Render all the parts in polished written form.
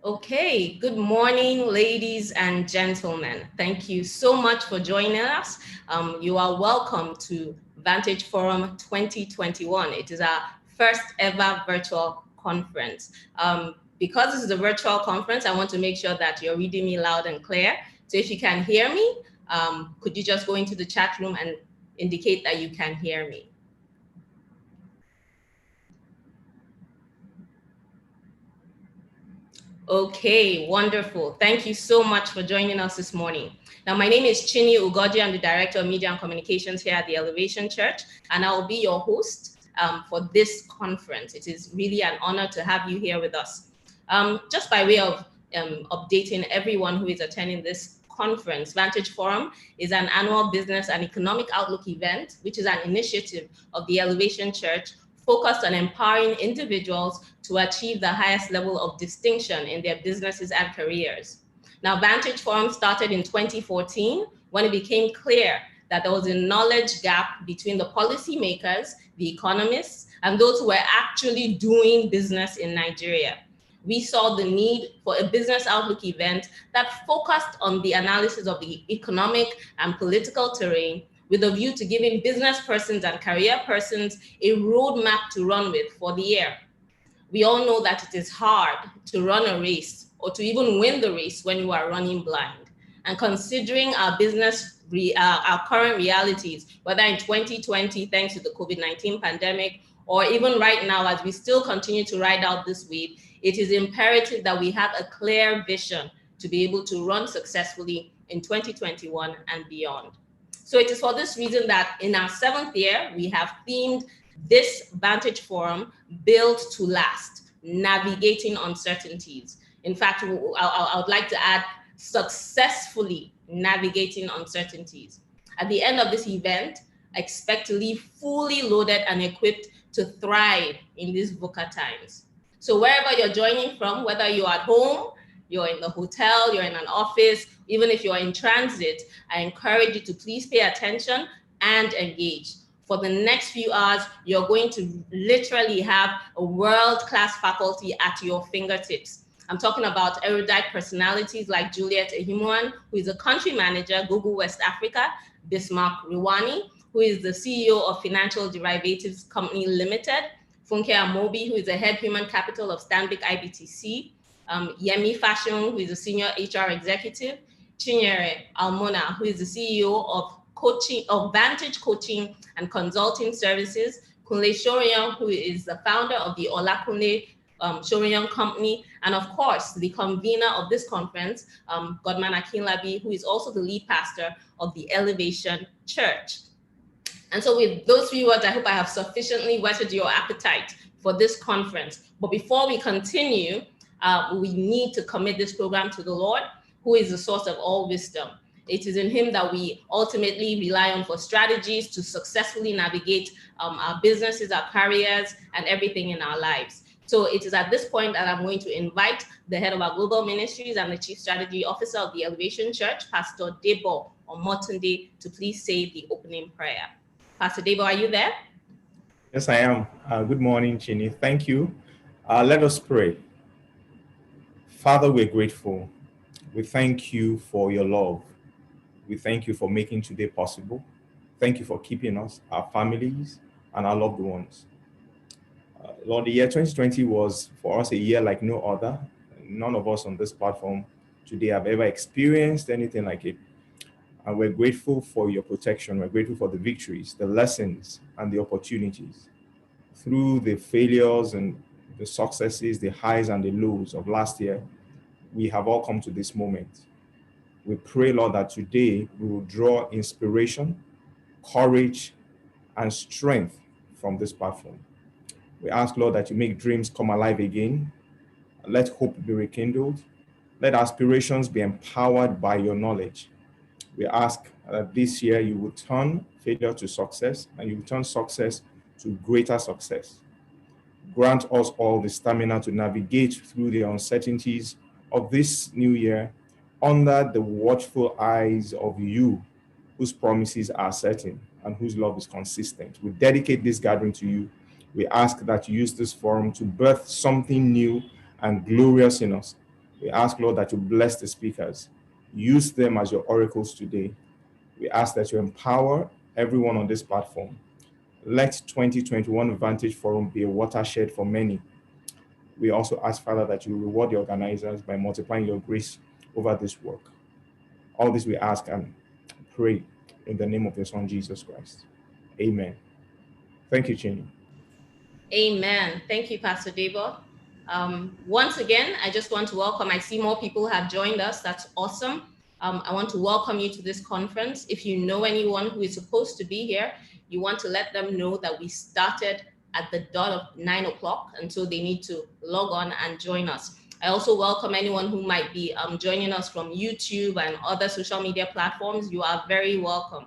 Okay, good morning, ladies and gentlemen. Thank you so much for joining us. You are welcome to Vantage Forum 2021. It is our first ever virtual conference. Because this is a virtual conference, I want to make sure that you're reading me loud and clear. So if you can hear me, could you just go into the chat room and indicate that you can hear me? Okay, wonderful. Thank you so much for joining us this morning. Now, my name is Chini Ugoji. I'm the Director of Media and Communications here at the Elevation Church, and I will be your host for this conference. It is really an honor to have you here with us. Just by way of updating everyone who is attending this conference, Vantage Forum is an annual business and economic outlook event, which is an initiative of the Elevation Church focused on empowering individuals to achieve the highest level of distinction in their businesses and careers. Now, Vantage Forum started in 2014 when it became clear that there was a knowledge gap between the policymakers, the economists, and those who were actually doing business in Nigeria. We saw the need for a business outlook event that focused on the analysis of the economic and political terrain with a view to giving business persons and career persons a roadmap to run with for the year. We all know that it is hard to run a race or to even win the race when you are running blind. And considering our our current realities, whether in 2020, thanks to the COVID-19 pandemic, or even right now, as we still continue to ride out this wave, it is imperative that we have a clear vision to be able to run successfully in 2021 and beyond. So it is for this reason that in our 7th year, we have themed this Vantage Forum, Built to Last, Navigating Uncertainties. In fact, I would like to add, successfully navigating uncertainties. At the end of this event, expect to leave fully loaded and equipped to thrive in these VUCA times. So wherever you're joining from, whether you're at home, you're in the hotel, you're in an office, even if you're in transit, I encourage you to please pay attention and engage. For the next few hours, you're going to literally have a world-class faculty at your fingertips. I'm talking about erudite personalities like Juliet Ehimuan, who is a country manager, Google West Africa, Bismarck Riwani, who is the CEO of Financial Derivatives Company Limited, Funke Amobi, who is the head human capital of Stanbic IBTC, Yemi Fashion, who is a senior HR executive, Chinyere Almona, who is the CEO of Vantage Coaching and Consulting Services, Kunle Shorian, who is the founder of the Olakunle Shorian Company, and of course, the convener of this conference, Godman Akinlabi, who is also the lead pastor of the Elevation Church. And so with those few words, I hope I have sufficiently whetted your appetite for this conference. But before we continue, we need to commit this program to the Lord, who is the source of all wisdom. It is in him that we ultimately rely on for strategies to successfully navigate our businesses, our careers, and everything in our lives. So it is at this point that I'm going to invite the head of our global ministries and the chief strategy officer of the Elevation Church, Pastor Debo Omotunde, to please say the opening prayer. Pastor Debo, are you there? Yes, I am. Good morning, Chini. Thank you. Let us pray. Father, we're grateful. We thank you for your love. We thank you for making today possible. Thank you for keeping us, our families, and our loved ones. Lord, the year 2020 was for us a year like no other. None of us on this platform today have ever experienced anything like it. And we're grateful for your protection. We're grateful for the victories, the lessons, and the opportunities. Through the failures and the successes, the highs and the lows of last year, we have all come to this moment. We pray, Lord, that today we will draw inspiration, courage, and strength from this platform. We ask, Lord, that you make dreams come alive again. Let hope be rekindled. Let aspirations be empowered by your knowledge. We ask that this year you will turn failure to success and you will turn success to greater success. Grant us all the stamina to navigate through the uncertainties of this new year under the watchful eyes of you, whose promises are certain and whose love is consistent. We dedicate this gathering to you. We ask that you use this forum to birth something new and glorious in us. We ask, Lord, that you bless the speakers. Use them as your oracles today. We ask that you empower everyone on this platform. Let 2021 Vantage Forum be a watershed for many. We also ask, Father, that you reward the organizers by multiplying your grace over this work. All this we ask and pray in the name of your Son, Jesus Christ. Amen. Thank you, Chinny. Amen. Thank you, Pastor Debo. Once again, I just want to welcome, I see more people have joined us. That's awesome. I want to welcome you to this conference. If you know anyone who is supposed to be here, you want to let them know that we started at the dot of 9 o'clock, and so they need to log on and join us. I also welcome anyone who might be joining us from YouTube and other social media platforms. You are very welcome.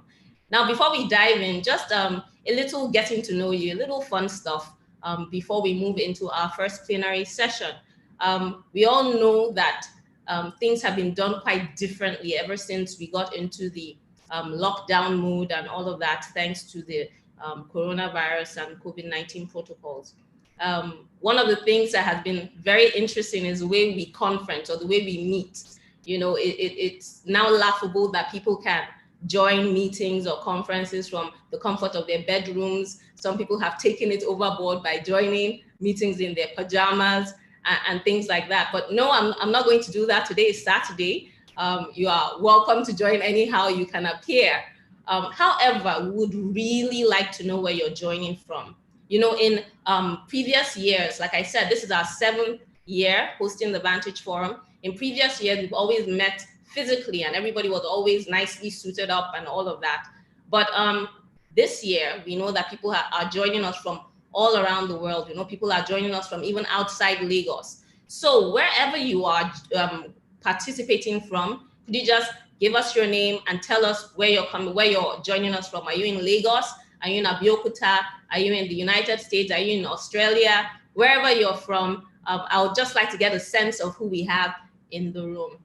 Now, before we dive in, just a little getting to know you, a little fun stuff. Before we move into our first plenary session. We all know that things have been done quite differently ever since we got into the lockdown mode and all of that, thanks to the coronavirus and COVID-19 protocols. One of the things that has been very interesting is the way we conference or the way we meet. You know, it's now laughable that people can join meetings or conferences from the comfort of their bedrooms. Some people have taken it overboard by joining meetings in their pajamas and things like that. But no, I'm not going to do that. Today is Saturday. You are welcome to join anyhow you can appear. However, we would really like to know where you're joining from. You know, in previous years, like I said, this is our 7th year hosting the Vantage Forum. In previous years, we've always met physically and everybody was always nicely suited up and all of that. But this year, we know that people are joining us from all around the world. You know, people are joining us from even outside Lagos. So wherever you are participating from, could you just give us your name and tell us where you're coming, where you're joining us from? Are you in Lagos? Are you in Abeokuta? Are you in the United States? Are you in Australia? Wherever you're from, I would just like to get a sense of who we have in the room.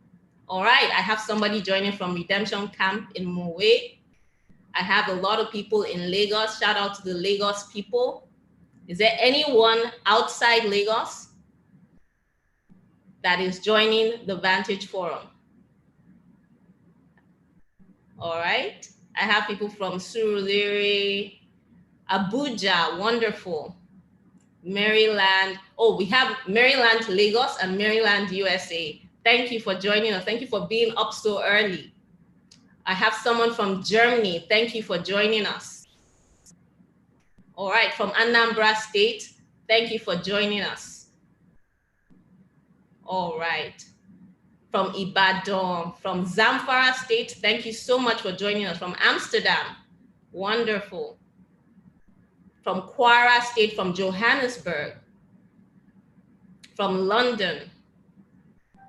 All right, I have somebody joining from Redemption Camp in Mowe. I have a lot of people in Lagos. Shout out to the Lagos people. Is there anyone outside Lagos that is joining the Vantage Forum? All right, I have people from Surulere, Abuja, wonderful. Maryland. Oh, we have Maryland, Lagos, and Maryland, USA. Thank you for joining us. Thank you for being up so early. I have someone from Germany. Thank you for joining us. All right, from Anambra State. Thank you for joining us. All right. From Ibadan, from Zamfara State. Thank you so much for joining us. From Amsterdam. Wonderful. From Kwara State, from Johannesburg. From London.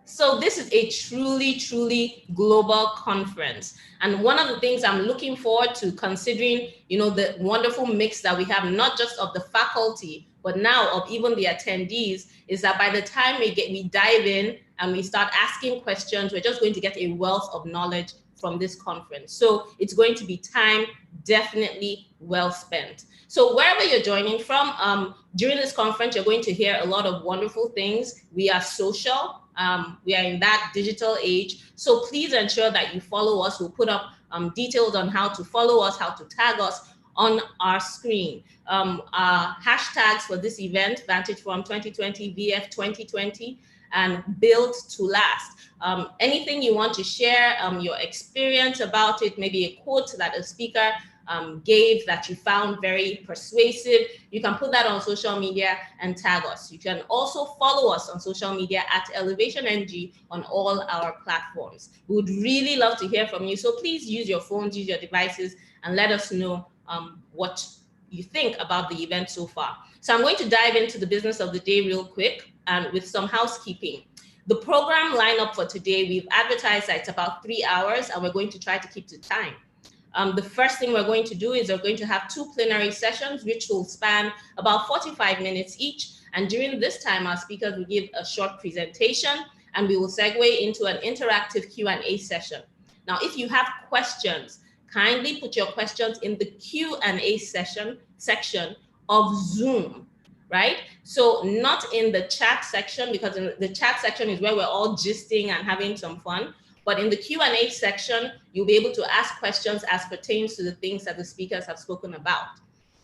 So this is a truly, truly global conference. And one of the things I'm looking forward to, considering, you know, the wonderful mix that we have, not just of the faculty, but now of even the attendees, is that by the time we dive in and we start asking questions, we're just going to get a wealth of knowledge from this conference. So it's going to be time definitely well spent. So wherever you're joining from, during this conference, you're going to hear a lot of wonderful things. We are social. We are in that digital age. So please ensure that you follow us. We'll put up details on how to follow us, how to tag us on our screen. Our hashtags for this event, Vantage Forum 2020, VF 2020, and Build to Last. Anything you want to share, your experience about it, maybe a quote that a speaker gave that you found very persuasive, you can put that on social media and tag us. You can also follow us on social media at Elevation NG on all our platforms. We would really love to hear from you. So please use your phones, use your devices, and let us know what you think about the event so far. So I'm going to dive into the business of the day real quick and with some housekeeping. The program lineup for today, we've advertised that it's about 3 hours, and we're going to try to keep to time. The first thing we're going to do is we're going to have 2 plenary sessions, which will span about 45 minutes each. And during this time, our speakers will give a short presentation, and we will segue into an interactive Q&A session. Now, if you have questions, kindly put your questions in the Q&A section of Zoom. right? So not in the chat section, because in the chat section is where we're all gisting and having some fun. But in the Q&A section, you'll be able to ask questions as pertains to the things that the speakers have spoken about.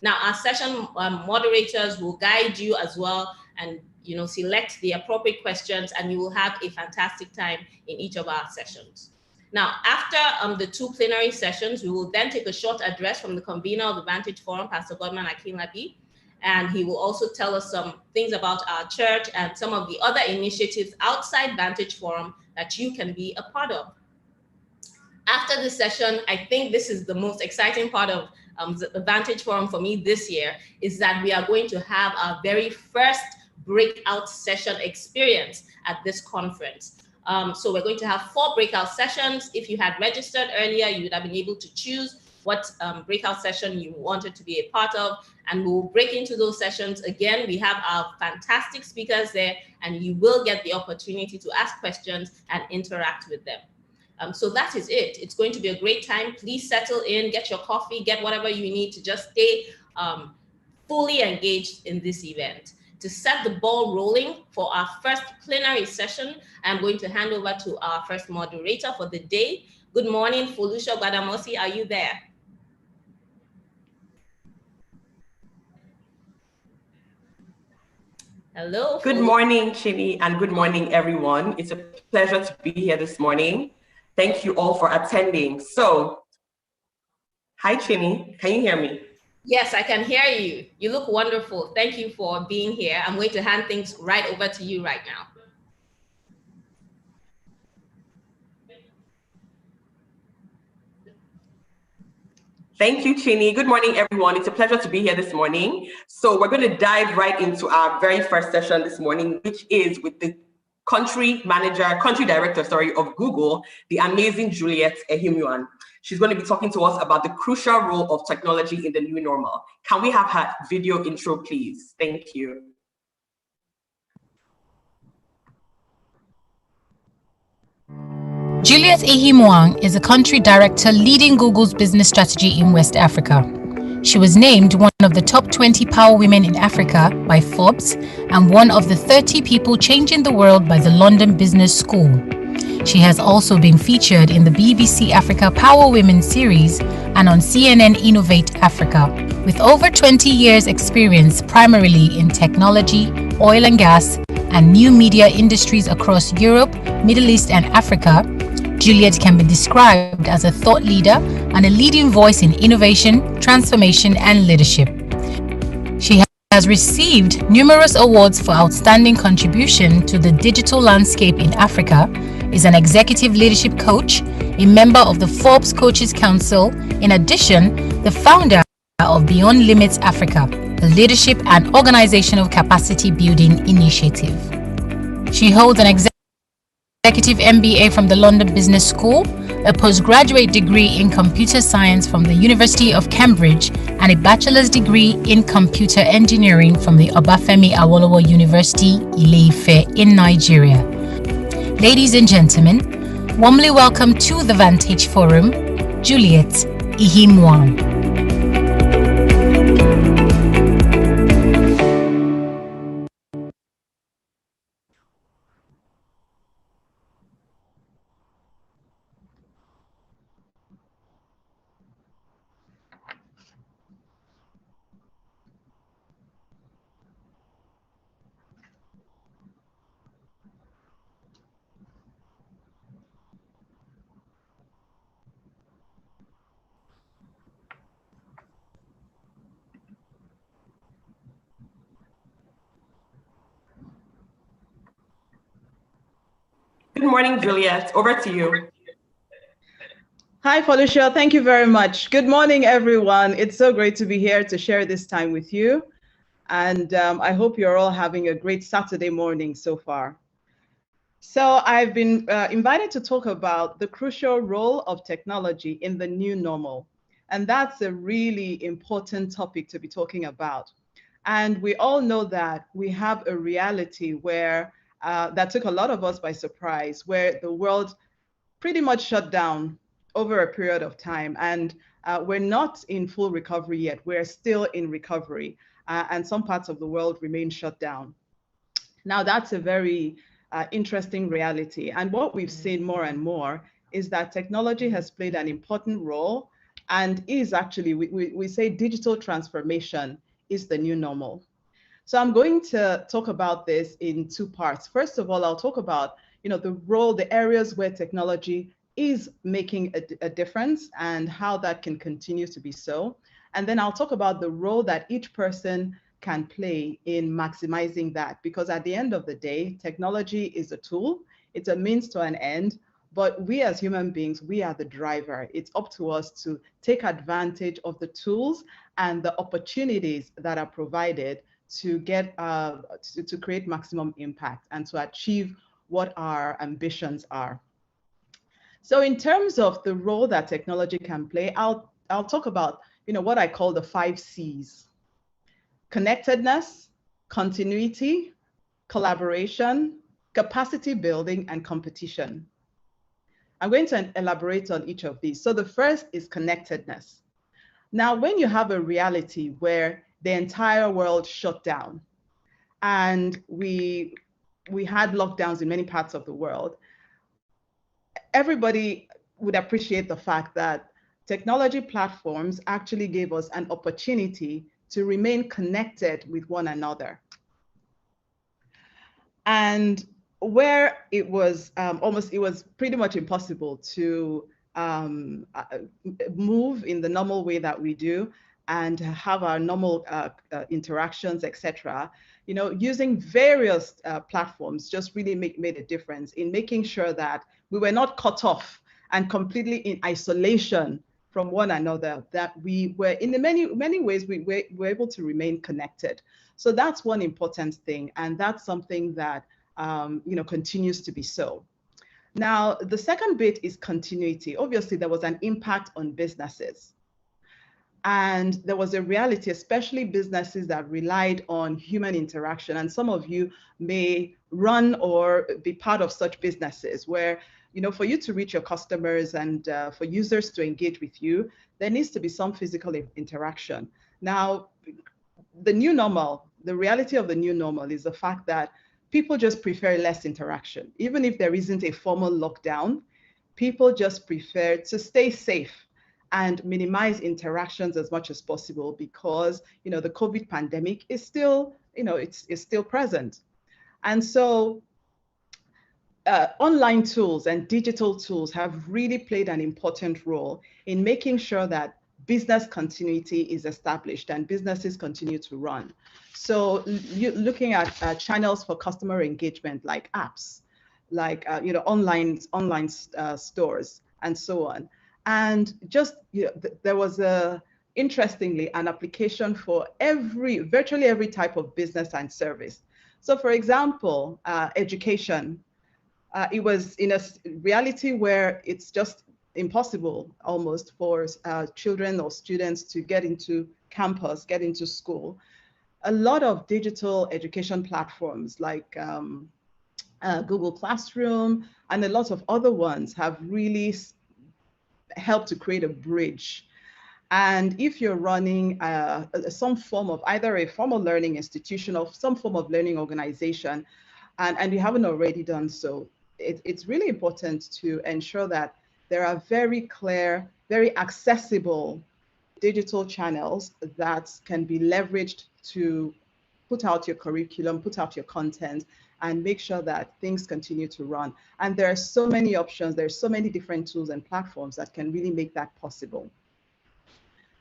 Now, our session moderators will guide you as well and select the appropriate questions, and you will have a fantastic time in each of our sessions. Now, after the 2 plenary sessions, we will then take a short address from the convener of the Vantage Forum, Pastor Godman Akinlabi, and he will also tell us some things about our church and some of the other initiatives outside Vantage Forum that you can be a part of. After this session, I think this is the most exciting part of the Vantage Forum for me this year, is that we are going to have our very first breakout session experience at this conference. So we're going to have 4 breakout sessions. If you had registered earlier, you would have been able to choose what breakout session you wanted to be a part of, and we'll break into those sessions. Again, we have our fantastic speakers there, and you will get the opportunity to ask questions and interact with them. So that is it. It's going to be a great time. Please settle in, get your coffee, get whatever you need to just stay fully engaged in this event. To set the ball rolling for our first plenary session, I'm going to hand over to our first moderator for the day. Good morning, Folusha Gbadamosi. Are you there? Hello. Good morning, Chini, and good morning, everyone. It's a pleasure to be here this morning. Thank you all for attending. So, hi, Chini. Can you hear me? Yes, I can hear you. You look wonderful. Thank you for being here. I'm going to hand things right over to you right now. Thank you, Chini. Good morning, everyone. It's a pleasure to be here this morning. So we're going to dive right into our very first session this morning, which is with the country director, of Google, the amazing Juliet Ehimwan. She's going to be talking to us about the crucial role of technology in the new normal. Can we have her video intro, please? Thank you. Juliet Ehimwan is a country director leading Google's business strategy in West Africa. She was named one of the top 20 power women in Africa by Forbes and one of the 30 people changing the world by the London Business School. She has also been featured in the BBC Africa Power Women series and on CNN Innovate Africa. With over 20 years experience primarily in technology, oil and gas, and new media industries across Europe, Middle East, and Africa, Juliet can be described as a thought leader and a leading voice in innovation, transformation, and leadership. She has received numerous awards for outstanding contribution to the digital landscape in Africa, is an executive leadership coach, a member of the Forbes Coaches Council, in addition, the founder of Beyond Limits Africa, a leadership and organizational capacity building initiative. She holds an executive MBA from the London Business School, a postgraduate degree in computer science from the University of Cambridge, and a bachelor's degree in computer engineering from the Obafemi Awolowo University, Ile-Ife in Nigeria. Ladies and gentlemen, warmly welcome to the Vantage Forum, Juliet Ehimwan. Good morning, Juliet. Over to you. Hi, Felicia. Thank you very much. Good morning, everyone. It's so great to be here to share this time with you. And I hope you're all having a great Saturday morning so far. So I've been invited to talk about the crucial role of technology in the new normal. And that's a really important topic to be talking about. And we all know that we have a reality where that took a lot of us by surprise, where the world pretty much shut down over a period of time. And we're not in full recovery yet. We're still in recovery. and some parts of the world remain shut down. Now, that's a very interesting reality. And what we've seen more and more is that technology has played an important role and is actually, we say digital transformation is the new normal. So I'm going to talk about this in two parts. First of all, I'll talk about the role, the areas where technology is making a difference and how that can continue to be so. And then I'll talk about the role that each person can play in maximizing that, because at the end of the day, technology is a tool, it's a means to an end, but we as human beings, we are the driver. It's up to us to take advantage of the tools and the opportunities that are provided to get to create maximum impact and to achieve what our ambitions are. So in terms of the role that technology can play, I'll talk about what I call the 5 C's: connectedness, continuity, collaboration, capacity building, and competition. I'm going to elaborate on each of these. So the first is connectedness. Now, when you have a reality where the entire world shut down and we had lockdowns in many parts of the world, everybody would appreciate the fact that technology platforms actually gave us an opportunity to remain connected with one another. And where it was it was pretty much impossible to move in the normal way that we do and have our normal interactions, etc. Using various platforms just really made a difference in making sure that we were not cut off and completely in isolation from one another, that we were in many ways we were able to remain connected. So that's one important thing, and that's something that continues to be so. Now, the second bit is continuity. Obviously, there was an impact on businesses. And there was a reality, especially businesses that relied on human interaction. And some of you may run or be part of such businesses where, for you to reach your customers and for users to engage with you, there needs to be some physical interaction. Now, the new normal, the reality of the new normal is the fact that people just prefer less interaction. Even if there isn't a formal lockdown, people just prefer to stay safe and minimize interactions as much as possible because, the COVID pandemic is still, it's still present. And so online tools and digital tools have really played an important role in making sure that business continuity is established and businesses continue to run. So looking at channels for customer engagement, like apps, like online stores and so on. And just there was interestingly an application for virtually every type of business and service. So for example, education, it was in a reality where it's just impossible almost for children or students to get into campus, get into school. A lot of digital education platforms like Google Classroom and a lot of other ones have really helped to create a bridge. And if you're running some form of either a formal learning institution or some form of learning organization, and you haven't already done so, it's really important to ensure that there are very clear, very accessible digital channels that can be leveraged to put out your curriculum, put out your content, and make sure that things continue to run. And there are so many options, there's so many different tools and platforms that can really make that possible.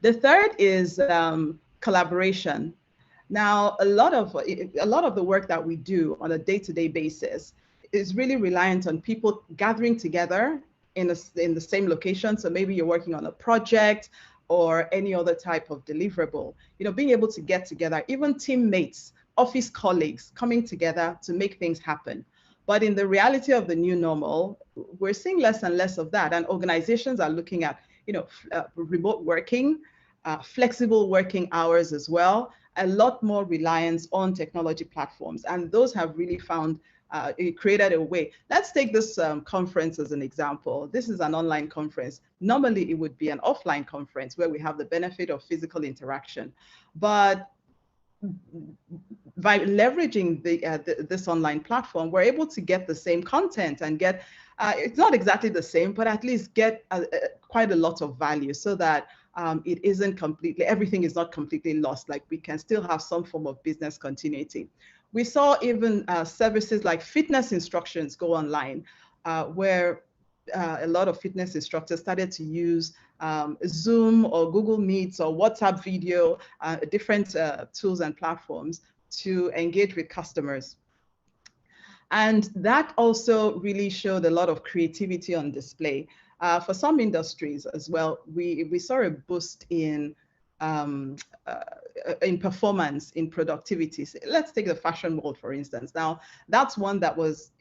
The third is collaboration. Now, a lot of the work that we do on a day-to-day basis is really reliant on people gathering together in the same location. So maybe you're working on a project or any other type of deliverable, being able to get together, even teammates, office colleagues coming together to make things happen. But in the reality of the new normal, we're seeing less and less of that. And organizations are looking at, remote working, flexible working hours as well, a lot more reliance on technology platforms. And those have really found, it created a way. Let's take this conference as an example. This is an online conference. Normally, it would be an offline conference where we have the benefit of physical interaction. But by leveraging this online platform, we're able to get the same content and get, it's not exactly the same, but at least get quite a lot of value, so that it isn't completely, everything is not completely lost. Like, we can still have some form of business continuity. We saw even services like fitness instructions go online, where a lot of fitness instructors started to use Zoom or Google Meets or WhatsApp video, different tools and platforms to engage with customers. And that also really showed a lot of creativity on display. For some industries as well, we saw a boost in performance, in productivity. So let's take the fashion world, for instance. Now, that's one that was,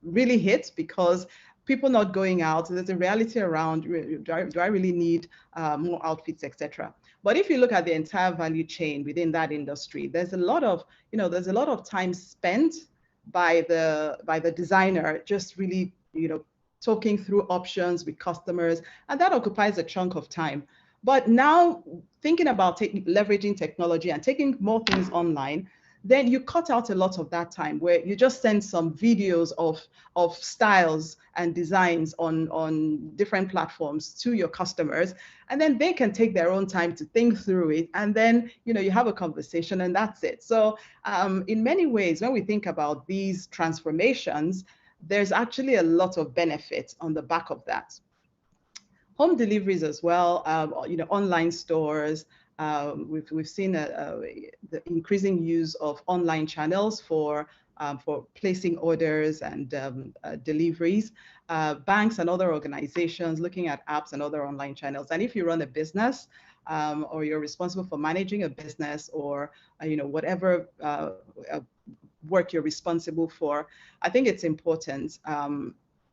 really hit because people not going out. There's a reality around, do I really need more outfits, etc. But if you look at the entire value chain within that industry, there's a lot of, time spent by the designer just really, talking through options with customers, and that occupies a chunk of time. But now thinking about leveraging technology and taking more things online, then you cut out a lot of that time where you just send some videos of styles and designs on different platforms to your customers, and then they can take their own time to think through it, and then you have a conversation, and that's it. So in many ways, when we think about these transformations, there's actually a lot of benefit on the back of that. Home deliveries as well, online stores. We've seen the increasing use of online channels for placing orders and deliveries. Banks and other organizations looking at apps and other online channels. And if you run a business, or you're responsible for managing a business, or whatever work you're responsible for, I think it's important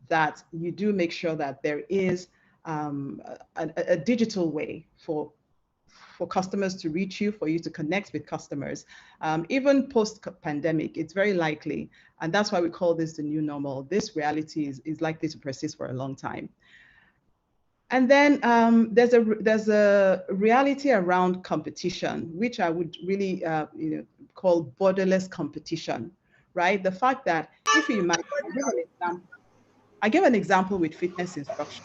that you do make sure that there is a digital way for customers to reach you, for you to connect with customers. Even post-pandemic, it's very likely, and that's why we call this the new normal. This reality is likely to persist for a long time. And then there's a reality around competition, which I would really call borderless competition, right? The fact that if you imagine, I give an example with fitness instruction.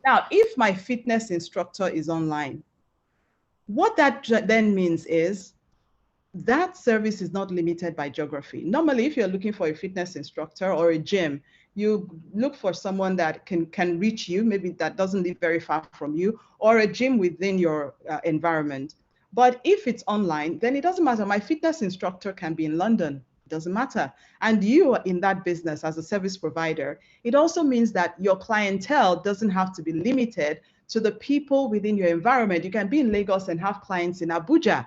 Now, if my fitness instructor is online, what that then means is that service is not limited by geography. Normally, if you're looking for a fitness instructor or a gym, you look for someone that can reach you, maybe that doesn't live very far from you, or a gym within your environment. But if it's online, then it doesn't matter. My fitness instructor can be in London. It doesn't matter. And you are in that business as a service provider. It also means that your clientele doesn't have to be limited to the people within your environment. You can be in Lagos and have clients in Abuja,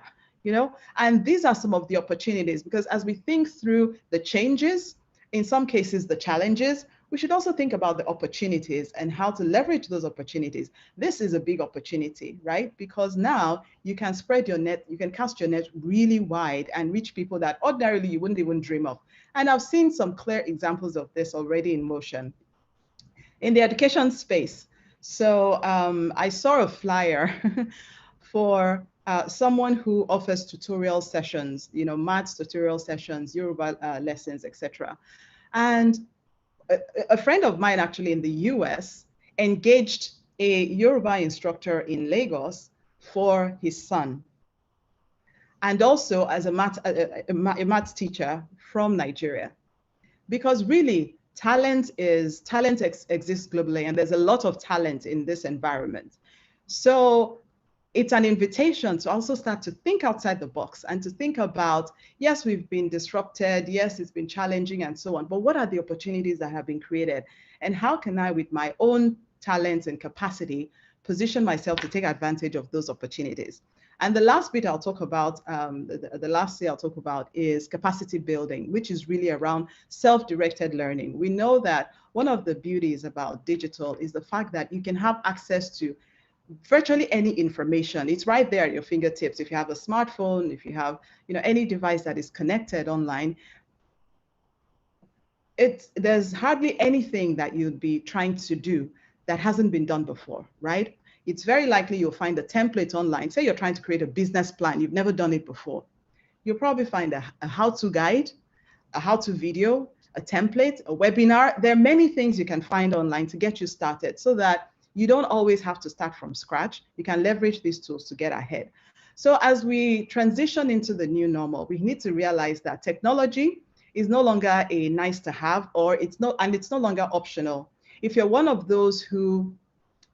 and these are some of the opportunities, because as we think through the changes, in some cases the challenges, we should also think about the opportunities and how to leverage those opportunities. This is a big opportunity, right? Because now you can spread your net, you can cast your net really wide and reach people that ordinarily you wouldn't even dream of. And I've seen some clear examples of this already in motion. In the education space, so I saw a flyer for someone who offers tutorial sessions, maths tutorial sessions, Yoruba lessons, etc. And a friend of mine actually in the US engaged a Yoruba instructor in Lagos for his son, and also as a maths teacher from Nigeria, because really talent exists globally, and there's a lot of talent in this environment. So it's an invitation to also start to think outside the box and to think about, yes, we've been disrupted, yes, it's been challenging and so on, but what are the opportunities that have been created? And how can I, with my own talents and capacity, position myself to take advantage of those opportunities? And the last bit I'll talk about, the last thing I'll talk about is capacity building, which is really around self-directed learning. We know that one of the beauties about digital is the fact that you can have access to virtually any information. It's right there at your fingertips. If you have a smartphone, if you have any device that is connected online, there's hardly anything that you'd be trying to do that hasn't been done before, right? It's very likely you'll find a template online. Say you're trying to create a business plan, you've never done it before. you'll probably find a how-to guide, a how-to video, a template, a webinar. There are many things you can find online to get you started so that you don't always have to start from scratch. You can leverage these tools to get ahead. So as we transition into the new normal, we need to realize that technology is no longer a nice to have, or it's no longer optional. If you're one of those who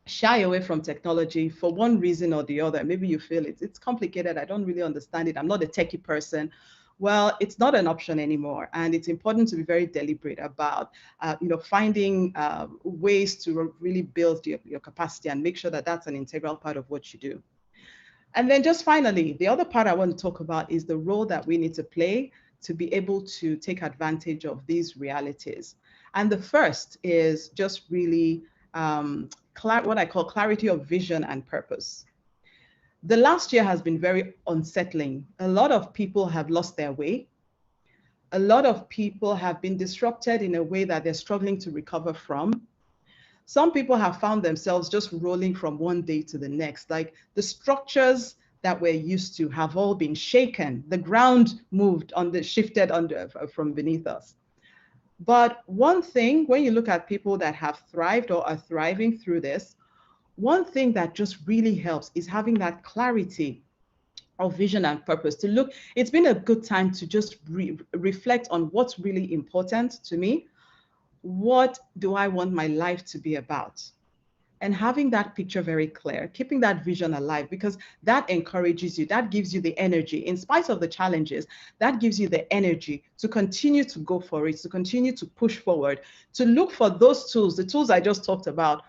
shy away from technology for one reason or the other, maybe you feel it's complicated, I don't really understand it, I'm not a techie person. Well, it's not an option anymore, and it's important to be very deliberate about, finding ways to really build your capacity and make sure that that's an integral part of what you do. And then just finally, the other part I want to talk about is the role that we need to play to be able to take advantage of these realities. And the first is just really what I call clarity of vision and purpose. The last year has been very unsettling. A lot of people have lost their way. A lot of people have been disrupted in a way that they're struggling to recover from. Some people have found themselves just rolling from one day to the next. Like the structures that we're used to have all been shaken. The ground shifted from beneath us. But one thing, when you look at people that have thrived or are thriving through this, one thing that just really helps is having that clarity of vision and purpose to look. It's been a good time to just reflect on what's really important to me. What do I want my life to be about? And having that picture very clear, keeping that vision alive, because that encourages you, that gives you the energy, in spite of the challenges, that gives you the energy to continue to go for it, to continue to push forward, to look for those tools, the tools I just talked about,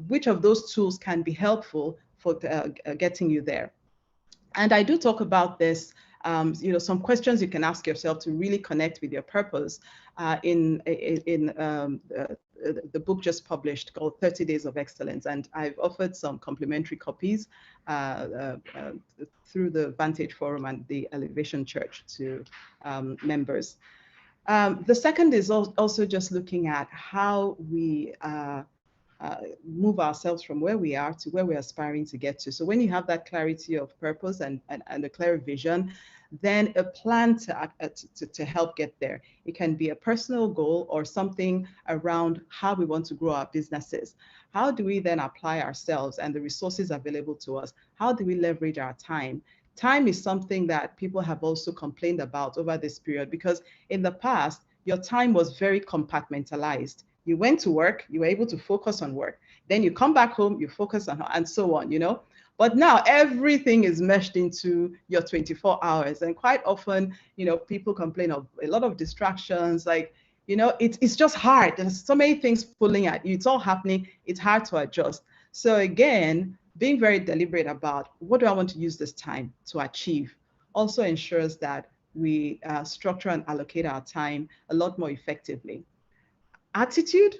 which of those tools can be helpful for getting you there. And I do talk about this, some questions you can ask yourself to really connect with your purpose in the book just published called 30 Days of Excellence. And I've offered some complimentary copies through the Vantage Forum and the Elevation Church to members. The second is also just looking at how we move ourselves from where we are to where we're aspiring to get to. So when you have that clarity of purpose and a clear vision, then a plan to help get there. It can be a personal goal or something around how we want to grow our businesses. How do we then apply ourselves and the resources available to us? How do we leverage our time? Time is something that people have also complained about over this period, because in the past, your time was very compartmentalized. You went to work, you were able to focus on work. Then you come back home, you focus on, and so on, But now everything is meshed into your 24 hours. And quite often, people complain of a lot of distractions, it's just hard. There's so many things pulling at you. It's all happening. It's hard to adjust. So again, being very deliberate about what do I want to use this time to achieve also ensures that we structure and allocate our time a lot more effectively. Attitude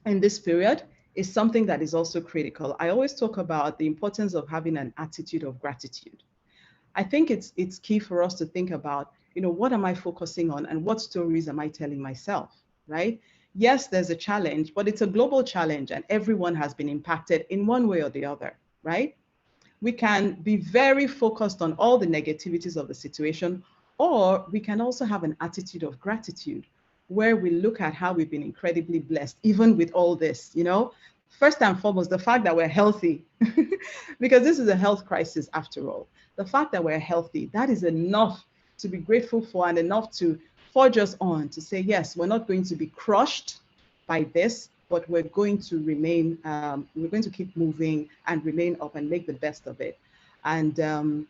in this period is something that is also critical. I always talk about the importance of having an attitude of gratitude. I think it's key for us to think about, what am I focusing on and what stories am I telling myself, right? Yes, there's a challenge, but it's a global challenge and everyone has been impacted in one way or the other, right? We can be very focused on all the negativities of the situation, or we can also have an attitude of gratitude, where we look at how we've been incredibly blessed, even with all this, First and foremost, the fact that we're healthy, because this is a health crisis after all. The fact that we're healthy, that is enough to be grateful for and enough to forge us on to say, yes, we're not going to be crushed by this, but we're going to remain, we're going to keep moving and remain up and make the best of it. And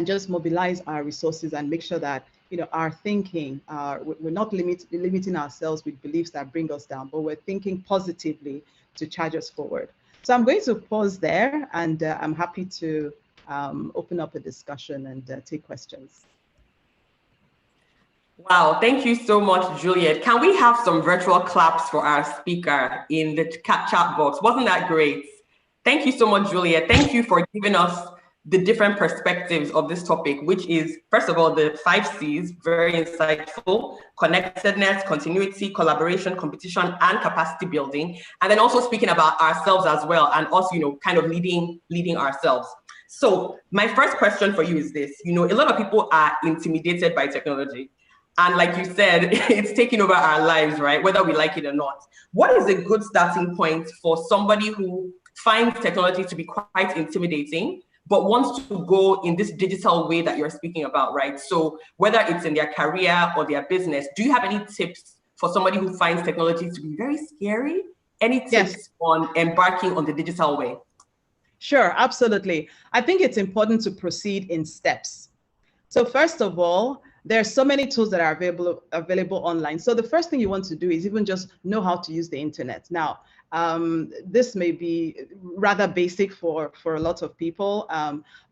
just mobilize our resources and make sure that our thinking, we're not limiting ourselves with beliefs that bring us down, but we're thinking positively to charge us forward. So I'm going to pause there, and I'm happy to open up a discussion and take questions. Wow, thank you so much, Juliet. Can we have some virtual claps for our speaker in the chat box? Wasn't that great? Thank you so much, Juliet. Thank you for giving us the different perspectives of this topic, which is, first of all, the 5 C's, very insightful: connectedness, continuity, collaboration, competition, and capacity building. And then also speaking about ourselves as well, and also, kind of leading ourselves. So my first question for you is this. A lot of people are intimidated by technology. And like you said, it's taking over our lives, right? Whether we like it or not. What is a good starting point for somebody who finds technology to be quite intimidating, but wants to go in this digital way that you're speaking about, right? So whether it's in their career or their business, do you have any tips for somebody who finds technology to be very scary? Any tips on embarking on the digital way? Sure, absolutely. I think it's important to proceed in steps. So first of all, there are so many tools that are available online. So the first thing you want to do is even just know how to use the internet. Now, this may be rather basic for a lot of people,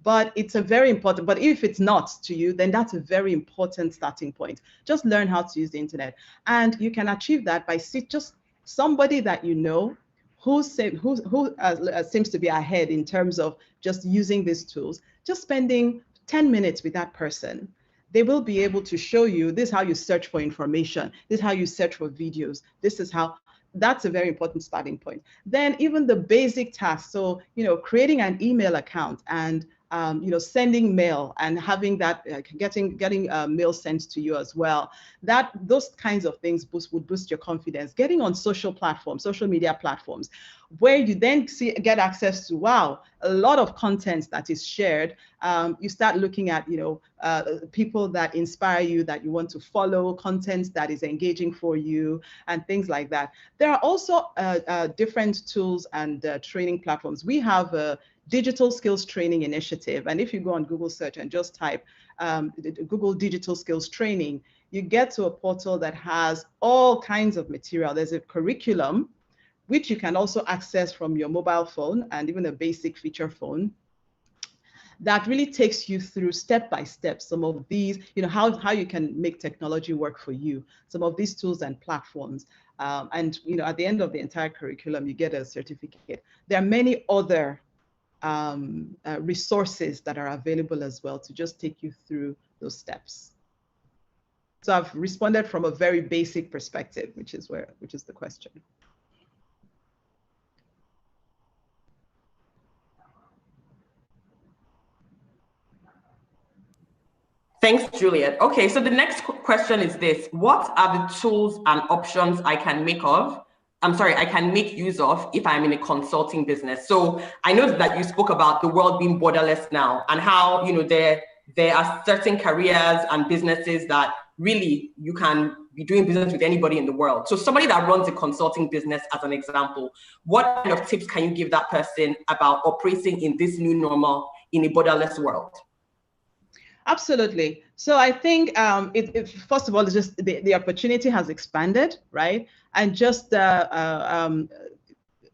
but it's a very important, but if it's not to you, then that's a very important starting point. Just learn how to use the internet. And you can achieve that by just somebody that you know who seems to be ahead in terms of just using these tools, just spending 10 minutes with that person. They will be able to show you, this is how you search for information, this is how you search for videos, this is how, that's a very important starting point. Then even the basic tasks, so, creating an email account and, sending mail and having that, getting mail sent to you as well. Those kinds of things would boost your confidence. Getting on social media platforms, where you then get access to, wow, a lot of content that is shared. You start looking at, people that inspire you, that you want to follow, content that is engaging for you, and things like that. There are also different tools and training platforms. We have a digital skills training initiative. And if you go on Google search and just type Google digital skills training, you get to a portal that has all kinds of material. There's a curriculum, which you can also access from your mobile phone and even a basic feature phone, that really takes you through step by step some of these, how you can make technology work for you, some of these tools and platforms. And at the end of the entire curriculum, you get a certificate. There are many other resources that are available as well to just take you through those steps. So I've responded from a very basic perspective, which is the question. Thanks, Juliet. Okay, so the next question is this. What are the tools and options I can make use of if I'm in a consulting business? So I know that you spoke about the world being borderless now, and how, there are certain careers and businesses that really you can be doing business with anybody in the world. So somebody that runs a consulting business, as an example, what kind of tips can you give that person about operating in this new normal in a borderless world? Absolutely. So I think first of all, it's just the opportunity has expanded, right? And just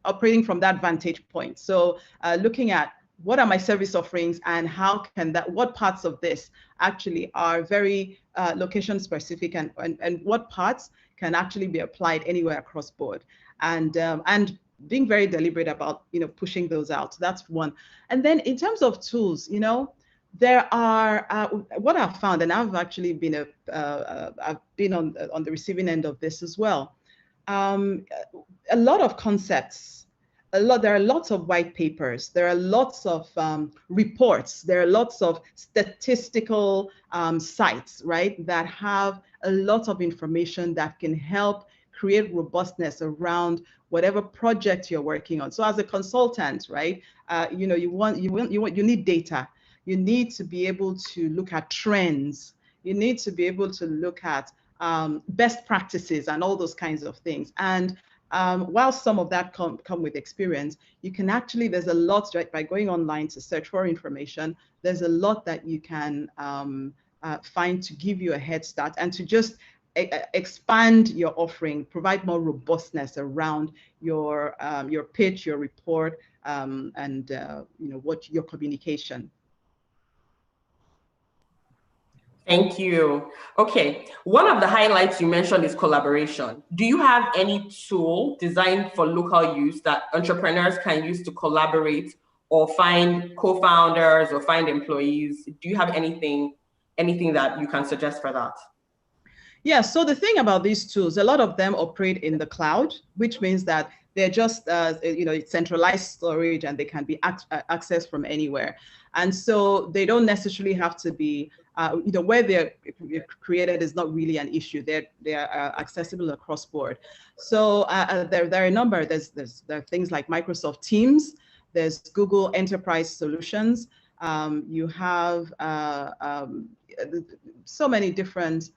operating from that vantage point. So looking at what are my service offerings and how can what parts of this actually are very location specific, and what parts can actually be applied anywhere across board, and being very deliberate about pushing those out. That's one. And then in terms of tools, there are what I've found, and I've actually been I've been on the receiving end of this as well. A lot of concepts, there are lots of white papers, there are lots of reports, there are lots of statistical sites, right, that have a lot of information that can help create robustness around whatever project you're working on. So as a consultant, right, you need data. You need to be able to look at trends. You need to be able to look at best practices and all those kinds of things. And while some of that come with experience, you can actually, there's a lot, right, by going online to search for information, there's a lot that you can find to give you a head start and to just expand your offering, provide more robustness around your pitch, your report, and what your communication. Thank you. Okay, one of the highlights you mentioned is collaboration. Do you have any tool designed for local use that entrepreneurs can use to collaborate or find co-founders or find employees? Do you have anything that you can suggest for that? Yeah, so the thing about these tools, a lot of them operate in the cloud, which means that they're just, centralized storage, and they can be accessed from anywhere. And so they don't necessarily have to be, where they're created is not really an issue. They are accessible across board. So there are a number. There are things like Microsoft Teams. There's Google Enterprise Solutions. You have so many different,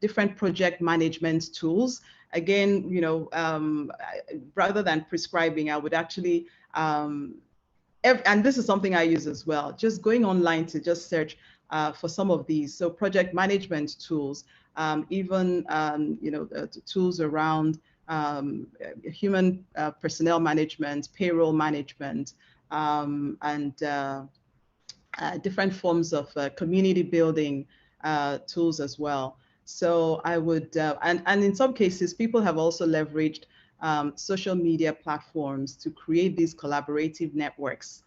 different project management tools. Again, rather than prescribing, I would actually, and this is something I use as well, just going online to just search for some of these. So project management tools, even, tools around human personnel management, payroll management, and different forms of community building tools as well. So I would, and in some cases, people have also leveraged social media platforms to create these collaborative networks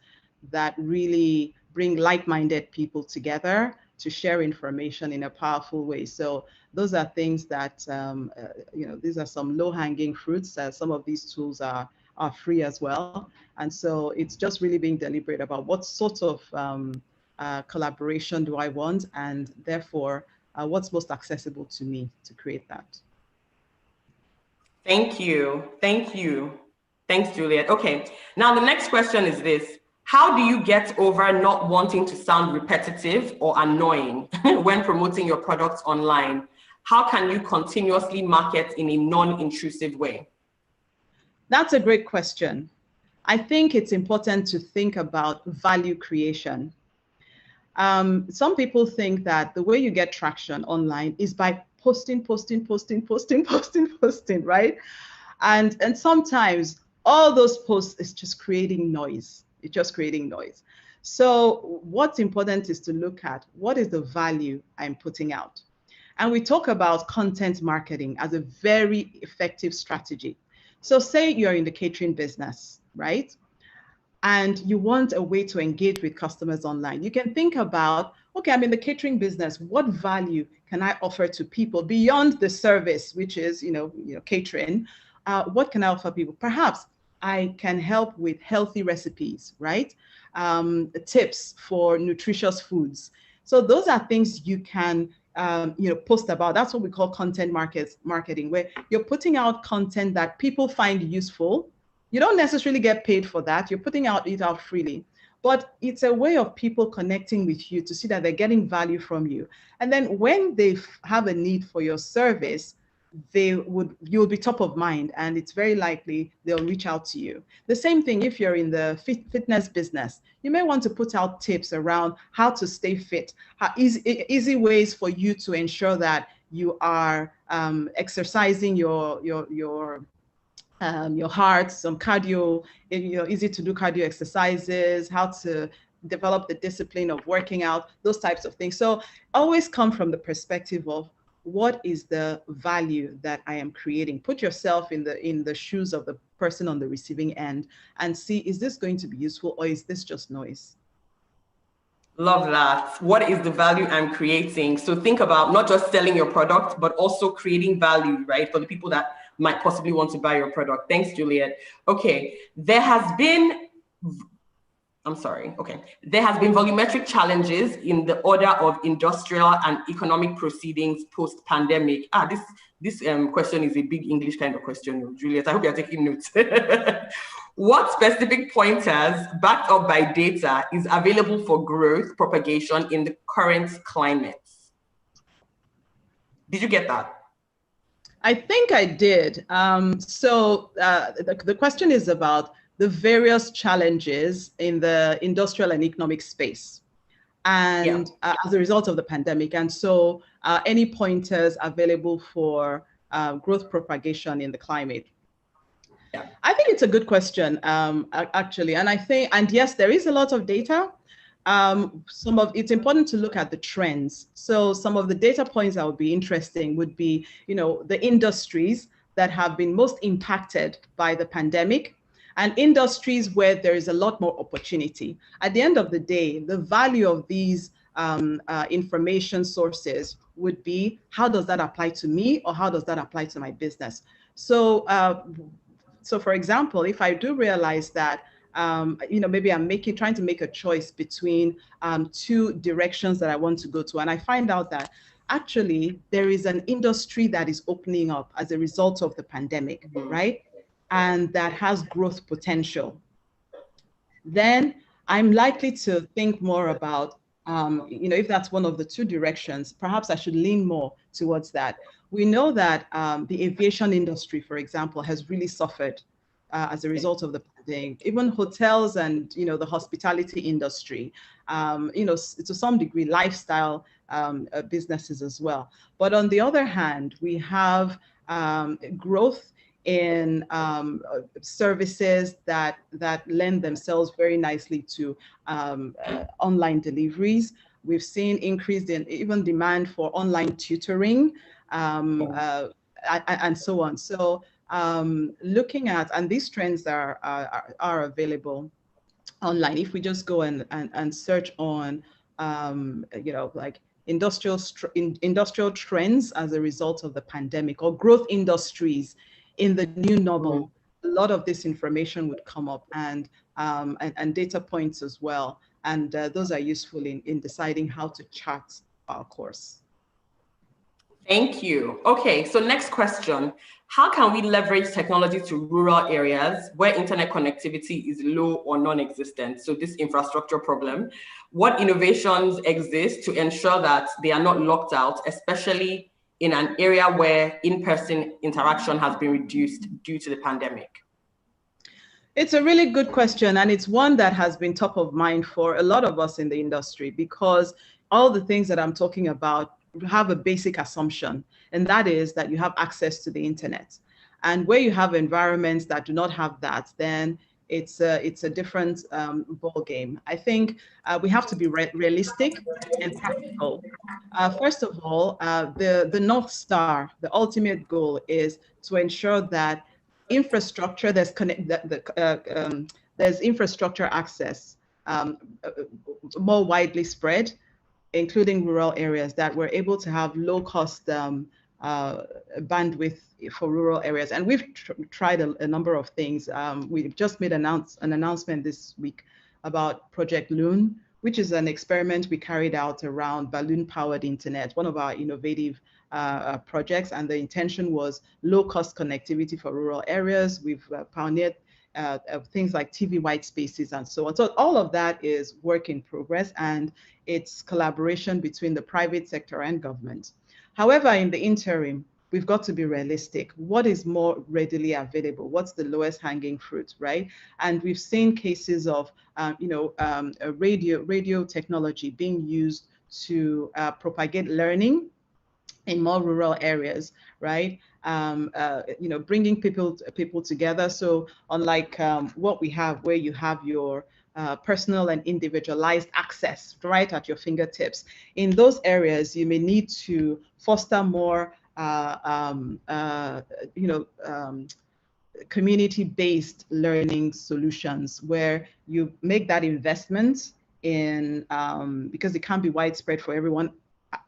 that really bring like-minded people together to share information in a powerful way. So those are things that, these are some low-hanging fruits. Some of these tools are free as well. And so it's just really being deliberate about what sort of collaboration do I want, and therefore what's most accessible to me to create that. Thank you. Thank you. Thanks, Juliet. Okay, now the next question is this. How do you get over not wanting to sound repetitive or annoying when promoting your products online? How can you continuously market in a non-intrusive way? That's a great question. I think it's important to think about value creation. Some people think that the way you get traction online is by posting, right? And sometimes all those posts is just creating noise. It's just creating noise. So what's important is to look at what is the value I'm putting out. And we talk about content marketing as a very effective strategy. So say you're in the catering business, right? And you want a way to engage with customers online. You can think about, okay, I'm in the catering business. What value can I offer to people beyond the service, which is, catering? What can I offer people? Perhaps I can help with healthy recipes, right? Tips for nutritious foods. So those are things you can, post about. That's what we call content marketing, where you're putting out content that people find useful. You don't necessarily get paid for that. You're putting it out freely, but it's a way of people connecting with you to see that they're getting value from you. And then when they have a need for your service, you'll be top of mind, and it's very likely they'll reach out to you. The same thing if you're in the fitness business. You may want to put out tips around how to stay fit, easy ways for you to ensure that you are exercising your heart, some cardio, easy to do cardio exercises, how to develop the discipline of working out, those types of things. So always come from the perspective of what is the value that I am creating? Put yourself in the shoes of the person on the receiving end and see, is this going to be useful or is this just noise? Love that. What is the value I'm creating? So think about not just selling your product, but also creating value, right? For the people that might possibly want to buy your product. Thanks, Juliet. Okay, there has been volumetric challenges in the order of industrial and economic proceedings post-pandemic. This question is a big English kind of question, Juliet. I hope you're taking notes. What specific pointers backed up by data is available for growth propagation in the current climate? Did you get that? I think I did. The question is about the various challenges in the industrial and economic space, and as a result of the pandemic. And so any pointers available for growth propagation in the climate? Yeah. I think it's a good question, actually. And yes, there is a lot of data. It's important to look at the trends. So some of the data points that would be interesting would be, the industries that have been most impacted by the pandemic, and industries where there is a lot more opportunity. At the end of the day, the value of these information sources would be, how does that apply to me, or how does that apply to my business? So So for example, if I do realize that, maybe I'm trying to make a choice between two directions that I want to go to, and I find out that actually there is an industry that is opening up as a result of the pandemic, right? And that has growth potential, then I'm likely to think more about, if that's one of the two directions, perhaps I should lean more towards that. We know that the aviation industry, for example, has really suffered as a result of the pandemic. Even hotels and, the hospitality industry, to some degree, lifestyle businesses as well. But on the other hand, we have growth in services that lend themselves very nicely to online deliveries. We've seen increased in even demand for online tutoring and so on. So looking at, and these trends are available online. If we just go and search on, like industrial trends as a result of the pandemic, or growth industries in the new normal, a lot of this information would come up, and data points as well. And those are useful in deciding how to chart our course. Thank you. Okay, so next question. How can we leverage technology to rural areas where internet connectivity is low or non-existent? So this infrastructure problem, what innovations exist to ensure that they are not locked out, especially in an area where in-person interaction has been reduced due to the pandemic? It's a really good question, and it's one that has been top of mind for a lot of us in the industry, because all the things that I'm talking about have a basic assumption, and that is that you have access to the internet. And where you have environments that do not have that, then it's a different ball game. I think we have to be realistic and practical. First of all, the North Star, the ultimate goal, is to ensure that infrastructure there's infrastructure access more widely spread, including rural areas, that we're able to have low-cost bandwidth for rural areas. And we've tried a number of things. We've just made an announcement this week about Project Loon, which is an experiment we carried out around balloon-powered internet, one of our innovative projects. And the intention was low-cost connectivity for rural areas. We've pioneered things like TV white spaces and so on. So all of that is work in progress, and it's collaboration between the private sector and government. However, in the interim, we've got to be realistic. What is more readily available? What's the lowest hanging fruit, right? And we've seen cases of, radio technology being used to propagate learning in more rural areas, right? Bringing people together. So unlike what we have, where you have your personal and individualized access right at your fingertips, in those areas, you may need to foster more, community-based learning solutions, where you make that investment in, because it can't be widespread for everyone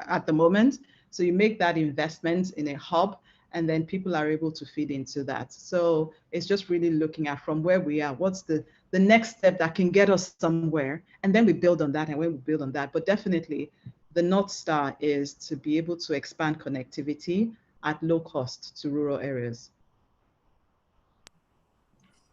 at the moment. So you make that investment in a hub, and then people are able to feed into that. So it's just really looking at, from where we are, what's the next step that can get us somewhere, and then we build on that, and when we build on that. But definitely the North Star is to be able to expand connectivity at low cost to rural areas.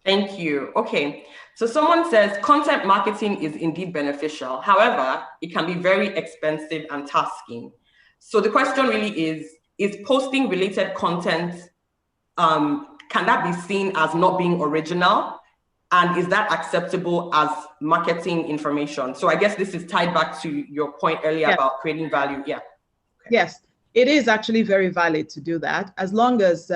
Thank you. Okay, so someone says content marketing is indeed beneficial. However, it can be very expensive and tasking. So the question really is posting related content, can that be seen as not being original? And is that acceptable as marketing information? So I guess this is tied back to your point earlier about creating value. Yeah. Okay. Yes, it is actually very valid to do that, as long as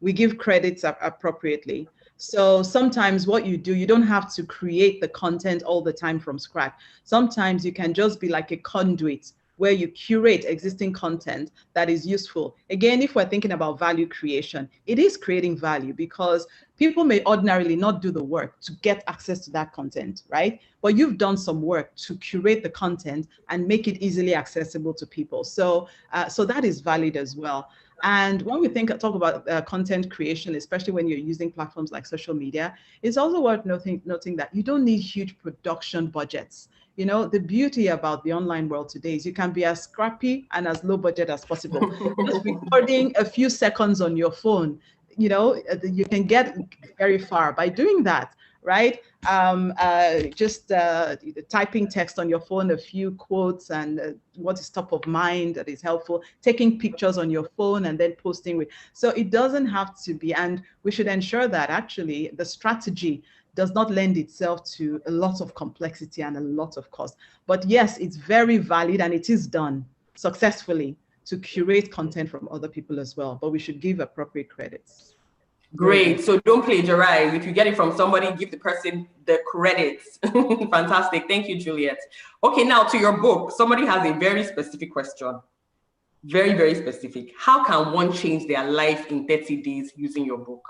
we give credits appropriately. So sometimes what you do, you don't have to create the content all the time from scratch. Sometimes you can just be like a conduit, where you curate existing content that is useful. Again, if we're thinking about value creation, it is creating value, because people may ordinarily not do the work to get access to that content, right? But you've done some work to curate the content and make it easily accessible to people. So, so that is valid as well. And when we talk about content creation, especially when you're using platforms like social media, it's also worth noting that you don't need huge production budgets. You know, the beauty about the online world today is you can be as scrappy and as low budget as possible. Just recording a few seconds on your phone, you know, you can get very far by doing that, right? Just typing text on your phone, a few quotes and what is top of mind that is helpful, taking pictures on your phone and then posting with. So it doesn't have to be, and we should ensure that actually the strategy does not lend itself to a lot of complexity and a lot of cost. But yes, it's very valid and it is done successfully to curate content from other people as well, but we should give appropriate credits. Great. So don't plagiarize. If you get it from somebody, give the person the credits. Fantastic. Thank you, Juliet. Okay, now to your book. Somebody has a very specific question. Very, very specific. How can one change their life in 30 days using your book?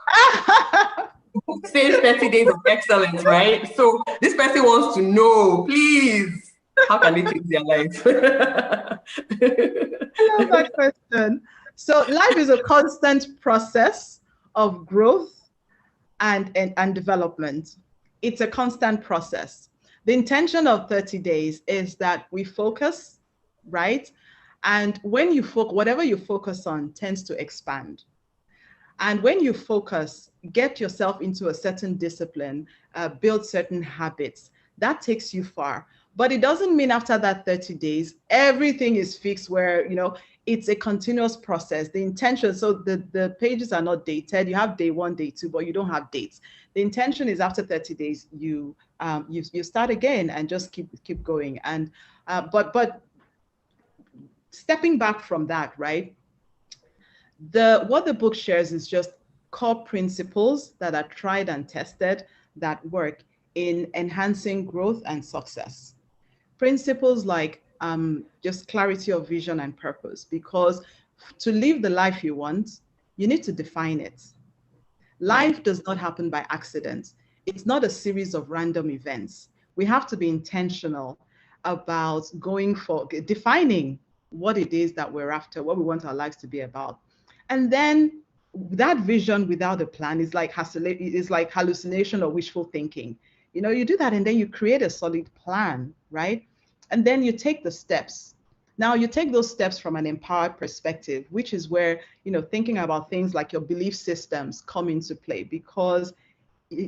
The book says 30 days of excellence, right? So this person wants to know, please, how can they change their life? I love that question. So life is a constant process of growth and development. It's a constant process. The intention of 30 days is that we focus, right? And when you focus, whatever you focus on tends to expand. And when you focus, get yourself into a certain discipline, build certain habits, that takes you far. But it doesn't mean after that 30 days, everything is fixed where, you know, it's a continuous process. The intention, so the pages are not dated. You have day 1, day 2, but you don't have dates. The intention is after 30 days, you start again and just keep going. And but stepping back from that, right? What the book shares is just core principles that are tried and tested that work in enhancing growth and success. Principles like just clarity of vision and purpose, because to live the life you want, you need to define it. Life does not happen by accident. It's not a series of random events. We have to be intentional about defining what it is that we're after, what we want our lives to be about. And then that vision without a plan is like hallucination or wishful thinking. You know, you do that and then you create a solid plan, right? And then you take the steps. Now you take those steps from an empowered perspective, which is where, you know, thinking about things like your belief systems come into play, because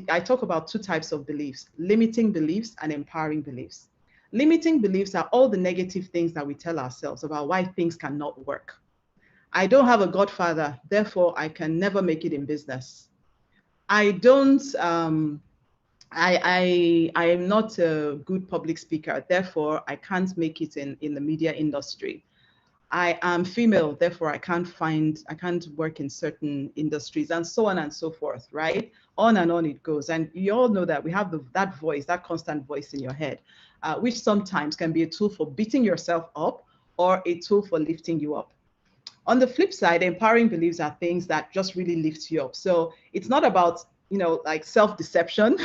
I talk about 2 types of beliefs: limiting beliefs and empowering beliefs. Limiting beliefs are all the negative things that we tell ourselves about why things cannot work. I don't have a godfather, therefore I can never make it in business. I am not a good public speaker, therefore I can't make it in the media industry. I am female, therefore I can't work in certain industries, and so on and so forth, right? On and on it goes. And you all know that we have that voice, that constant voice in your head, which sometimes can be a tool for beating yourself up or a tool for lifting you up. On the flip side, empowering beliefs are things that just really lift you up. So it's not about, you know, like self-deception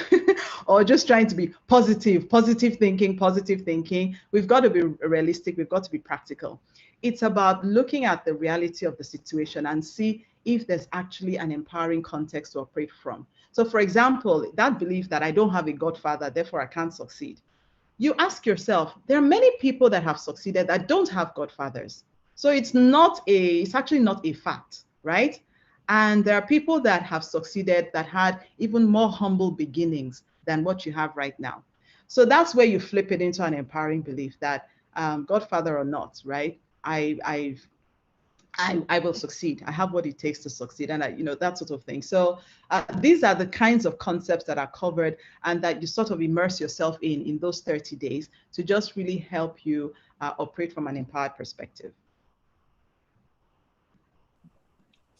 or just trying to be positive thinking. We've got to be realistic. We've got to be practical. It's about looking at the reality of the situation and see if there's actually an empowering context to operate from. So for example, that belief that I don't have a godfather, therefore I can't succeed. You ask yourself, there are many people that have succeeded that don't have godfathers. So it's actually not a fact, right? And there are people that have succeeded that had even more humble beginnings than what you have right now. So that's where you flip it into an empowering belief that godfather or not, right? I will succeed. I have what it takes to succeed, and that sort of thing. So these are the kinds of concepts that are covered and that you sort of immerse yourself in those 30 days to just really help you operate from an empowered perspective.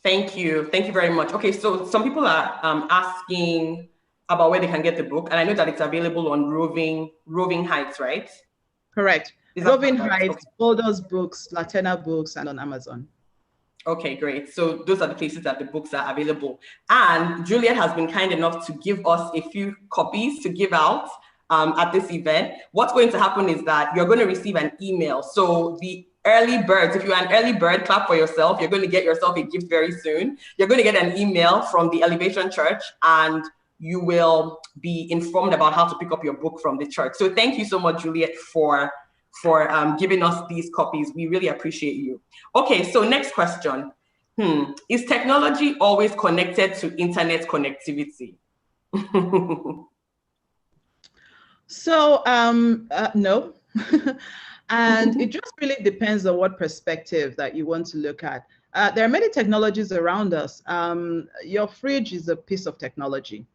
Thank you. Thank you very much. Okay, so some people are asking about where they can get the book, and I know that it's available on Roving Heights, right? Correct. Roving Heights, okay. Boulders Books, Laterna Books, and on Amazon. Okay, great. So those are the places that the books are available. And Juliet has been kind enough to give us a few copies to give out at this event. What's going to happen is that you're going to receive an email. So the early birds. If you're an early bird, clap for yourself. You're going to get yourself a gift very soon. You're going to get an email from the Elevation Church, and you will be informed about how to pick up your book from the church. So thank you so much, Juliet, for giving us these copies. We really appreciate you. Okay, so next question. Is technology always connected to internet connectivity? So no. And it just really depends on what perspective that you want to look at. There are many technologies around us. Your fridge is a piece of technology.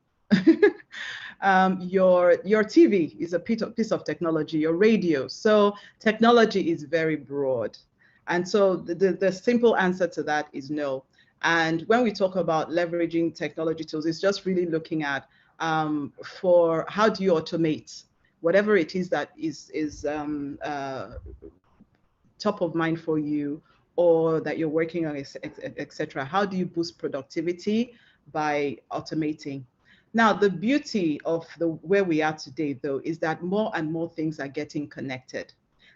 Your TV is a piece of technology, your radio. So technology is very broad. And so the simple answer to that is no. And when we talk about leveraging technology tools, it's just really looking at for how do you automate whatever it is that is top of mind for you, or that you're working on, etc. How do you boost productivity by automating? Now, the beauty of where we are today, though, is that more and more things are getting connected,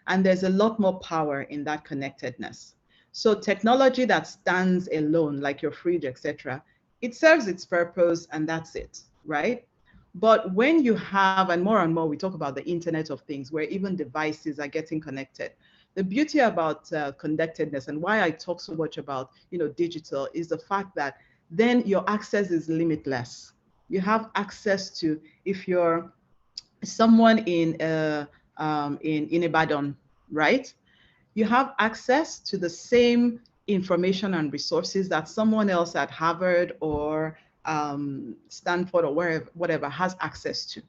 and there's a lot more power in that connectedness. So technology that stands alone, like your fridge, etc., it serves its purpose, and that's it, right? But when you have, and more we talk about the Internet of Things, where even devices are getting connected. The beauty about connectedness, and why I talk so much about digital, is the fact that then your access is limitless. You have access to, if you're someone in Ibadan, right? You have access to the same information and resources that someone else at Harvard or Stanford or whatever has access to.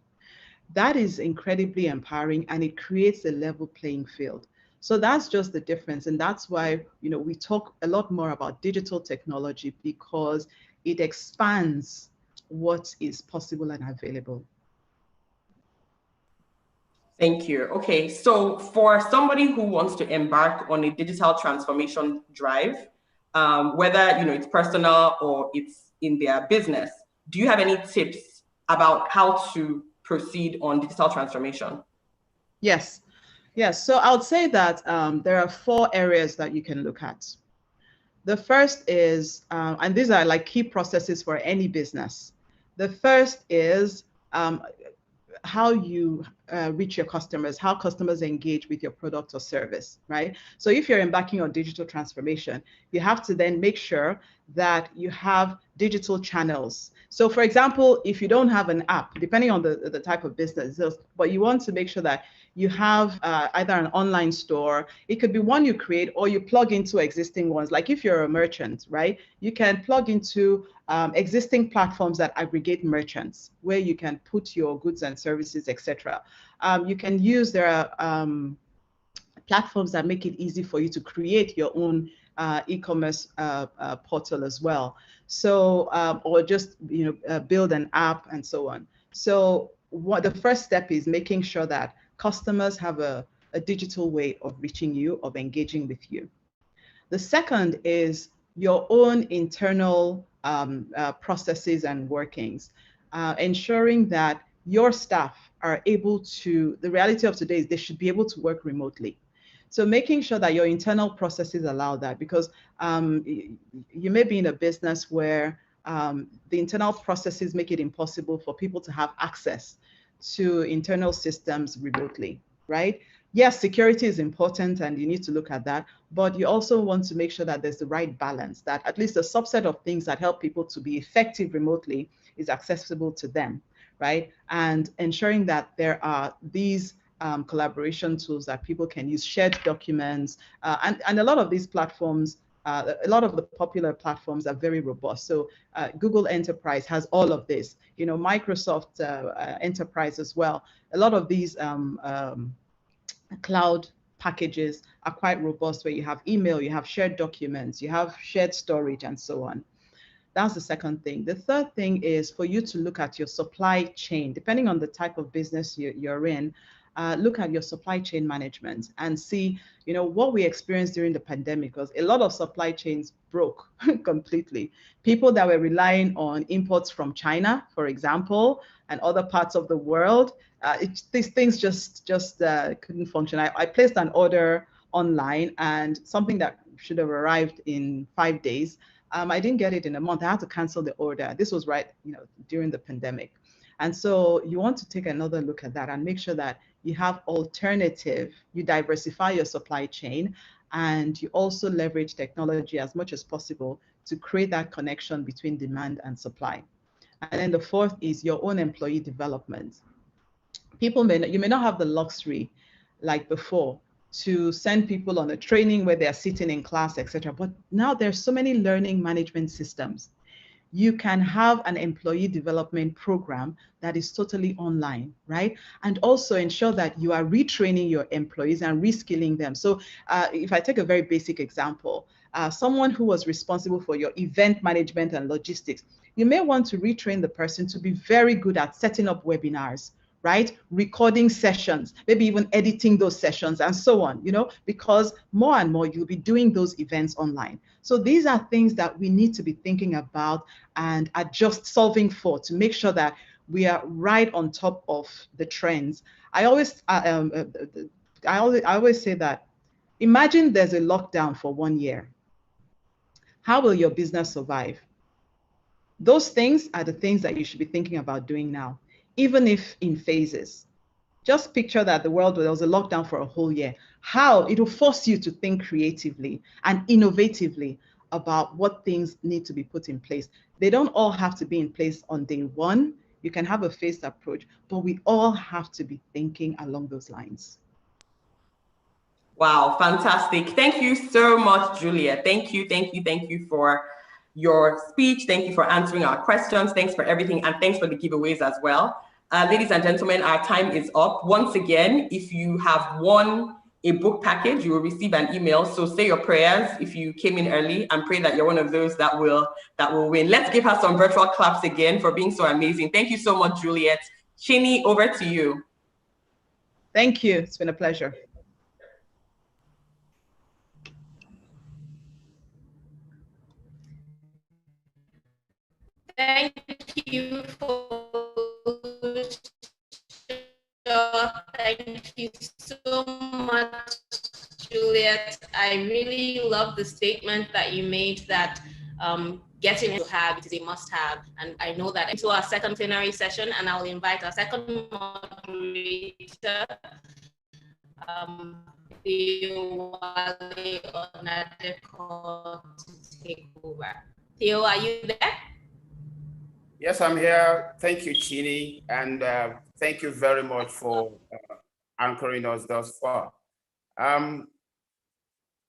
That is incredibly empowering, and it creates a level playing field. So that's just the difference, and that's why we talk a lot more about digital technology, because it expands what is possible and available. Thank you. Okay, so for somebody who wants to embark on a digital transformation drive, whether it's personal or it's in their business, do you have any tips about how to proceed on digital transformation? Yes. So I would say that there are 4 areas that you can look at. The first is, and these are like key processes for any business. The first is how you reach your customers, how customers engage with your product or service, right? So if you're embarking on digital transformation, you have to then make sure that you have digital channels. So for example, if you don't have an app, depending on the type of business, but you want to make sure that you have either an online store, it could be one you create, or you plug into existing ones. Like if you're a merchant, right, you can plug into existing platforms that aggregate merchants, where you can put your goods and services, etc. You can use, there are platforms that make it easy for you to create your own e-commerce portal as well. So, or just build an app and so on. So the first step is making sure that customers have a digital way of reaching you, of engaging with you. The second is your own internal processes and workings, ensuring that your staff are able to, the reality of today is they should be able to work remotely. So making sure that your internal processes allow that, because you may be in a business where the internal processes make it impossible for people to have access to internal systems remotely, right? Yes, security is important and you need to look at that, but you also want to make sure that there's the right balance, that at least a subset of things that help people to be effective remotely is accessible to them, right? And ensuring that there are these collaboration tools that people can use, shared documents, and a lot of these platforms, a lot of the popular platforms are very robust. So Google Enterprise has all of this, Microsoft Enterprise as well. A lot of these cloud packages are quite robust, where you have email, you have shared documents, you have shared storage, and so on. That's the second thing. The third thing is for you to look at your supply chain, depending on the type of business you're in. Look at your supply chain management and see, what we experienced during the pandemic, because a lot of supply chains broke completely. People that were relying on imports from China, for example, and other parts of the world, these things just couldn't function. I placed an order online, and something that should have arrived in 5 days, I didn't get it in a month. I had to cancel the order. This was right, during the pandemic. And so you want to take another look at that and make sure that you have alternative, you diversify your supply chain, and you also leverage technology as much as possible to create that connection between demand and supply. And then the fourth is your own employee development. You may not have the luxury like before to send people on a training where they're sitting in class, etc. But now there's so many learning management systems. You can have an employee development program that is totally online, right? And also ensure that you are retraining your employees and reskilling them. So if I take a very basic example, someone who was responsible for your event management and logistics, you may want to retrain the person to be very good at setting up webinars, right? Recording sessions, maybe even editing those sessions and so on, because more and more you'll be doing those events online. So these are things that we need to be thinking about and solving for to make sure that we are right on top of the trends. I always say that, imagine there's a lockdown for 1 year. How will your business survive? Those things are the things that you should be thinking about doing now, even if in phases. Just picture that there was a lockdown for a whole year. How it will force you to think creatively and innovatively about what things need to be put in place. They don't all have to be in place on day one. You can have a phased approach, but we all have to be thinking along those lines. Wow, fantastic. Thank you so much, Julia. Thank you for your speech. Thank you for answering our questions. Thanks for everything, and thanks for the giveaways as well. Ladies and gentlemen, our time is up. Once again, if you have won a book package, you will receive an email. So say your prayers if you came in early and pray that you're one of those that will win. Let's give her some virtual claps again for being so amazing. Thank you so much, Juliet. Chini, over to you. Thank you. It's been a pleasure. Thank you thank you so much, Juliet. I really love the statement that you made that getting into have, it is a must-have. And I know that into our second plenary session, and I'll invite our second moderator, Theo to take over. Theo, are you there? Yes, I'm here. Thank you, Chini, and thank you very much for anchoring us thus far.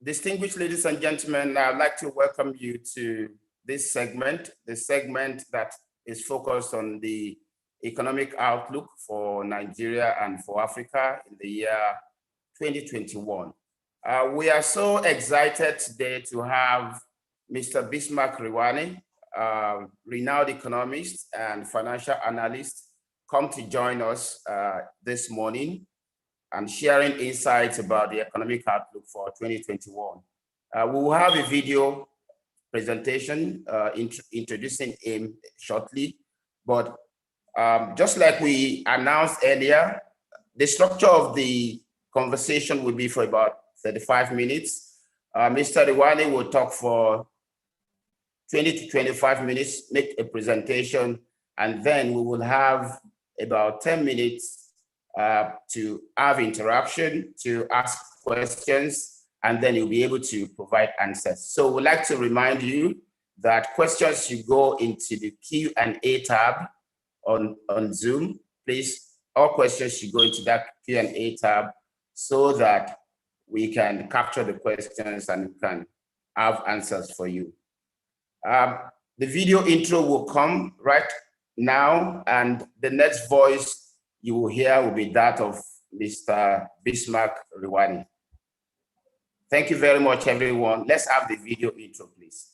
Distinguished ladies and gentlemen, I'd like to welcome you to this segment, the segment that is focused on the economic outlook for Nigeria and for Africa in the year 2021. We are so excited today to have Mr. Bismarck Riwane, renowned economist and financial analyst, come to join us this morning and sharing insights about the economic outlook for 2021. We will have a video presentation introducing him shortly, but just like we announced earlier, the structure of the conversation will be for about 35 minutes. Mr. Riwane will talk for 20 to 25 minutes, make a presentation, and then we will have about 10 minutes to have interaction, to ask questions, and then you'll be able to provide answers. So we'd like to remind you that questions should go into the Q&A tab on Zoom. Please, all questions should go into that Q&A tab so that we can capture the questions and we can have answers for you. The video intro will come right now, and the next voice you will hear will be that of Mr. Bismarck Riwane. Thank you very much, everyone. Let's have the video intro, please.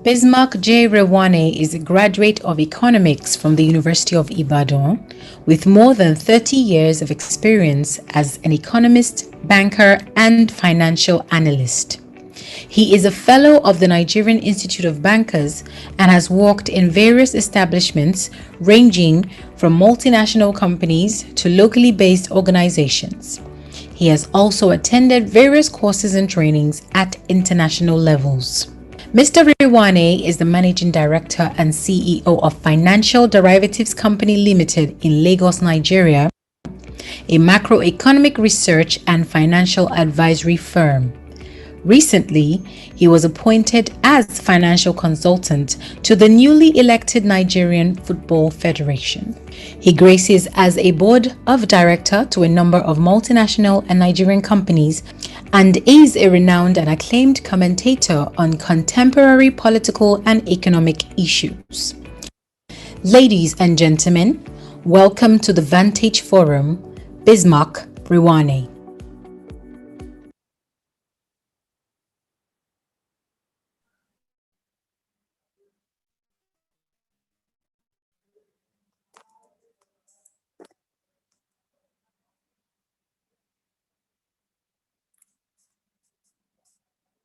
Bismarck J. Riwane is a graduate of economics from the University of Ibadan with more than 30 years of experience as an economist, banker, and financial analyst. He is a fellow of the Nigerian Institute of Bankers and has worked in various establishments ranging from multinational companies to locally based organizations. He has also attended various courses and trainings at international levels. Mr. Rewane is the Managing Director and CEO of Financial Derivatives Company Limited in Lagos, Nigeria, a macroeconomic research and financial advisory firm. Recently, he was appointed as financial consultant to the newly elected Nigerian Football Federation. He graces as a board of director to a number of multinational and Nigerian companies and is a renowned and acclaimed commentator on contemporary political and economic issues. Ladies and gentlemen, welcome to the Vantage Forum, Bismarck Rewane.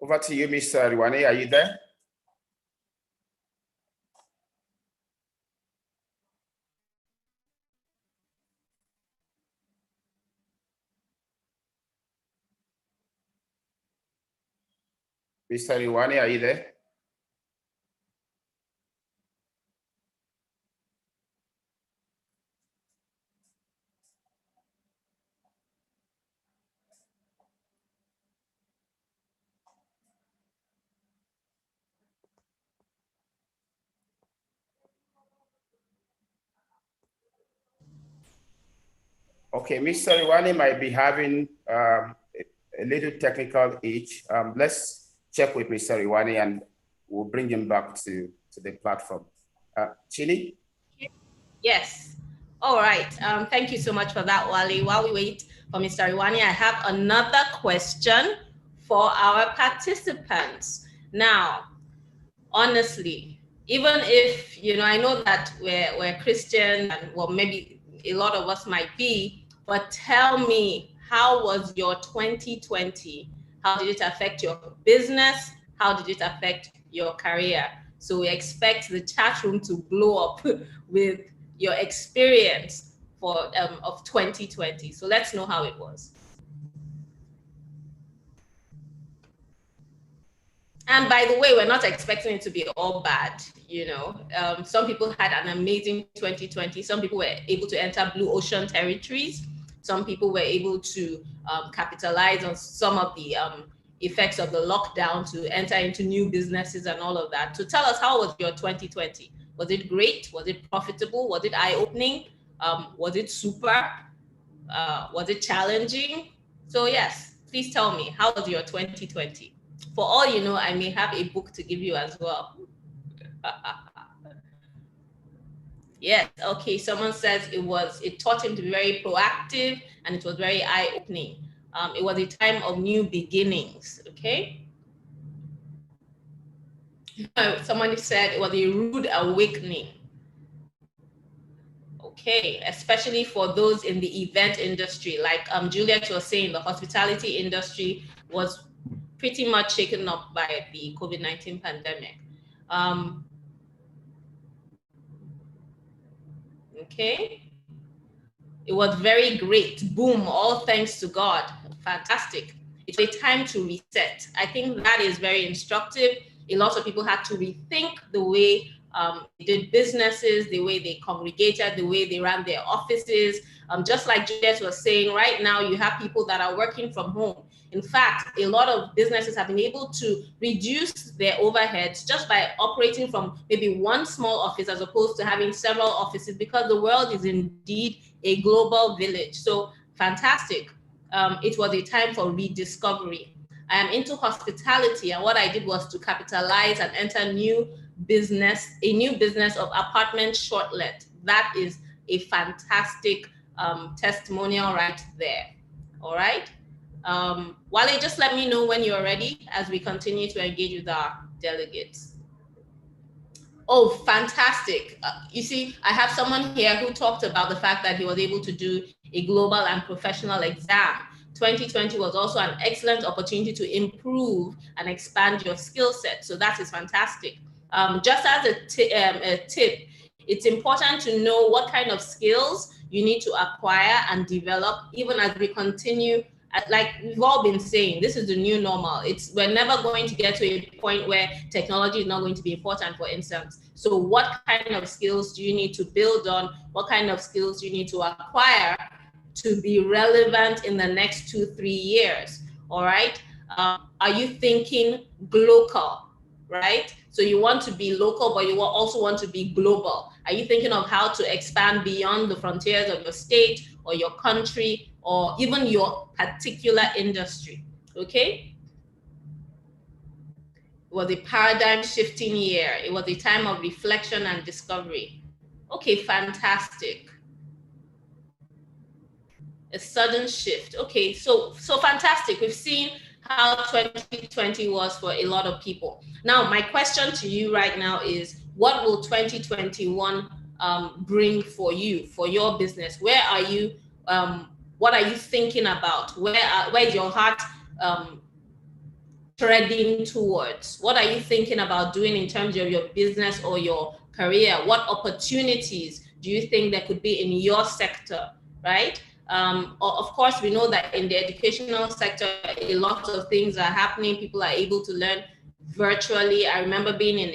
Over to you, Mr. Rewane. Are you there? Mr. Rewane, are you there? Okay, Mr. Rewane might be having a little technical itch. Let's check with Mr. Rewane and we'll bring him back to the platform. Chini? Yes. All right. Thank you so much for that, Wale. While we wait for Mr. Rewane, I have another question for our participants. Now, honestly, even if, I know that we're Christian and well, maybe a lot of us might be, but tell me, how was your 2020? How did it affect your business? How did it affect your career? So we expect the chat room to blow up with your experience of 2020. So let's know how it was. And by the way, we're not expecting it to be all bad. Some people had an amazing 2020. Some people were able to enter blue ocean territories. Some people were able to capitalize on some of the effects of the lockdown to enter into new businesses and all of that. So tell us, how was your 2020? Was it great? Was it profitable? Was it eye-opening? Was it super? Was it challenging? So yes, please tell me, how was your 2020? For all you know, I may have a book to give you as well. Yes, okay, someone says it taught him to be very proactive and it was very eye-opening. It was a time of new beginnings, okay? Somebody said it was a rude awakening. Okay, especially for those in the event industry, like Juliet was saying, the hospitality industry was pretty much shaken up by the COVID-19 pandemic. Okay. It was very great. Boom, all thanks to God. Fantastic. It's a time to reset. I think that is very instructive. A lot of people had to rethink the way they did businesses, the way they congregated, the way they ran their offices. Just like Juliet was saying, right now you have people that are working from home. In fact, a lot of businesses have been able to reduce their overheads just by operating from maybe one small office as opposed to having several offices, because the world is indeed a global village. So fantastic. It was a time for rediscovery. I am into hospitality, and what I did was to capitalize and enter a new business of apartment shortlet. That is a fantastic testimonial right there. All right. Wale, just let me know when you're ready as we continue to engage with our delegates. Oh, fantastic. You see, I have someone here who talked about the fact that he was able to do a global and professional exam. 2020 was also an excellent opportunity to improve and expand your skill set. So that is fantastic. Just as a tip, it's important to know what kind of skills you need to acquire and develop, even as we continue. Like we've all been saying, this is the new normal. We're never going to get to a point where technology is not going to be important, for instance. So what kind of skills do you need to build on? What kind of skills do you need to acquire to be relevant in the next 2-3 years? All right. Are you thinking local, right? So you want to be local, but you also want to be global. Are you thinking of how to expand beyond the frontiers of your state or your country or even your particular industry? Okay. It was a paradigm shifting year. It was a time of reflection and discovery. Okay, fantastic. A sudden shift. Okay, so fantastic. We've seen how 2020 was for a lot of people. Now, my question to you right now is, what will 2021 bring for you, for your business? Where are you? What are you thinking about? Where is your heart treading towards? What are you thinking about doing in terms of your business or your career? What opportunities do you think there could be in your sector, right? Of course, we know that in the educational sector, a lot of things are happening. People are able to learn virtually. I remember being in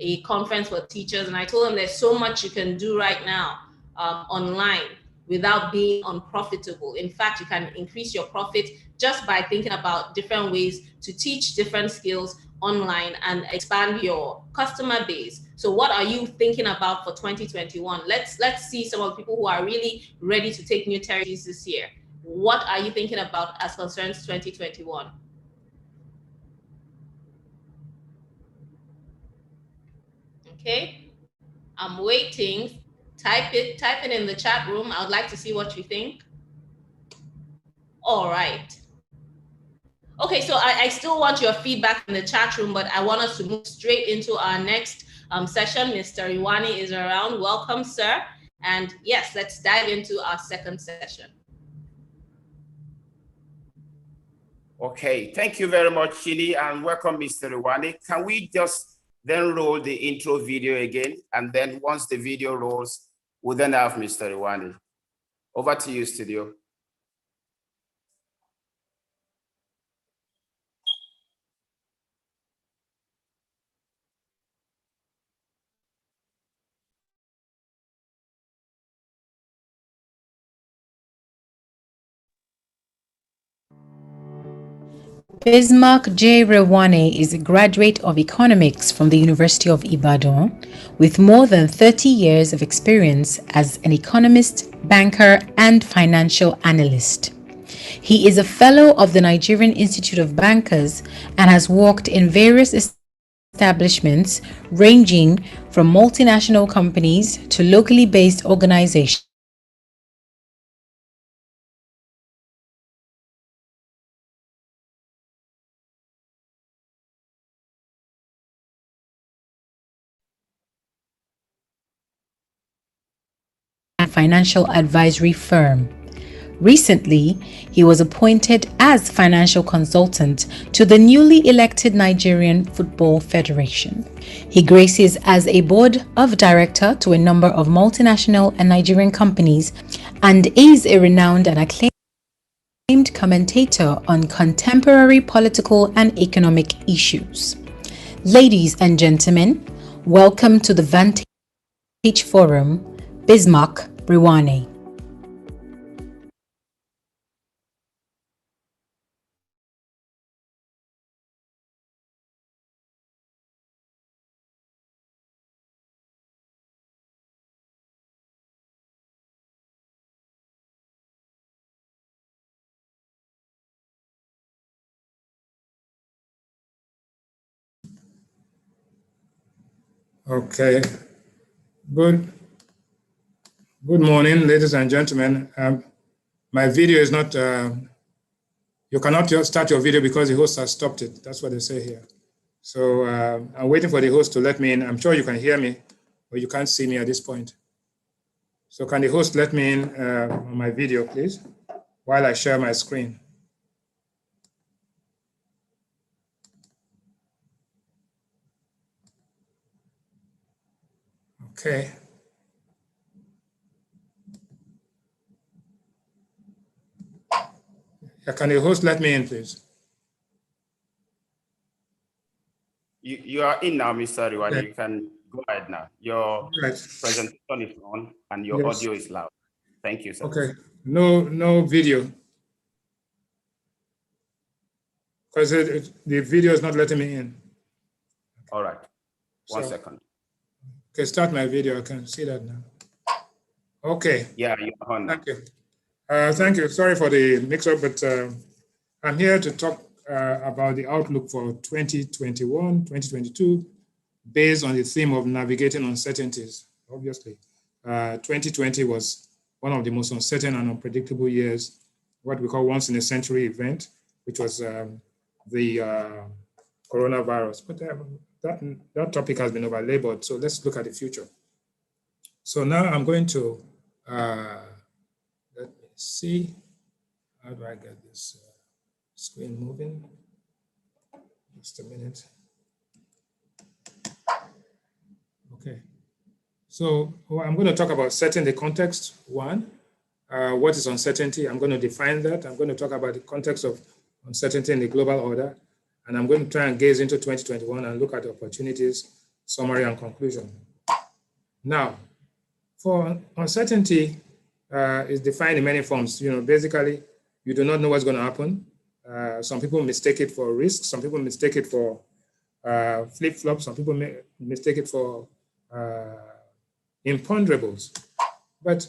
a conference for teachers, and I told them there's so much you can do right now online without being unprofitable. In fact, you can increase your profit just by thinking about different ways to teach different skills online and expand your customer base. So what are you thinking about for 2021? Let's see some of the people who are really ready to take new territories this year. What are you thinking about as concerns 2021? Okay, I'm waiting. Type it in the chat room. I would like to see what you think. All right. Okay, so I still want your feedback in the chat room, but I want us to move straight into our next session. Mr. Iwani is around. Welcome, sir. And yes, let's dive into our second session. Okay, thank you very much, Chili, and welcome, Mr. Iwani. Can we just then roll the intro video again? And then once the video rolls, we'll then have Mr. Iwani. Over to you, studio. Bismarck J. Rewane is a graduate of economics from the University of Ibadan with more than 30 years of experience as an economist, banker, and financial analyst. He is a fellow of the Nigerian Institute of Bankers and has worked in various establishments ranging from multinational companies to locally based organizations. Financial advisory firm. Recently, he was appointed as financial consultant to the newly elected Nigerian Football Federation. He graces as a board of director to a number of multinational and Nigerian companies and is a renowned and acclaimed commentator on contemporary political and economic issues. Ladies and gentlemen, welcome to the Vantage Forum, Bismarck Rewane. Okay. Good morning, ladies and gentlemen. My video is not, you cannot just start your video because the host has stopped it. That's what they say here. So I'm waiting for the host to let me in. I'm sure you can hear me, but you can't see me at this point. So can the host let me in on my video, please, while I share my screen? Okay. Can the host let me in, please? You are in now, Mr. Riwani. Yeah. You can go ahead now. Your presentation is on and your audio is loud. Thank you, sir. Okay. No video. Because the video is not letting me in. All right. One second. Okay, start my video. I can see that now. Okay. Yeah, you're on now. Thank you. Thank you. Sorry for the mix-up, but I'm here to talk about the outlook for 2021, 2022, based on the theme of navigating uncertainties. Obviously, 2020 was one of the most uncertain and unpredictable years, what we call once in a century event, which was the coronavirus. But that topic has been overlabored. So let's look at the future. So now I'm going to, let me see, how do I get this screen moving? Just a minute. Okay. So I'm going to talk about setting the context, one. What is uncertainty? I'm going to define that. I'm going to talk about the context of uncertainty in the global order. And I'm going to try and gaze into 2021 and look at the opportunities, summary, and conclusion. Now, for uncertainty is defined in many forms. Basically, you do not know what's going to happen. Some people mistake it for risk. Some people mistake it for flip-flops. Some people mistake it for imponderables. But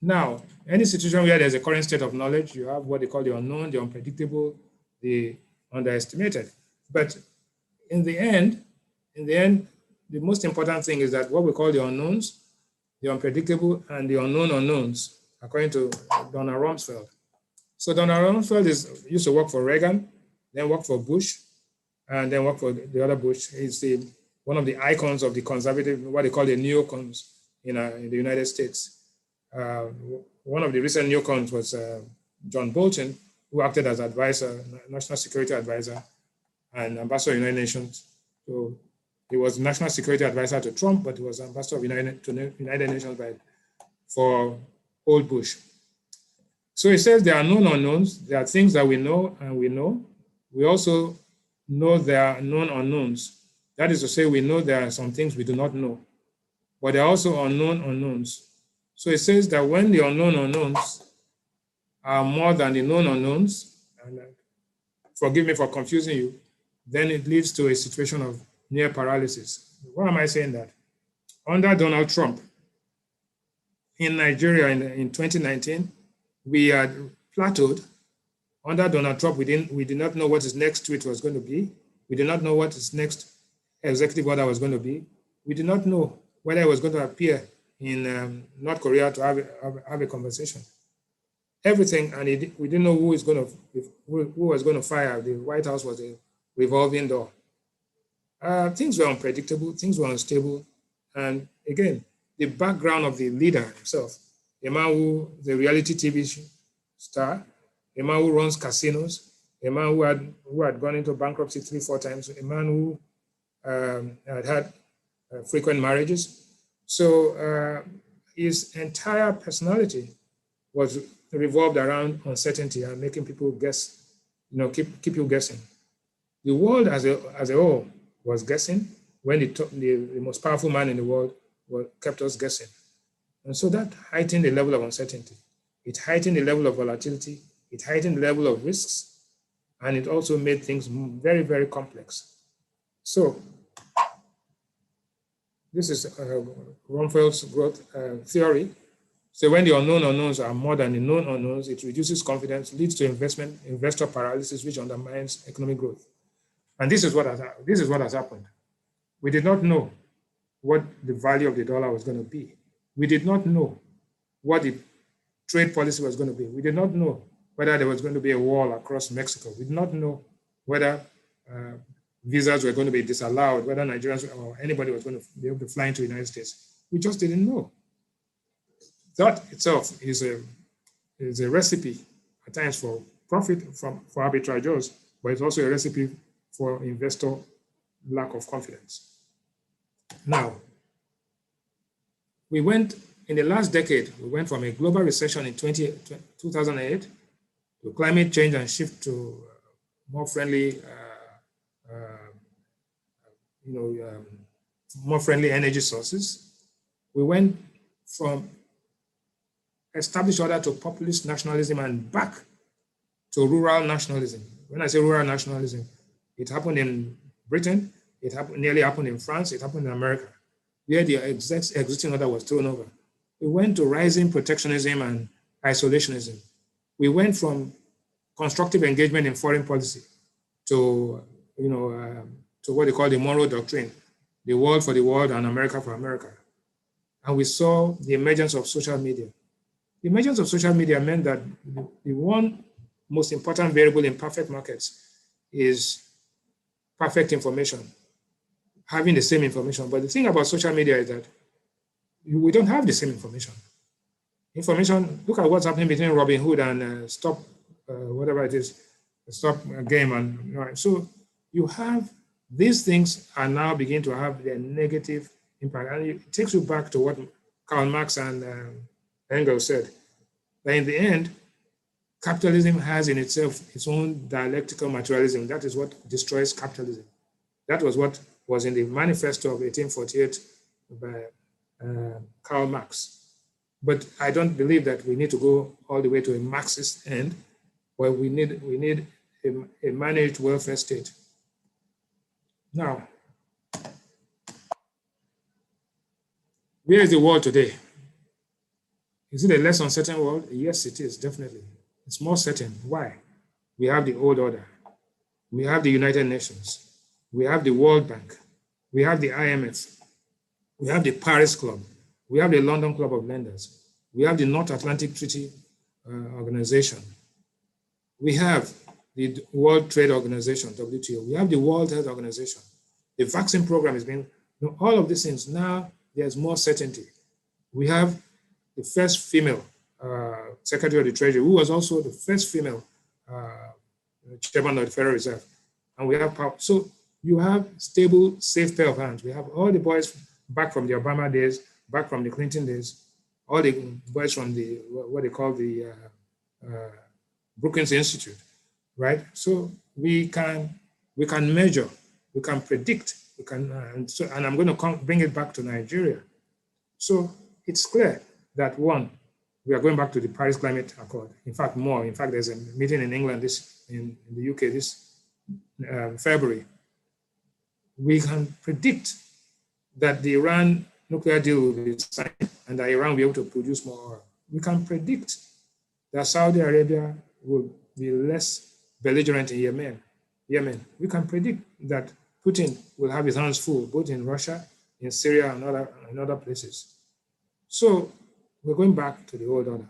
now, any situation where there's a current state of knowledge, you have what they call the unknown, the unpredictable, the underestimated. But in the end, the most important thing is that what we call the unknowns, the unpredictable, and the unknown unknowns, according to Donald Rumsfeld. So Donald Rumsfeld used to work for Reagan, then work for Bush, and then work for the other Bush. He's one of the icons of the conservative, what they call the neocons in the United States. One of the recent neocons was John Bolton, who acted as advisor, national security advisor, and ambassador of the United Nations. So he was national security advisor to Trump, but he was ambassador of the United Nations for old Bush. So he says there are known unknowns. There are things that we know and we know. We also know there are known unknowns. That is to say, we know there are some things we do not know, but there are also unknown unknowns. So it says that when the unknown unknowns are more than the known unknowns, and forgive me for confusing you, then it leads to a situation of near paralysis. Why am I saying that? Under Donald Trump, in Nigeria in 2019, we had plateaued. Under Donald Trump, we did not know what his next tweet was going to be. We did not know what his next executive order was going to be. We did not know whether it was going to appear in North Korea to have a conversation. Everything, and we didn't know who was going to fire. The White House was a revolving door. Things were unpredictable, things were unstable. And again, the background of the leader himself, a man who is a reality TV star, a man who runs casinos, a man who had gone into bankruptcy 3-4 times, a man who had frequent marriages. So his entire personality was revolved around uncertainty and making people guess, keep you guessing. The world as a whole was guessing when the most powerful man in the world kept us guessing. And so that heightened the level of uncertainty. It heightened the level of volatility. It heightened the level of risks. And it also made things very, very complex. So this is Rumsfeld's growth theory. So when the unknown unknowns are more than the known unknowns, it reduces confidence, leads to investor paralysis, which undermines economic growth. And this is what has happened. We did not know what the value of the dollar was going to be. We did not know what the trade policy was going to be. We did not know whether there was going to be a wall across Mexico. We did not know whether visas were going to be disallowed, whether Nigerians or anybody was going to be able to fly into the United States. We just didn't know. That itself is a recipe at times for profit for arbitrageurs, but it's also a recipe for investor lack of confidence. Now, We went, in the last decade, we went from a global recession in 2008 to climate change and shift to more friendly, more friendly energy sources. We went from established order to populist nationalism and back to rural nationalism. When I say rural nationalism, it happened in Britain, nearly happened in France, it happened in America, where the existing order was thrown over. We went to rising protectionism and isolationism. We went from constructive engagement in foreign policy to, to what they call the Monroe Doctrine, the world for the world and America for America. And we saw the emergence of social media. The emergence of social media meant that the one most important variable in perfect markets is perfect information, having the same information. But the thing about social media is that we don't have the same information. Look at what's happening between Robin Hood and Stop, whatever it is, Stop Game. And so you have, these things are now beginning to have their negative impact. And it takes you back to what Karl Marx and Engels said, that in the end, capitalism has in itself its own dialectical materialism. That is what destroys capitalism. That was what was in the manifesto of 1848 by Karl Marx. But I don't believe that we need to go all the way to a Marxist end, where we need a managed welfare state. Now, where is the world today? Is it a less uncertain world? Yes, it is, definitely. It's more certain. Why? We have the old order. We have the United Nations. We have the World Bank. We have the IMF. We have the Paris Club. We have the London Club of Lenders. We have the North Atlantic Treaty Organization. We have the World Trade Organization, WTO. We have the World Health Organization. The vaccine program is being, all of these things, now there's more certainty. We have the first female Secretary of the Treasury, who was also the first female chairman of the Federal Reserve. And we have power. So you have stable, safe pair of hands. We have all the boys back from the Obama days, back from the Clinton days, all the boys from the, what they call the Brookings Institute, right? So we can measure, we can predict, we can, and I'm going to bring it back to Nigeria. So it's clear that one, we are going back to the Paris Climate Accord. In fact, more. In fact, there's a meeting in England, in the UK this February. We can predict that the Iran nuclear deal will be signed and that Iran will be able to produce more oil. We can predict that Saudi Arabia will be less belligerent in Yemen. We can predict that Putin will have his hands full, both in Russia, in Syria, and other places. So we're going back to the old order.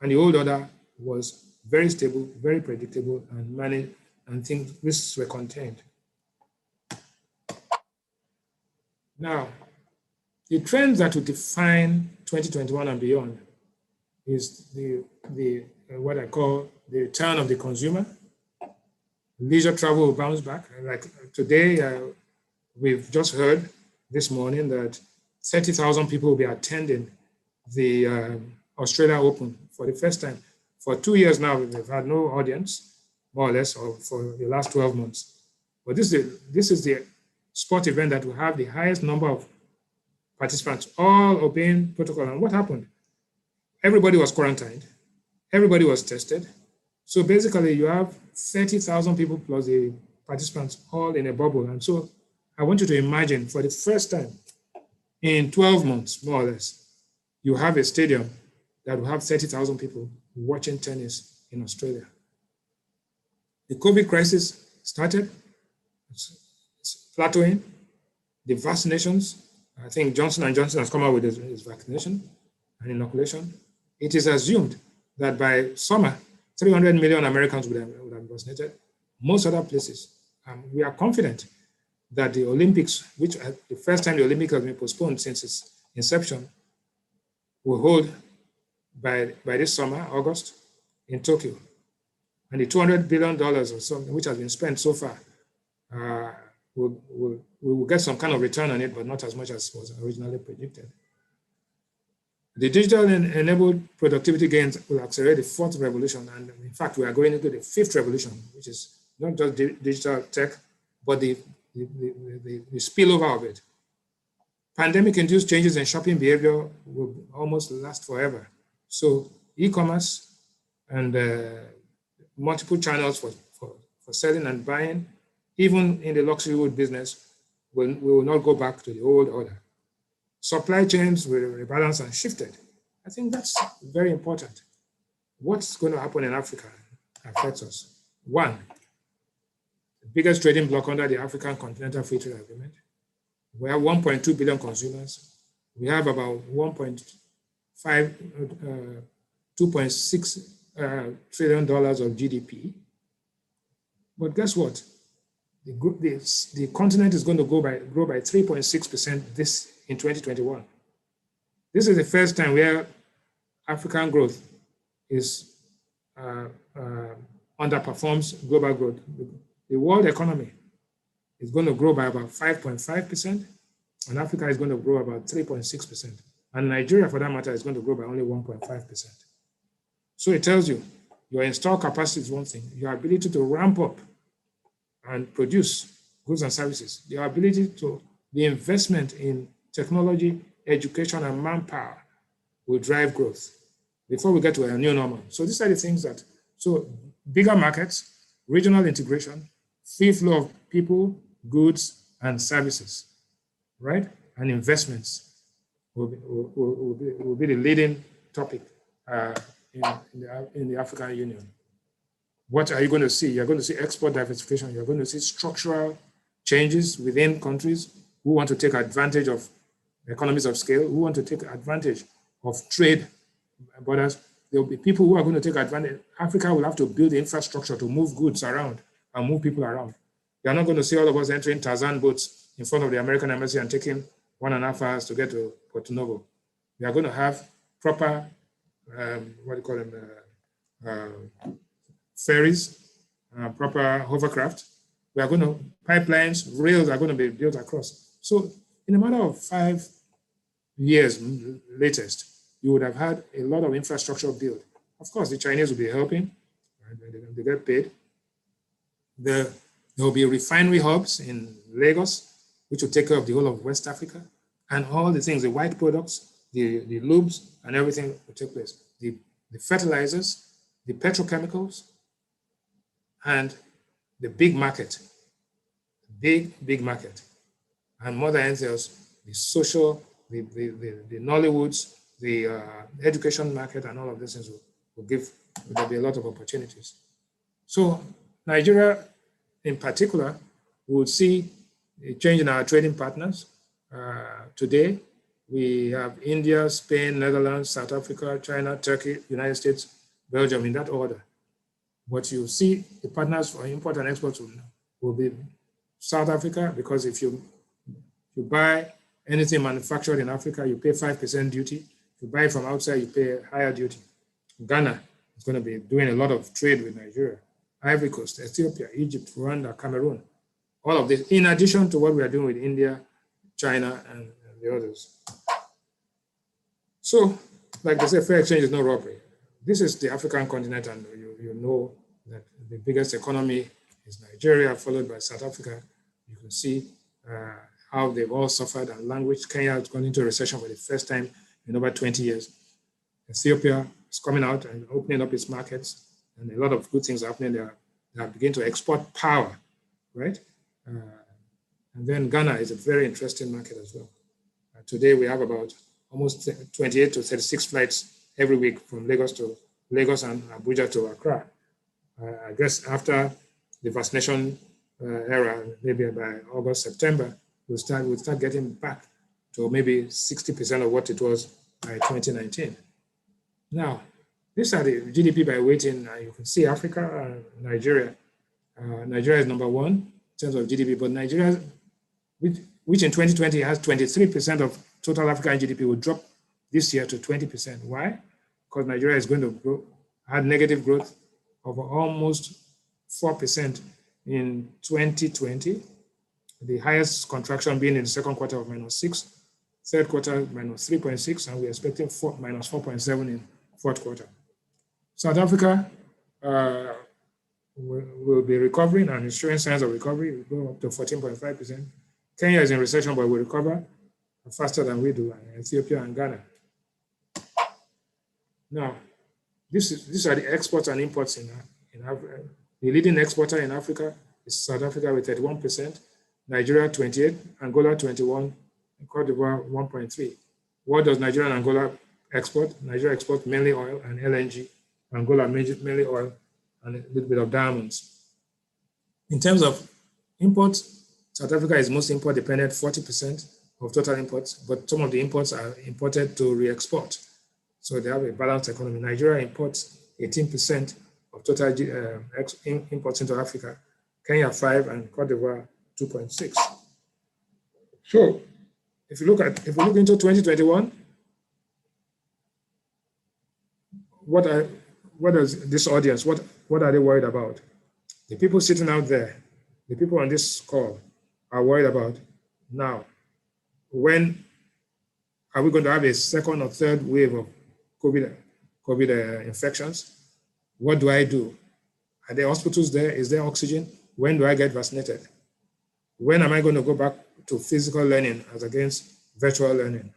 And the old order was very stable, very predictable, and managed, and risks were contained. Now, the trends that will define 2021 and beyond is what I call the return of the consumer. Leisure travel will bounce back. Like today, we've just heard this morning that 30,000 people will be attending the Australia Open for the first time. For 2 years now, we've had no audience, more or less, or for the last 12 months. But this is the sport event that will have the highest number of participants, all obeying protocol. And what happened? Everybody was quarantined. Everybody was tested. So basically, you have 30,000 people plus the participants all in a bubble. And so I want you to imagine, for the first time in 12 months, more or less, you have a stadium that will have 30,000 people watching tennis in Australia. The COVID crisis started. It's plateauing. The vaccinations, I think Johnson & Johnson has come out with his vaccination and inoculation. It is assumed that by summer, 300 million Americans would have vaccinated. Most other places. We are confident that the Olympics, which the first time the Olympics has been postponed since its inception, will hold by this summer, August, in Tokyo. And the $200 billion or so, which has been spent so far, we will get some kind of return on it, but not as much as was originally predicted. The digital-enabled productivity gains will accelerate the fourth revolution. And in fact, we are going into the fifth revolution, which is not just digital tech, but the spillover of it. Pandemic-induced changes in shopping behavior will almost last forever. So e-commerce and multiple channels for selling and buying, even in the luxury good business, we will not go back to the old order. Supply chains will rebalance and shifted. I think that's very important. What's going to happen in Africa affects us. One, the biggest trading bloc under the African Continental Free Trade Agreement. We have 1.2 billion consumers. We have about 2.6 trillion dollars of GDP. But guess what? The continent is going to grow by 3.6% in 2021. This is the first time where African growth is underperforms global growth. The world economy is going to grow by about 5.5%, and Africa is going to grow about 3.6%. And Nigeria, for that matter, is going to grow by only 1.5%. So it tells you your installed capacity is one thing, your ability to ramp up and produce goods and services, your ability to, the investment in technology, education, and manpower will drive growth before we get to a new normal. So these are the things that, so bigger markets, regional integration, free flow of people, goods, and services, right? And investments will be the leading topic in the African Union. What are you going to see? You're going to see export diversification. You're going to see structural changes within countries who want to take advantage of economies of scale, who want to take advantage of trade borders. There will be people who are going to take advantage. Africa will have to build the infrastructure to move goods around and move people around. You're not going to see all of us entering Tarzan boats in front of the American embassy and taking 1.5 hours to get to Porto Novo. We are going to have proper, ferries, proper hovercraft. We are going to, pipelines, rails are going to be built across. So in a matter of 5 years latest, you would have had a lot of infrastructure built. Of course, the Chinese will be helping, right? They get paid. There will be refinery hubs in Lagos, which will take care of the whole of West Africa, and all the things, the white products, the lubes, and everything will take place. The fertilizers, the petrochemicals, and the big market, big market. And more than anything else, the social, the Nollywoods, the education market, and all of these things there'll be a lot of opportunities. So Nigeria, in particular, will see a change in our trading partners. Today, we have India, Spain, Netherlands, South Africa, China, Turkey, United States, Belgium, in that order. What you see, the partners for import and export will be South Africa, because if you buy anything manufactured in Africa, you pay 5% duty. If you buy it from outside, you pay higher duty. Ghana is going to be doing a lot of trade with Nigeria. Ivory Coast, Ethiopia, Egypt, Rwanda, Cameroon. All of this, in addition to what we are doing with India, China, and the others. So, like they say, fair exchange is no robbery. This is the African continent, and you know that the biggest economy is Nigeria, followed by South Africa. You can see how they've all suffered and language. Kenya has gone into a recession for the first time in over 20 years. Ethiopia is coming out and opening up its markets, and a lot of good things are happening there. They are beginning to export power, right? And then Ghana is a very interesting market as well. Today we have about almost 28 to 36 flights every week from Lagos and Abuja to Accra. I guess after the vaccination era, maybe by August, September, we'll start getting back to maybe 60% of what it was by 2019. Now, these are the GDP by weighting. You can see Africa and Nigeria. Nigeria is number one in terms of GDP, but Nigeria, which in 2020 has 23% of total African GDP, will drop this year to 20%. Why? Because Nigeria is going to had negative growth of almost 4% in 2020, the highest contraction being in the second quarter of -6. third quarter minus 3.6, and we're expecting minus 4.7 in fourth quarter. South Africa will be recovering and is showing signs of recovery. We'll go up to 14.5%. Kenya is in recession, but will recover faster than we do, and Ethiopia and Ghana. Now, these are the exports and imports in Africa. The leading exporter in Africa is South Africa with 31%, Nigeria 28%, Angola 21%, and Cote d'Ivoire 1.3%. What does Nigeria and Angola export? Nigeria exports mainly oil and LNG. Angola mainly oil and a little bit of diamonds. In terms of imports, South Africa is most import dependent, 40% of total imports, but some of the imports are imported to re-export. So they have a balanced economy. Nigeria imports 18% of total imports into Africa, Kenya 5%, and Cote d'Ivoire 2.6%. So if we look into 2021, what is this audience? What are they worried about? The people sitting out there, the people on this call are worried about now. When are we going to have a second or third wave of COVID infections? What do I do? Are there hospitals there? Is there oxygen? When do I get vaccinated? When am I going to go back to physical learning as against virtual learning?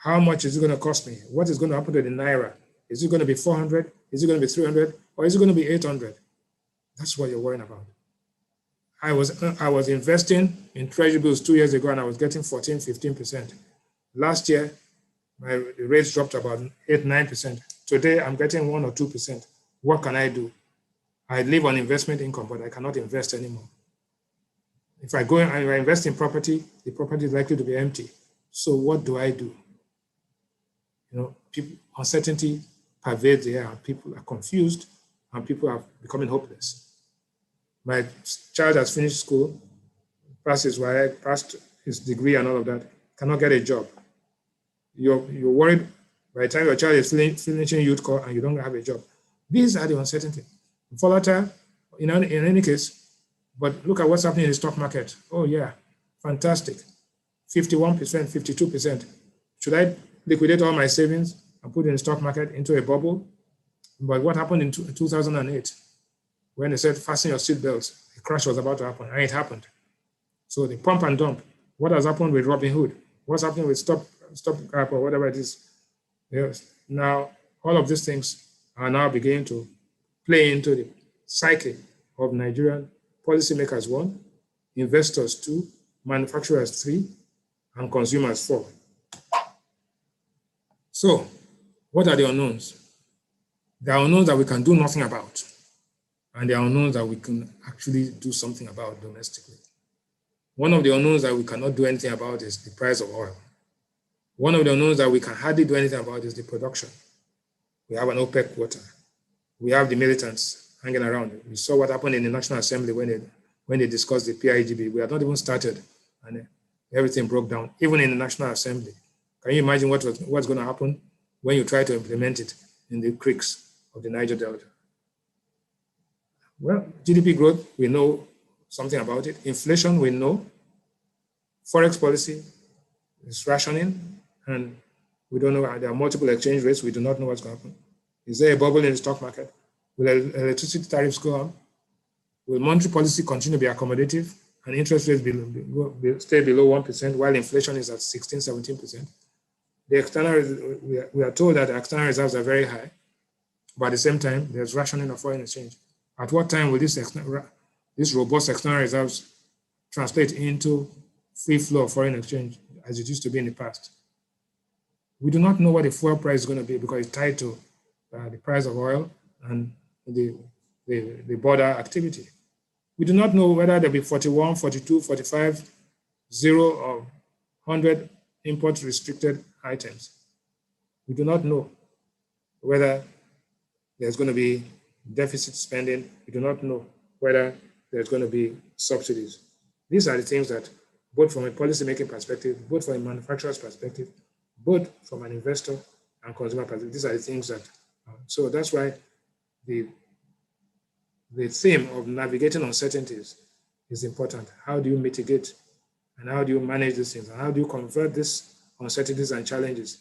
How much is it going to cost me? What is going to happen to the Naira? Is it going to be 400? Is it going to be 300? Or is it going to be 800? That's what you're worrying about. I was investing in treasury bills 2 years ago and I was getting 14, 15%. Last year, my rates dropped about 8, 9%. Today, I'm getting 1 or 2%. What can I do? I live on investment income, but I cannot invest anymore. If I go and I invest in property, the property is likely to be empty. So what do I do? Uncertainty pervades the air, and people are confused, and people are becoming hopeless. My child has finished school, passed his degree and all of that, cannot get a job. You're worried by the time your child is finishing youth corps and you don't have a job. These are the uncertainty. Volatile, in any case, but look at what's happening in the stock market. Oh yeah, fantastic. 51%, 52%. Should I liquidate all my savings and put in the stock market into a bubble? But what happened in 2008? When they said, fasten your seatbelts, a crash was about to happen, and it happened. So the pump and dump. What has happened with Robinhood? What's happening with Stop Gap or whatever it is? Yes. Now, all of these things are now beginning to play into the psyche of Nigerian policymakers, 1, investors, 2, manufacturers, 3, and consumers, 4. So, what are the unknowns? There are unknowns that we can do nothing about, and there are unknowns that we can actually do something about domestically. One of the unknowns that we cannot do anything about is the price of oil. One of the unknowns that we can hardly do anything about is the production. We have an OPEC quota. We have the militants hanging around. We saw what happened in the National Assembly when they discussed the PIGB. We had not even started, and everything broke down, even in the National Assembly. Can you imagine what's going to happen when you try to implement it in the creeks of the Niger Delta? Well, GDP growth, we know something about it. Inflation, we know. Forex policy is rationing, and we don't know. There are multiple exchange rates. We do not know what's going to happen. Is there a bubble in the stock market? Will electricity tariffs go up? Will monetary policy continue to be accommodative and interest rates stay below 1% while inflation is at 16, 17%? The external, we are told that the external reserves are very high, but at the same time, there's rationing of foreign exchange. At what time will this robust external reserves translate into free flow of foreign exchange as it used to be in the past? We do not know what the fuel price is going to be because it's tied to the price of oil and the border activity. We do not know whether there'll be 41, 42, 45, 0 or 100 import restricted items. We do not know whether there's going to be deficit spending. We do not know whether there's going to be subsidies. These are the things that, both from a policymaking perspective, both from a manufacturer's perspective, both from an investor and consumer perspective, these are the things that, so that's why the theme of navigating uncertainties is important. How do you mitigate and how do you manage these things, and how do you convert these uncertainties and challenges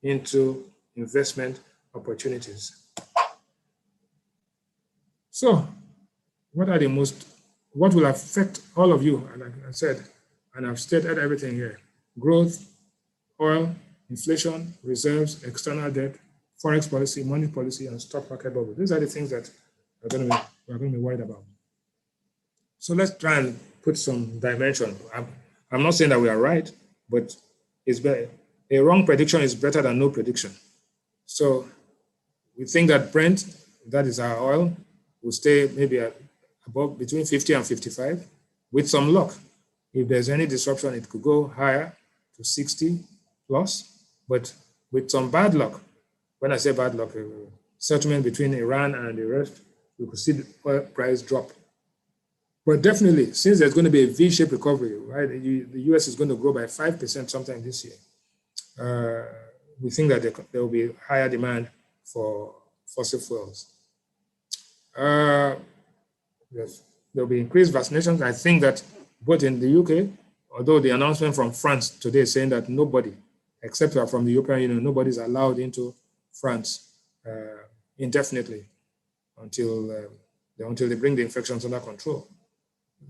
into investment opportunities. So, what will affect all of you? And like I said, and I've stated everything here: growth, oil, inflation, reserves, external debt, forex policy, money policy, and stock market bubble. These are the things that we're going to be worried about. So let's try and put some dimension. I'm not saying that we are right, but it's better. A wrong prediction is better than no prediction. So we think that Brent, that is our oil, will stay maybe at above between 50 and 55 with some luck. If there's any disruption, it could go higher to 60 plus, but with some bad luck, when I say bad luck, settlement between Iran and the rest, we could see the oil price drop. But definitely, since there's going to be a V-shaped recovery, right? The US is going to grow by 5% sometime this year. We think that there will be higher demand for fossil fuels. Yes, there will be increased vaccinations. I think that both in the UK, although the announcement from France today is saying that nobody, except from the European Union, nobody is allowed into France indefinitely until they bring the infections under control.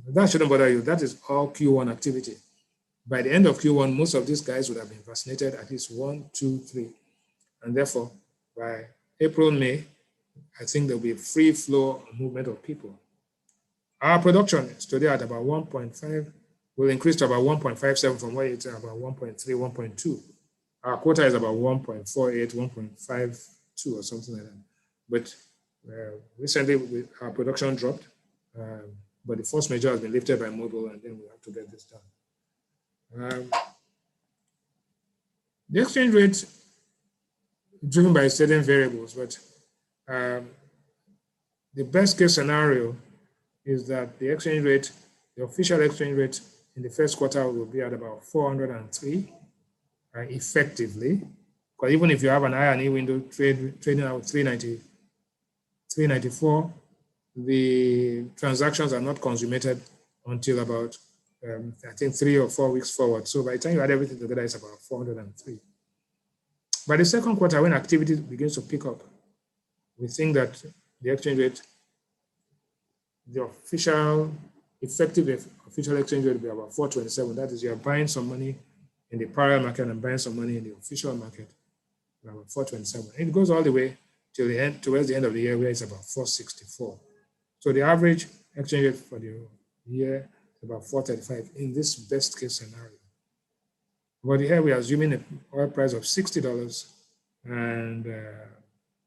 That shouldn't bother you. That is all Q1 activity. By the end of Q1, most of these guys would have been vaccinated at least 1, 2, 3. And therefore, by April, May, I think there'll be a free flow movement of people. Our production is today at about 1.5, will increase to about 1.57 from where it's about 1.3, 1.2. Our quota is about 1.48, 1.52 or something like that. But recently, our production dropped. But the force majeure has been lifted by mobile, and then we have to get this done. The exchange rate is driven by certain variables, but the best case scenario is that the exchange rate, the official exchange rate in the first quarter will be at about 403 effectively, because even if you have an I&E window trading out 390, 394, the transactions are not consummated until about, I think, 3 or 4 weeks forward. So by the time you add everything together, it's about 403. By the second quarter, when activity begins to pick up, we think that the exchange rate, the effective official exchange rate will be about 427. That is, you're buying some money in the parallel market and buying some money in the official market, about 427. And it goes all the way till the end, towards the end of the year, where it's about 464. So the average exchange rate for the year is about 435 in this best case scenario. But here we are assuming an oil price of $60, and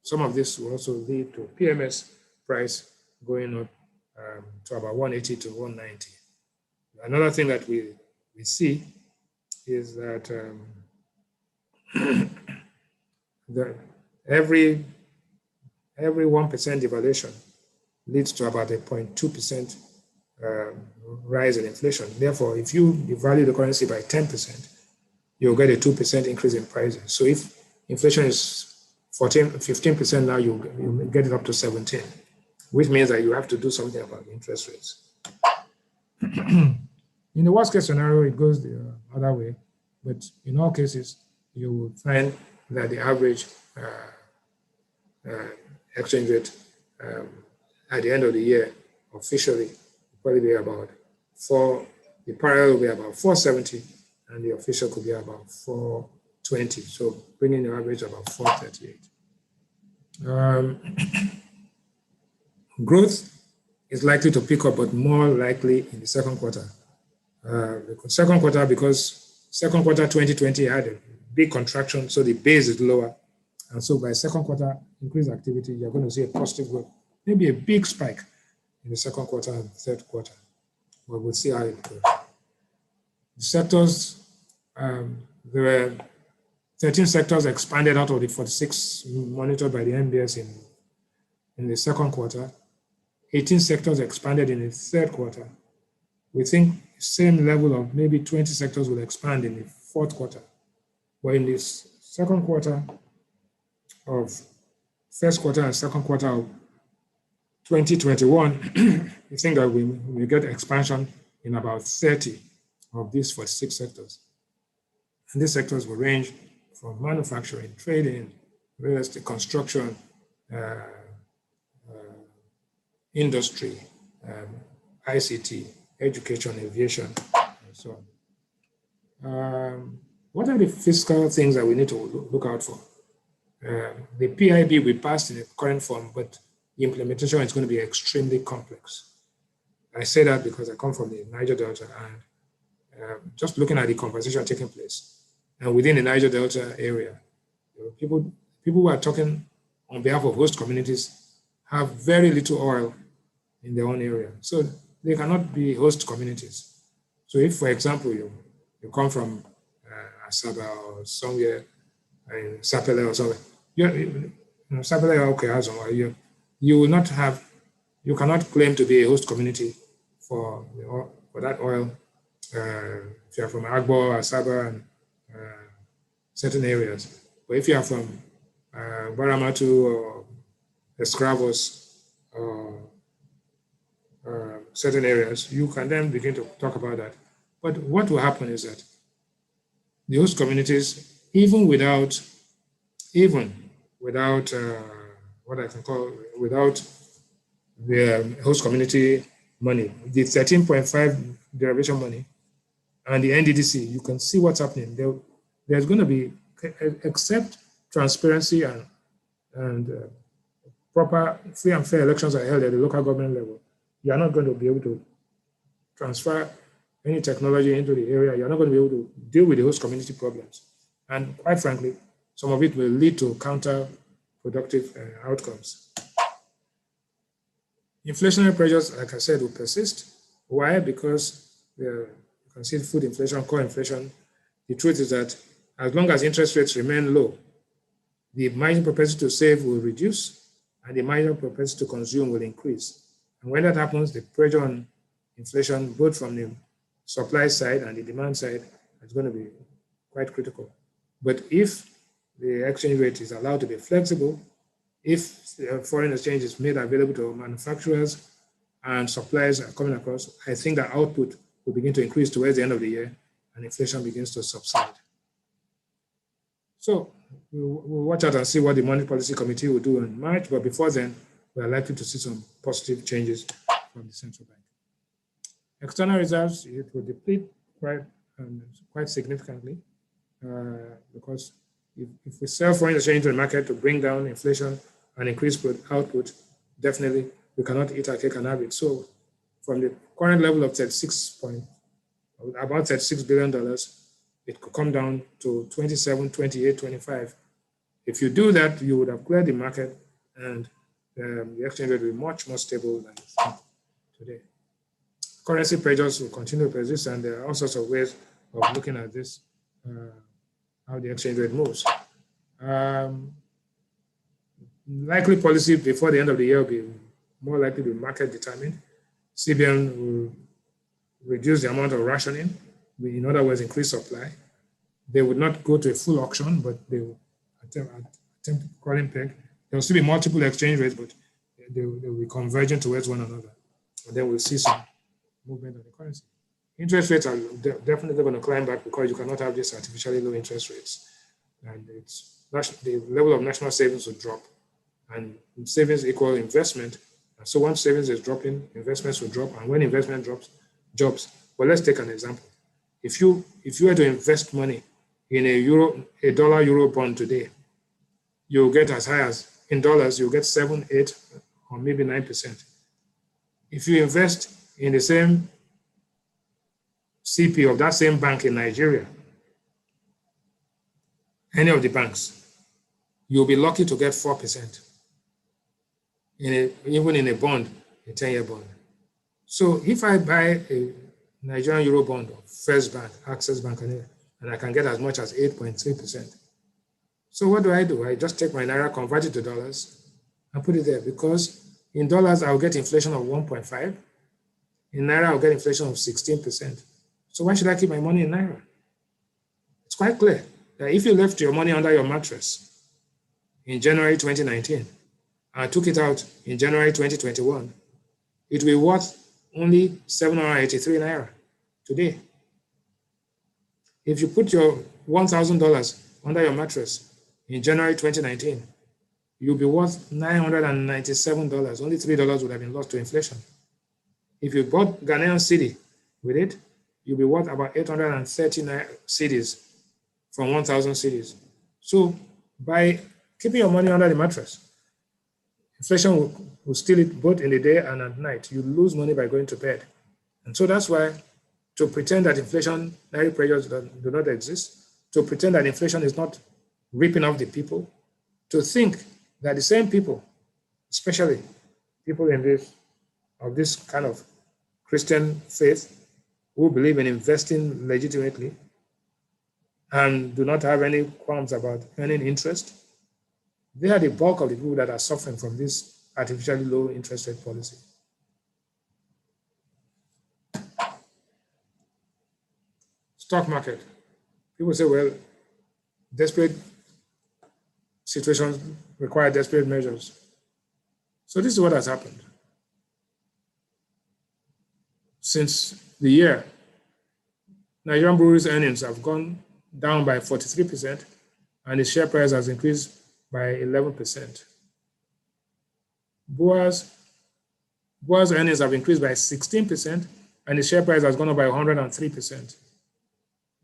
some of this will also lead to PMS price going up to about 180 to 190. Another thing that we see is that every 1% devaluation leads to about a 0.2% rise in inflation. Therefore, if you devalue the currency by 10%, you'll get a 2% increase in prices. So if inflation is 15% now, you get it up to 17, which means that you have to do something about interest rates. In the worst case scenario, it goes the other way. But in all cases, you will find that the average exchange rate at the end of the year officially will probably be about the parallel will be about 470, and the official could be about 420. So bringing the average about 438. Growth is likely to pick up, but more likely in the second quarter. Because second quarter 2020 had a big contraction, so the base is lower. And so by second quarter, increased activity, you're going to see a positive growth, maybe a big spike in the second quarter and third quarter. But we'll see how it goes. The sectors, there were 13 sectors expanded out of the 46 monitored by the MBS in the second quarter. 18 sectors expanded in the third quarter. We think same level of maybe 20 sectors will expand in the fourth quarter. But in this second quarter of first quarter and second quarter of 2021, we think that we get expansion in about 30 of these 46 sectors. And these sectors will range from manufacturing, trading, real estate, construction, industry, ICT, education, aviation, and so on. What are the fiscal things that we need to look out for? The PIB we passed in the current form, but the implementation is going to be extremely complex. I say that because I come from the Niger Delta, and just looking at the conversation taking place, and within the Niger Delta area, people who are talking on behalf of host communities have very little oil in their own area, so they cannot be host communities. So if, for example, you come from Asaba or somewhere in Sapele or somewhere, Sapele, okay, you will not have, you cannot claim to be a host community for that oil. If you are from Agbo, Asaba, and certain areas. But if you are from Baramatu or Escravos or certain areas, you can then begin to talk about that. But what will happen is that the host communities, even without what I can call, without the host community money, the 13.5 derivation money, and the NDDC, you can see what's happening. There's going to be, except transparency and proper free and fair elections are held at the local government level, you are not going to be able to transfer any technology into the area. You're not going to be able to deal with the host community problems. And quite frankly, some of it will lead to counterproductive outcomes. Inflationary pressures, like I said, will persist. Why? Because you can see food inflation, core inflation. The truth is that as long as interest rates remain low, the marginal propensity to save will reduce and the marginal propensity to consume will increase. And when that happens, the pressure on inflation, both from the supply side and the demand side, is going to be quite critical. But if the exchange rate is allowed to be flexible, if foreign exchange is made available to manufacturers and suppliers are coming across, I think that output will begin to increase towards the end of the year and inflation begins to subside. So we'll watch out and see what the Monetary Policy Committee will do in March, but before then, we are likely to see some positive changes from the central bank. External reserves, it will deplete quite significantly because if we sell foreign exchange to the market to bring down inflation and increase output, definitely we cannot eat our cake and have it. So from the current level of about $36 billion, it could come down to 27, 28, 25. If you do that, you would have cleared the market and the exchange rate will be much more stable than today. Currency pressures will continue to persist, and there are all sorts of ways of looking at this, how the exchange rate moves. Likely policy before the end of the year will be more likely to be market determined. CBN will reduce the amount of rationing, in other words, increase supply. They would not go to a full auction, but they will attempt to call in peg. There will still be multiple exchange rates, but they will be convergent towards one another. And then we'll see some movement of the currency. Interest rates are definitely going to climb back because you cannot have these artificially low interest rates. And the level of national savings will drop. And savings equal investment. And so once savings is dropping, investments will drop. And when investment drops, jobs. Well, let's take an example. If you were to invest money in a dollar-euro bond today, you'll get as high as, in dollars, you'll get 7, 8, or maybe 9%. If you invest in the same CP of that same bank in Nigeria, any of the banks, you'll be lucky to get 4%, even in a bond, a 10-year bond. So if I buy a Nigerian Euro bond of First Bank, Access Bank, and I can get as much as 8.3%. So what do? I just take my Naira, convert it to dollars, and put it there, because in dollars, I'll get inflation of 1.5. In Naira, I'll get inflation of 16%. So why should I keep my money in Naira? It's quite clear that if you left your money under your mattress in January 2019 and took it out in January 2021, it will be worth only 783 Naira today. If you put your $1,000 under your mattress in January 2019, you'll be worth $997. Only $3 would have been lost to inflation. If you bought Ghanaian cedi with it, you'll be worth about 839 cedis from 1,000 cedis. So by keeping your money under the mattress, inflation will steal it both in the day and at night. You lose money by going to bed. And so that's why, to pretend that inflationary pressures do not exist, to pretend that inflation is not ripping off the people, to think that the same people, especially people of this kind of Christian faith, who believe in investing legitimately and do not have any qualms about earning interest, they are the bulk of the people that are suffering from this artificially low interest rate policy. Stock market. People say, well, desperate situations require desperate measures. So this is what has happened. Since the year, Nigerian breweries' earnings have gone down by 43%, and the share price has increased by 11%. Boa's earnings have increased by 16%, and the share price has gone up by 103%.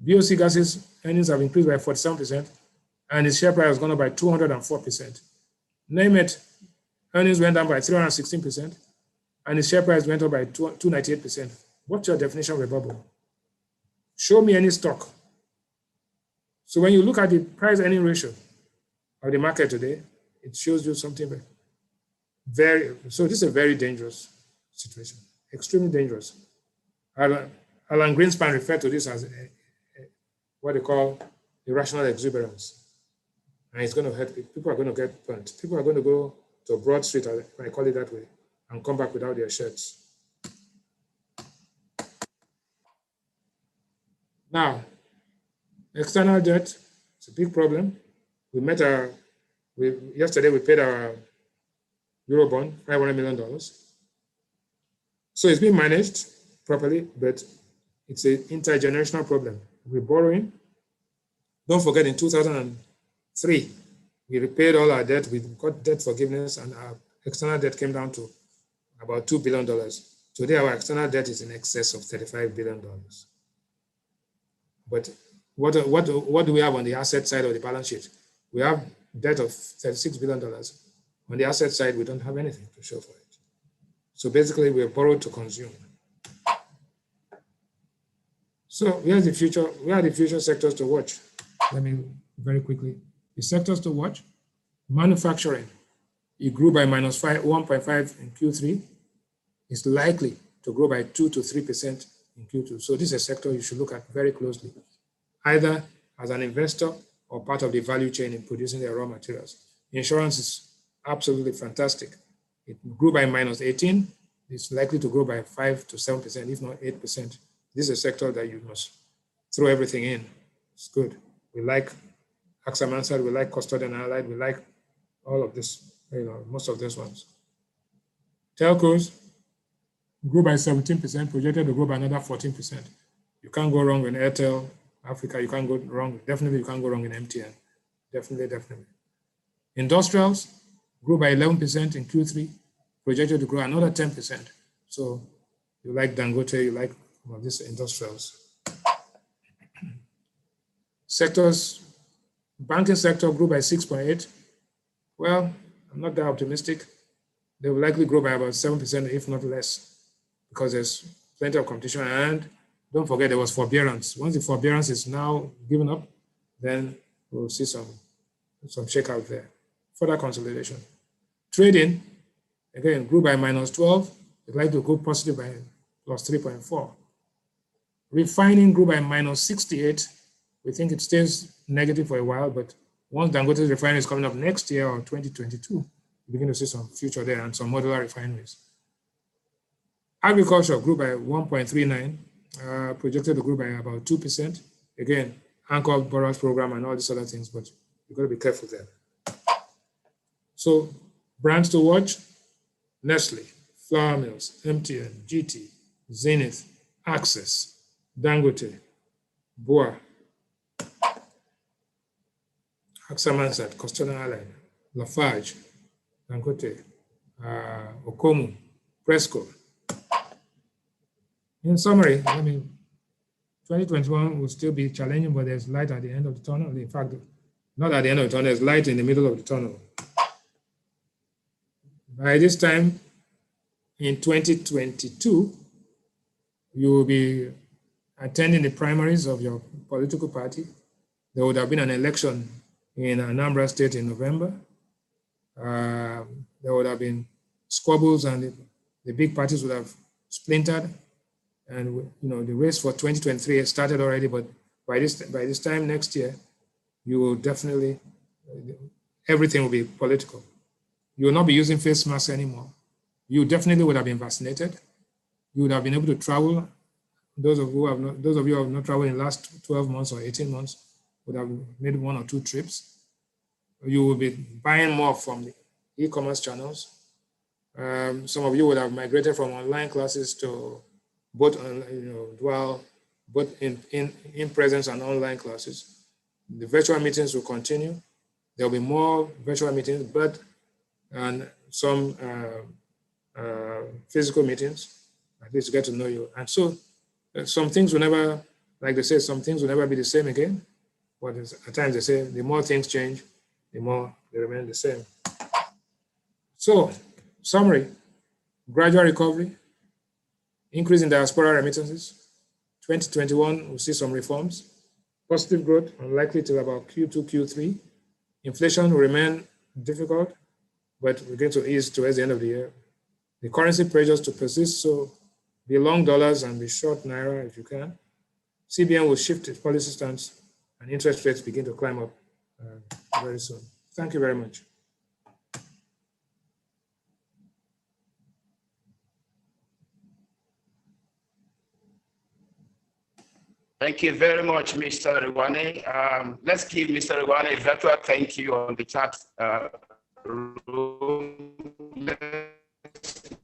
BOC Gas's earnings have increased by 47%, and its share price has gone up by 204%. Name it, earnings went down by 316%, and its share price went up by 298%. What's your definition of a bubble? Show me any stock. So when you look at the price-earning ratio of the market today, it shows you something so this is a very dangerous situation, extremely dangerous. Alan Greenspan referred to this as what they call irrational exuberance. And it's going to hurt people. People are going to get burnt. People are going to go to Broad Street, when I call it that way, and come back without their shirts. Now, external debt is a big problem. Yesterday we paid our Eurobond, $500 million. So it's being managed properly, but it's an intergenerational problem. We're borrowing. Don't forget, in 2003, we repaid all our debt. We got debt forgiveness, and our external debt came down to about $2 billion. Today, our external debt is in excess of $35 billion. But what do we have on the asset side of the balance sheet? We have debt of $36 billion. On the asset side, we don't have anything to show for it. So basically, we have borrowed to consume. So where are the future sectors to watch? Let me very quickly. The sectors to watch: manufacturing. It grew by minus 1.5 in Q3. It's likely to grow by 2 to 3% in Q2. So this is a sector you should look at very closely, either as an investor or part of the value chain in producing their raw materials. Insurance is absolutely fantastic. It grew by minus 18. It's likely to grow by 5 to 7%, if not 8%. This is a sector that you must throw everything in. It's good. We like AXA Mansard, we like Custodian Allied, we like all of this, most of these ones. Telcos grew by 17%, projected to grow by another 14%. You can't go wrong in Airtel Africa, you can't go wrong, definitely you can't go wrong in MTN. Definitely. Industrials grew by 11% in Q3, projected to grow another 10%. So you like Dangote, you like these industrials. Sectors, banking sector grew by 6.8. Well, I'm not that optimistic. They will likely grow by about 7%, if not less, because there's plenty of competition. And don't forget, there was forbearance. Once the forbearance is now given up, then we'll see some shakeout there. Further consolidation. Trading, again, grew by minus 12. It's likely to go positive by plus 3.4. Refining grew by minus 68. We think it stays negative for a while, but once Dangote's refinery is coming up next year or 2022, we begin to see some future there and some modular refineries. Agriculture grew by 1.39, projected to grow by about 2%. Again, anchor borrowers program and all these other things, but you've got to be careful there. So brands to watch: Nestle, Flour Mills, MTN, GT, Zenith, Access, Dangote, Boa, Axamansat, Coastal Island, Lafarge, Dangote, Okomu, Presco. In summary, I mean, 2021 will still be challenging, but there's light at the end of the tunnel. In fact, not at the end of the tunnel, there's light in the middle of the tunnel. By this time, in 2022, you will be attending the primaries of your political party. There would have been an election in Anambra State in November. There would have been squabbles, and the big parties would have splintered. And the race for 2023 has started already. But by this time next year, you will definitely, everything will be political. You will not be using face masks anymore. You definitely would have been vaccinated. You would have been able to travel. Those of you who have not traveled in the last 12 months or 18 months would have made 1 or 2 trips. You will be buying more from the e-commerce channels. Some of you would have migrated from online classes to both in presence and online classes. The virtual meetings will continue. There will be more virtual meetings, and some physical meetings, at least to get to know you. And so some things will never, like they say, some things will never be the same again. But at times they say the more things change, the more they remain the same. So, summary, gradual recovery, increase in diaspora remittances. 2021, we'll see some reforms. Positive growth, unlikely till about Q2, Q3. Inflation will remain difficult, but we're going to ease towards the end of the year. The currency pressures to persist, so be long dollars and be short naira if you can. CBN will shift its policy stance and interest rates begin to climb up very soon. Thank you very much. Thank you very much, Mr. Rewane. Let's give Mr. Rewane a virtual thank you on the chat room.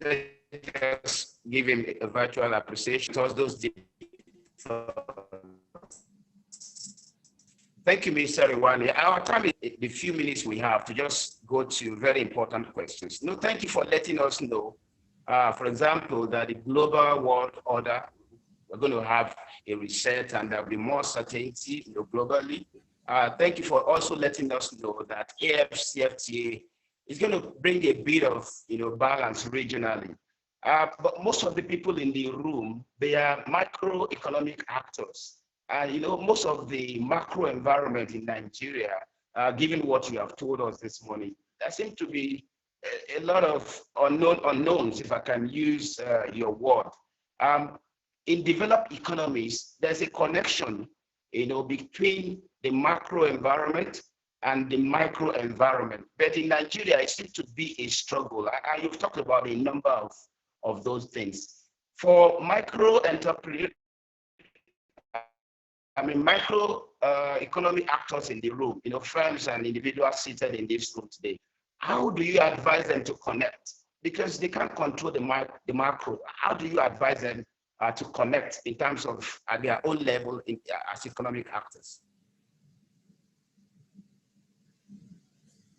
Let's give him a virtual appreciation towards those. Thank you, Mr. Rewane. Our time is the few minutes we have to just go to very important questions. No, thank you for letting us know, for example, that the global world order, we're going to have a reset and there'll be more certainty globally. Thank you for also letting us know that AFCFTA is going to bring a bit of balance regionally. But most of the people in the room, they are microeconomic actors. And most of the macro environment in Nigeria, given what you have told us this morning, there seems to be a lot of unknowns, if I can use your word. In developed economies, there's a connection, between the macro environment and the micro environment. But in Nigeria, it seems to be a struggle. And you've talked about a number of those things. For micro entrepreneurs, micro economic actors in the room, firms and individuals seated in this room today, how do you advise them to connect? Because they can't control the macro. How do you advise them to connect in terms of at their own level as economic actors?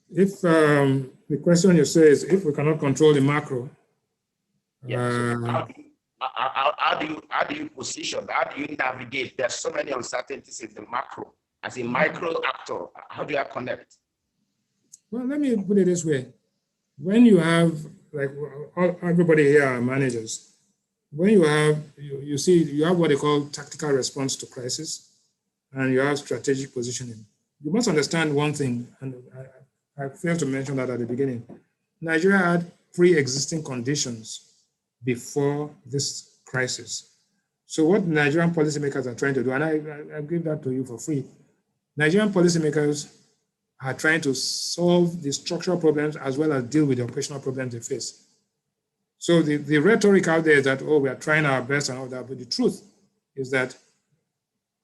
If the question you say is if we cannot control the macro, how do you position? How do you navigate? There's so many uncertainties in the macro. As a micro actor, how do you connect? Well, let me put it this way: when you have, like, everybody here are managers. When you have, you have what they call tactical response to crisis, and you have strategic positioning. You must understand one thing, and I failed to mention that at the beginning. Nigeria had pre-existing conditions before this crisis. So what Nigerian policymakers are trying to do, and I give that to you for free, Nigerian policymakers are trying to solve the structural problems as well as deal with the operational problems they face. So the rhetoric out there is that, oh, we are trying our best and all that, but the truth is that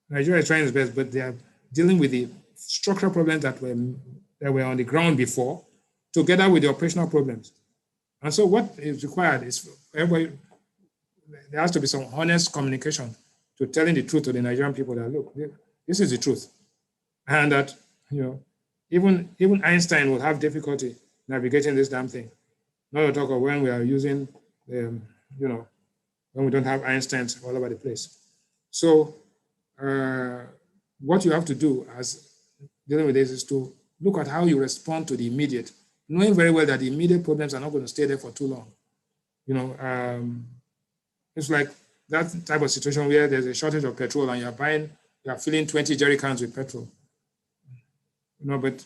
Nigeria is trying its best, but they are dealing with the structural problems that were on the ground before, together with the operational problems. And so what is required is everybody, there has to be some honest communication to telling the truth to the Nigerian people that, look, this is the truth. And that, Even Einstein will have difficulty navigating this damn thing. Not to talk of when we are using, you know, when we don't have Einsteins all over the place. So what you have to do as dealing with this is to look at how you respond to the immediate, knowing very well that the immediate problems are not going to stay there for too long. You know, it's like that type of situation where there's a shortage of petrol and you are filling 20 jerry cans with petrol. You know, but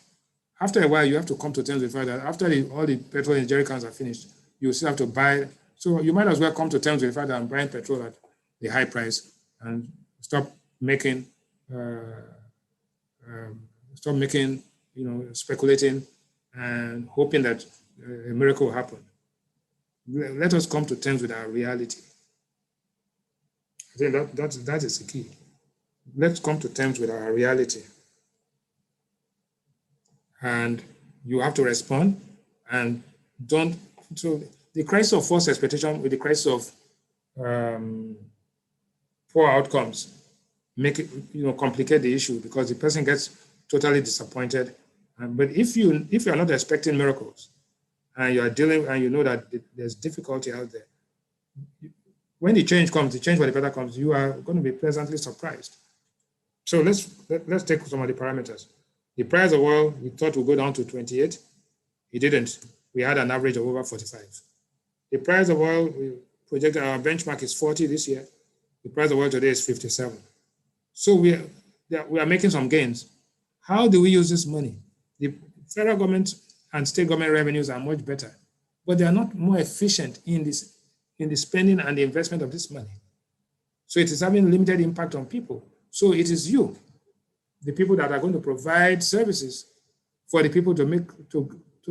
after a while, you have to come to terms with the fact that after all the petrol in jerry cans are finished, you still have to buy. So you might as well come to terms with the fact that I'm buying petrol at the high price and stop making, you know, speculating and hoping that a miracle will happen. Let us come to terms with our reality. I think that is the key. Let's come to terms with our reality. And you have to respond and don't. So the crisis of false expectation with the crisis of poor outcomes make it, you know, complicate the issue because the person gets totally disappointed. But if you are not expecting miracles and you are dealing and you know that there's difficulty out there, when the change comes, the change for the better comes, you are going to be pleasantly surprised. So let's take some of the parameters. The price of oil we thought would go down to 28. It didn't. We had an average of over 45. The price of oil, we projected our benchmark is 40 this year. The price of oil today is 57. So we are making some gains. How do we use this money? The federal government and state government revenues are much better, but they are not more efficient in the spending and the investment of this money. So it is having limited impact on people. So it is you, the people that are going to provide services for the people so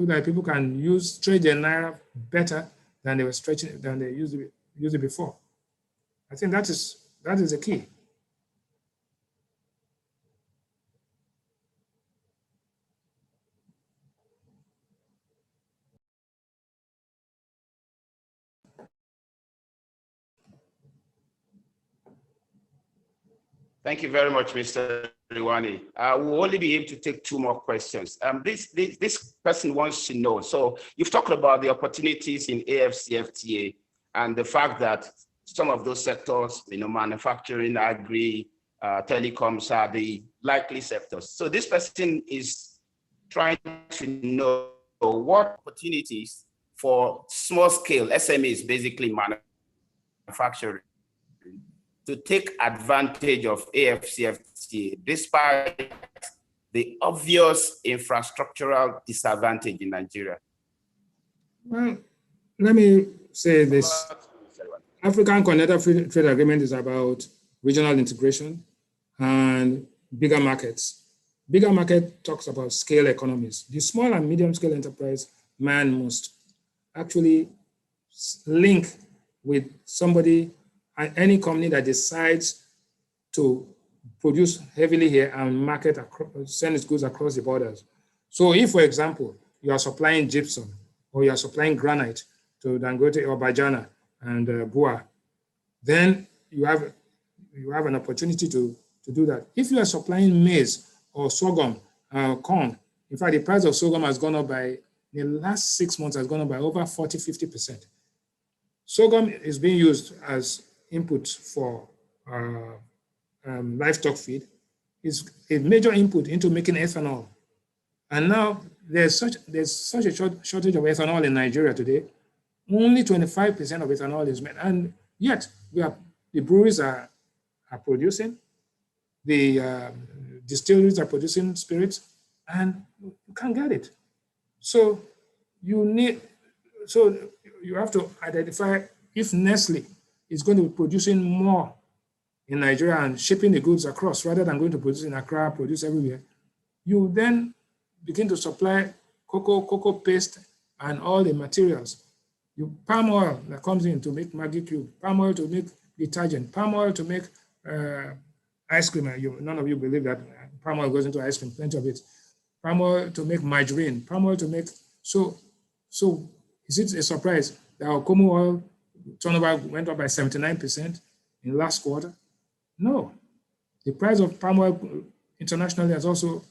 that people can trade their naira better than they were stretching than they used it before. I think that is the key. Thank you very much, Mr. Riwani. We'll only be able to take 2 more questions. This person wants to know, so you've talked about the opportunities in AFCFTA and the fact that some of those sectors, you know, manufacturing, agri, telecoms are the likely sectors. So this person is trying to know what opportunities for small scale SMEs, basically manufacturing, to take advantage of AFCFTA despite the obvious infrastructural disadvantage in Nigeria? Well, let me say this. African Continental Free Trade Agreement is about regional integration and bigger markets. Bigger market talks about scale economies. The small and medium scale enterprise man must actually link with somebody and any company that decides to produce heavily here and send its goods across the borders. So if, for example, you are supplying gypsum or you are supplying granite to Dangote or Bajana and Bua, then you have an opportunity to do that. If you are supplying maize or sorghum, corn, in fact, the price of sorghum has gone up in the last 6 months has gone up by over 40–50%. Sorghum is being used as input for livestock feed. Is a major input into making ethanol. And now there's such a shortage of ethanol in Nigeria today. Only 25% of ethanol is made, and yet the breweries are producing, the distilleries are producing spirits, and you can't get it. So you have to identify if Nestle is going to be producing more in Nigeria and shipping the goods across rather than going to produce in Accra, produce everywhere. You then begin to supply cocoa paste and all the materials. Palm oil that comes in to make Maggi cube, palm oil to make detergent, palm oil to make ice cream. None of you believe that palm oil goes into ice cream, plenty of it. Palm oil to make margarine, palm oil to make, so is it a surprise that our Como oil turnover went up by 79% in last quarter? No. The price of palm oil internationally has also,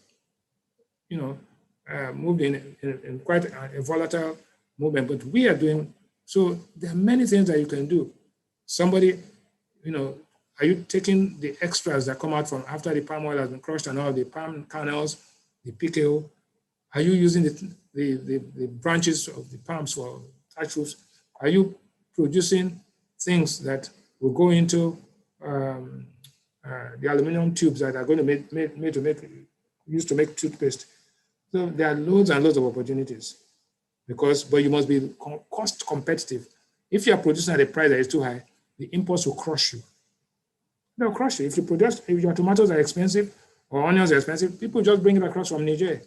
moved in quite a volatile movement, but we are doing, so there are many things that you can do. Somebody, are you taking the extras that come out from after the palm oil has been crushed and all the palm kernels, the PKO? Are you using the branches of the palms for thatch roofs? Are you producing things that will go into the aluminum tubes that are going to used to make toothpaste? So there are loads and loads of opportunities, but you must be cost competitive. If you are producing at a price that is too high, the imports will crush you. They'll crush you. If your tomatoes are expensive or onions are expensive, people just bring it across from Niger.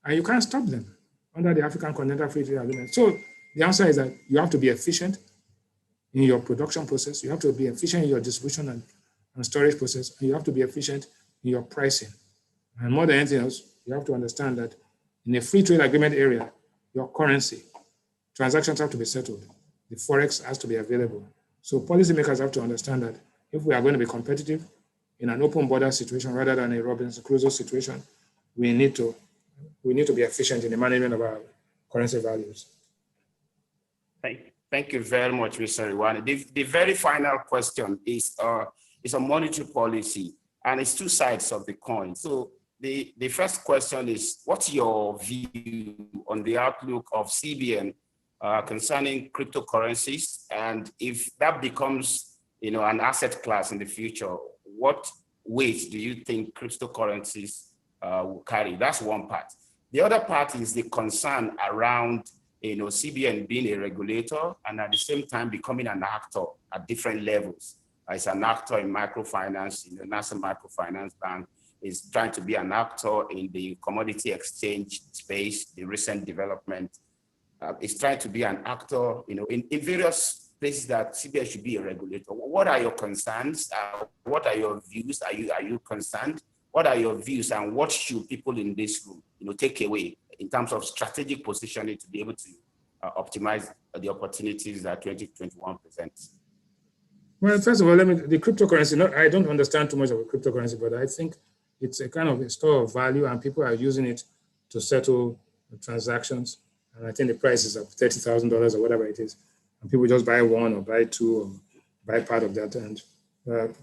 And you can't stop them under the African Continental Free Trade Agreement. So the answer is that you have to be efficient in your production process. You have to be efficient in your distribution and storage process. And you have to be efficient in your pricing. And more than anything else, you have to understand that in a free trade agreement area, your currency, transactions have to be settled. The Forex has to be available. So policymakers have to understand that if we are going to be competitive in an open border situation rather than a Robinson Crusoe situation, we need to be efficient in the management of our currency values. Thank you very much, Mr. Iwani. The very final question is a monetary policy, and it's two sides of the coin. So the first question is, what's your view on the outlook of CBN concerning cryptocurrencies? And if that becomes, an asset class in the future, what weight do you think cryptocurrencies will carry? That's one part. The other part is the concern around, CBN being a regulator and at the same time becoming an actor at different levels. As an actor in microfinance, National Microfinance Bank is trying to be an actor in the commodity exchange space, the recent development. Is trying to be an actor, in various places that CBN should be a regulator. What are your concerns? What are your views? Are you concerned? What are your views, and what should people in this room, take away in terms of strategic positioning to be able to optimize the opportunities that 2021 presents? Well, first of all, the cryptocurrency, I don't understand too much of cryptocurrency, but I think it's a kind of a store of value and people are using it to settle transactions. And I think the price is of $30,000 or whatever it is. And people just buy one or buy two or buy part of that. And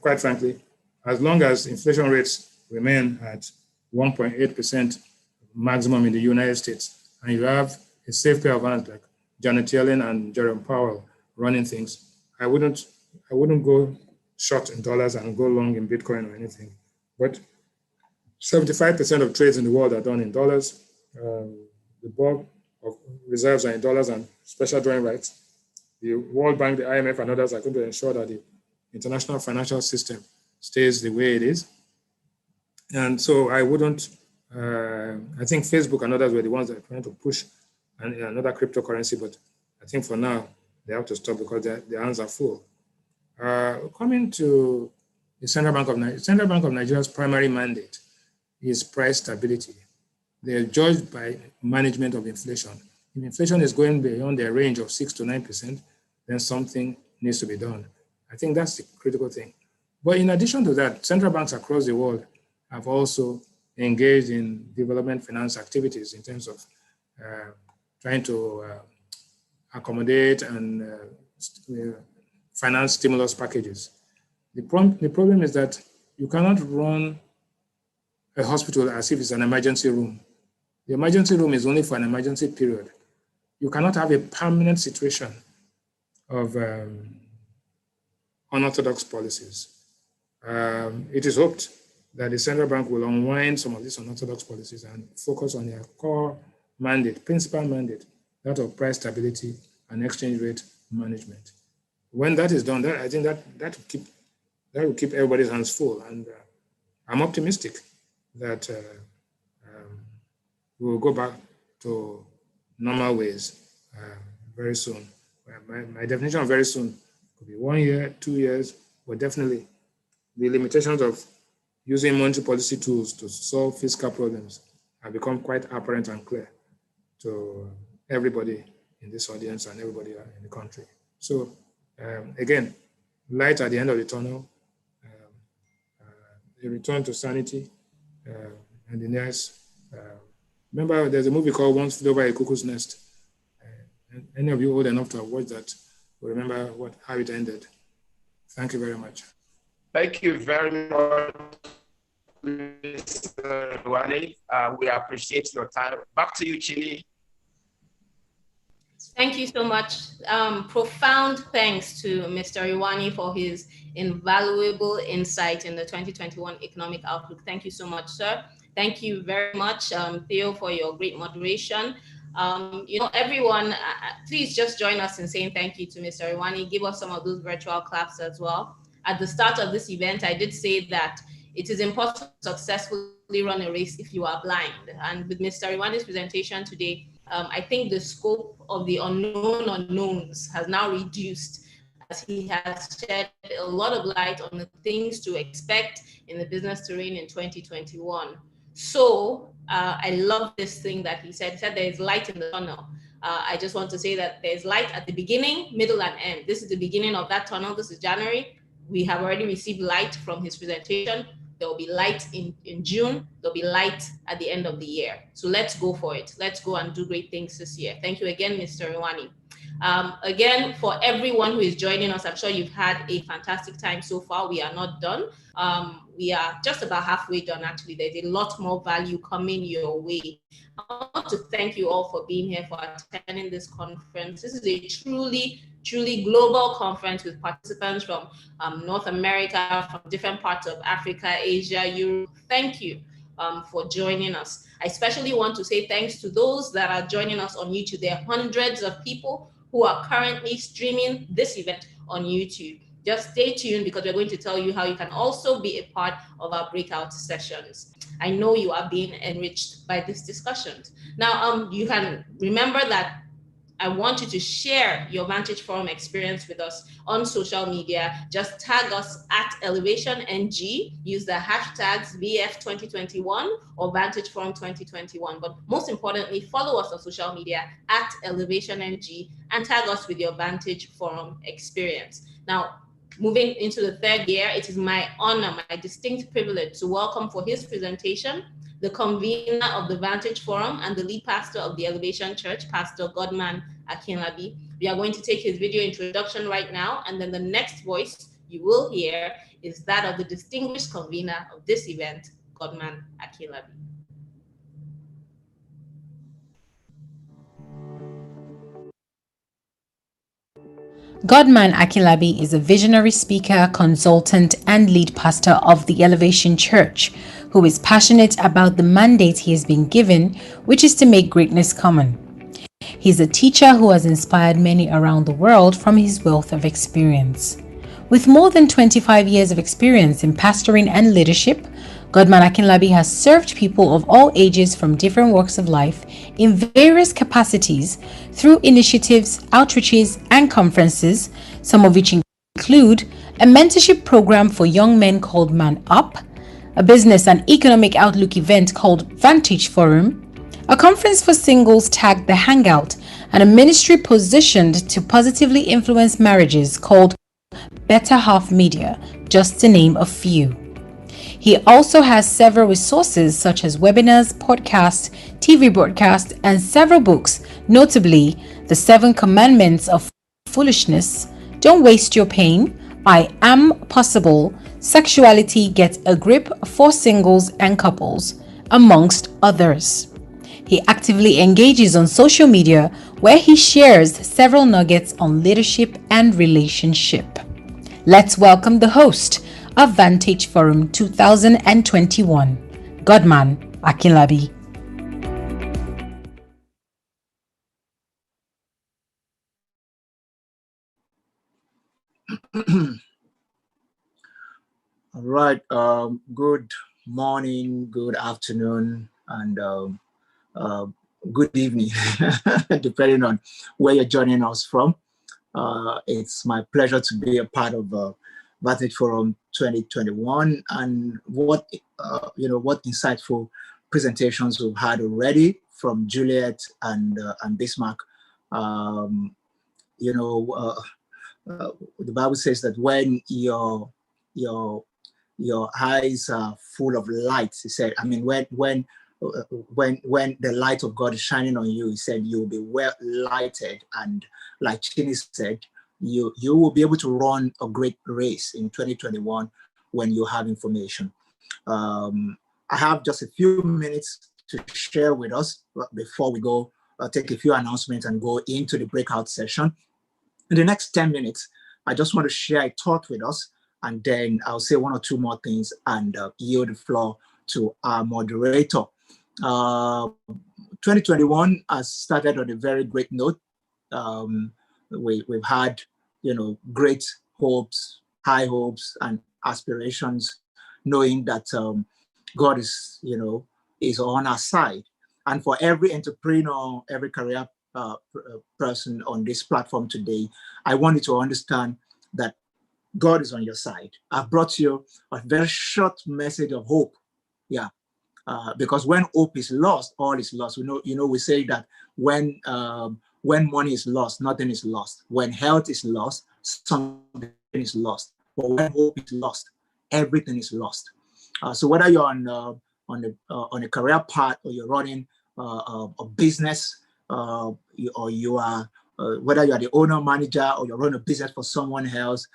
quite frankly, as long as inflation rates remain at 1.8% maximum in the United States, and you have a safe pair of hands like Janet Yellen and Jerome Powell running things, I wouldn't go short in dollars and go long in Bitcoin or anything. But 75% of trades in the world are done in dollars. The bulk of reserves are in dollars and special drawing rights. The World Bank, the IMF, and others are going to ensure that the international financial system stays the way it is. And so I wouldn't, I think Facebook and others were the ones that are trying to push another cryptocurrency, but I think for now, they have to stop because their hands are full. Coming to the Central Bank of Nigeria's primary mandate is price stability. They are judged by management of inflation. If inflation is going beyond their range of 6 to 9%, then something needs to be done. I think that's the critical thing. But in addition to that, central banks across the world have also engaged in development finance activities in terms of trying to accommodate and finance stimulus packages. The problem is that you cannot run a hospital as if it's an emergency room. The emergency room is only for an emergency period. You cannot have a permanent situation of unorthodox policies. It is hoped that the central bank will unwind some of these unorthodox policies and focus on their core mandate, principal mandate, that of price stability and exchange rate management. When that is done, I think that will keep everybody's hands full. And I'm optimistic that we will go back to normal ways very soon. My definition of very soon could be 1 year, 2 years, but definitely the limitations of using monetary policy tools to solve fiscal problems have become quite apparent and clear to everybody in this audience and everybody in the country. So again, light at the end of the tunnel, a return to sanity, and the next Remember, there's a movie called One Flew Over a Cuckoo's Nest. Any of you old enough to have watched that will remember how it ended. Thank you very much. Thank you very much, Mr. Wani. We appreciate your time. Back to you, Chini. Thank you so much. Profound thanks to Mr. Iwani for his invaluable insight in the 2021 economic outlook. Thank you so much, sir. Thank you very much, Theo, for your great moderation. Everyone, please just join us in saying thank you to Mr. Iwani. Give us some of those virtual claps as well. At the start of this event, I did say that it is impossible to successfully run a race if you are blind. And with Mr. Iwani's presentation today, I think the scope of the unknown unknowns has now reduced, as he has shed a lot of light on the things to expect in the business terrain in 2021. So I love this thing that he said. He said there is light in the tunnel. I just want to say that there's light at the beginning, middle, and end. This is the beginning of that tunnel. This is January. We have already received light from his presentation. There will be light in June. There'll be light at the end of the year. So let's go for it. Let's go and do great things this year. Thank you again, Mr. Iwani. Again, for everyone who is joining us, I'm sure you've had a fantastic time so far. We are not done. We are just about halfway done, actually. There's a lot more value coming your way. I want to thank you all for being here, for attending this conference. This is a truly global conference with participants from North America, from different parts of Africa, Asia, Europe. Thank you for joining us. I especially want to say thanks to those that are joining us on YouTube. There are hundreds of people who are currently streaming this event on YouTube. Just stay tuned, because we're going to tell you how you can also be a part of our breakout sessions. I know you are being enriched by this discussion. Now, you can remember that I want you to share your Vantage Forum experience with us on social media. Just tag us at ElevationNG, use the hashtags VF2021 or Vantage Forum 2021. But most importantly, follow us on social media at ElevationNG and tag us with your Vantage Forum experience. Now, moving into the third year, it is my honor, my distinct privilege to welcome for his presentation the convener of the Vantage Forum and the lead pastor of the Elevation Church, Pastor Godman Akinlabi. We are going to take his video introduction right now, and then the next voice you will hear is that of the distinguished convener of this event, Godman Akinlabi. Godman Akinlabi is a visionary speaker, consultant, and lead pastor of the Elevation Church, who is passionate about the mandate he has been given, which is to make greatness common. He's a teacher who has inspired many around the world from his wealth of experience. With more than 25 years of experience in pastoring and leadership, Godman Akinlabi has served people of all ages from different walks of life in various capacities through initiatives, outreaches, and conferences, some of which include a mentorship program for young men called Man Up, a business and economic outlook event called Vantage Forum, a conference for singles tagged The Hangout, and a ministry positioned to positively influence marriages called Better Half Media, just to name a few. He also has several resources such as webinars, podcasts, TV broadcasts, and several books, notably The 7 Commandments of Foolishness, Don't Waste Your Pain, I Am Possible, Sexuality Get a Grip for Singles and Couples, amongst others. He actively engages on social media, where he shares several nuggets on leadership and relationship. Let's welcome the host of Vantage Forum 2021, Godman Akinlabi. All right. Good morning, good afternoon, and good evening, depending on where you're joining us from. It's my pleasure to be a part of Vantage Forum 2021, and what insightful presentations we've had already from Juliet and Bismarck. The Bible says that when your eyes are full of light, he said, when when the light of God is shining on you, he said you'll be well lighted, and like Chini said, you will be able to run a great race in 2021 when you have information. I have just a few minutes to share with us before we go take a few announcements and go into the breakout session. In the next 10 minutes, I just want to share a thought with us, and then I'll say one or two more things and yield the floor to our moderator. 2021 has started on a very great note. We've had, great hopes, high hopes, and aspirations, knowing that God is, is on our side. And for every entrepreneur, every career person on this platform today, I want you to understand that God is on your side. I've brought you a very short message of hope. Yeah. Because when hope is lost, all is lost. We say that when money is lost, nothing is lost. When health is lost, something is lost. But when hope is lost, everything is lost. So whether you're on a career path, or you're running a business, or you are whether you are the owner, manager, or you're running a business for someone else,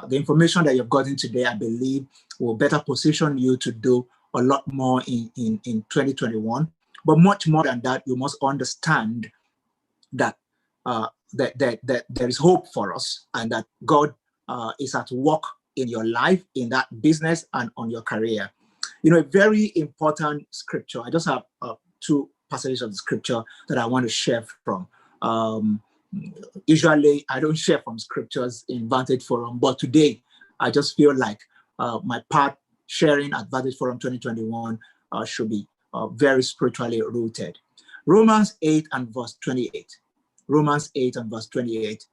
the information that you've gotten today, I believe, will better position you to do a lot more in 2021. But much more than that, you must understand that that there is hope for us, and that God is at work in your life, in that business, and on your career. A very important scripture. I just have two passages of the scripture that I want to share from. Usually, I don't share from scriptures in Vantage Forum, but today, I just feel like my part sharing at Vantage Forum 2021 should be very spiritually rooted. Romans 8 and verse 28. Romans 8 and verse 28.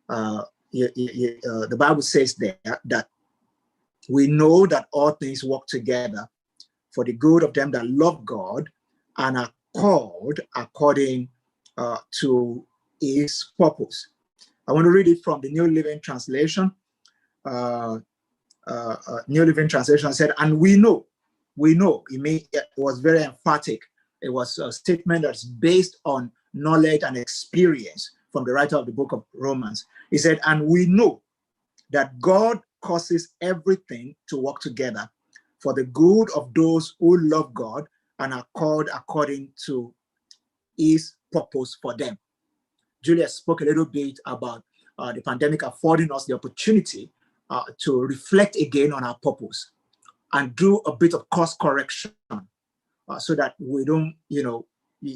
The Bible says there that we know that all things work together for the good of them that love God and are called according to his purpose. I want to read it from the New Living Translation. New Living Translation said, and we know, it was very emphatic. It was a statement that's based on knowledge and experience from the writer of the book of Romans. He said, and we know that God causes everything to work together for the good of those who love God and are called according to his purpose for them. Julia spoke a little bit about the pandemic affording us the opportunity to reflect again on our purpose and do a bit of course correction so that we don't,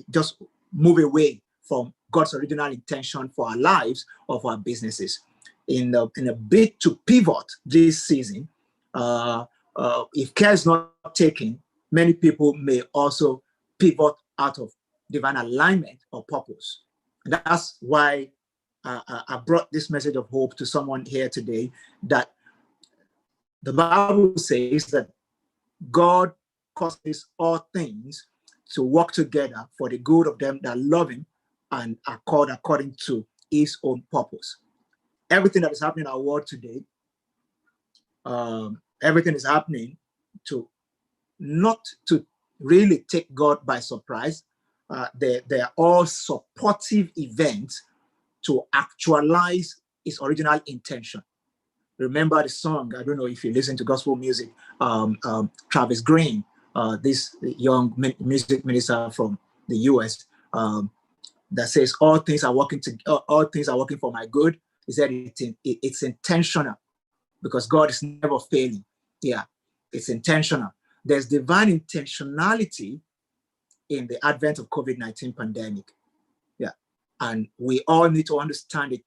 just move away from God's original intention for our lives or for our businesses. In a bid to pivot this season, if care is not taken, many people may also pivot out of divine alignment or purpose. And that's why I brought this message of hope to someone here today, that the Bible says that God causes all things to work together for the good of them that love him and are called according to his own purpose. Everything that is happening in our world today, everything is happening not to really take God by surprise. They are all supportive events to actualize his original intention. Remember the song, I don't know if you listen to gospel music, Travis Green, this young music minister from the US, that says all things are working for my good. He said it's intentional because God is never failing. Yeah, it's intentional. There's divine intentionality in the advent of COVID-19 pandemic. Yeah, and we all need to understand it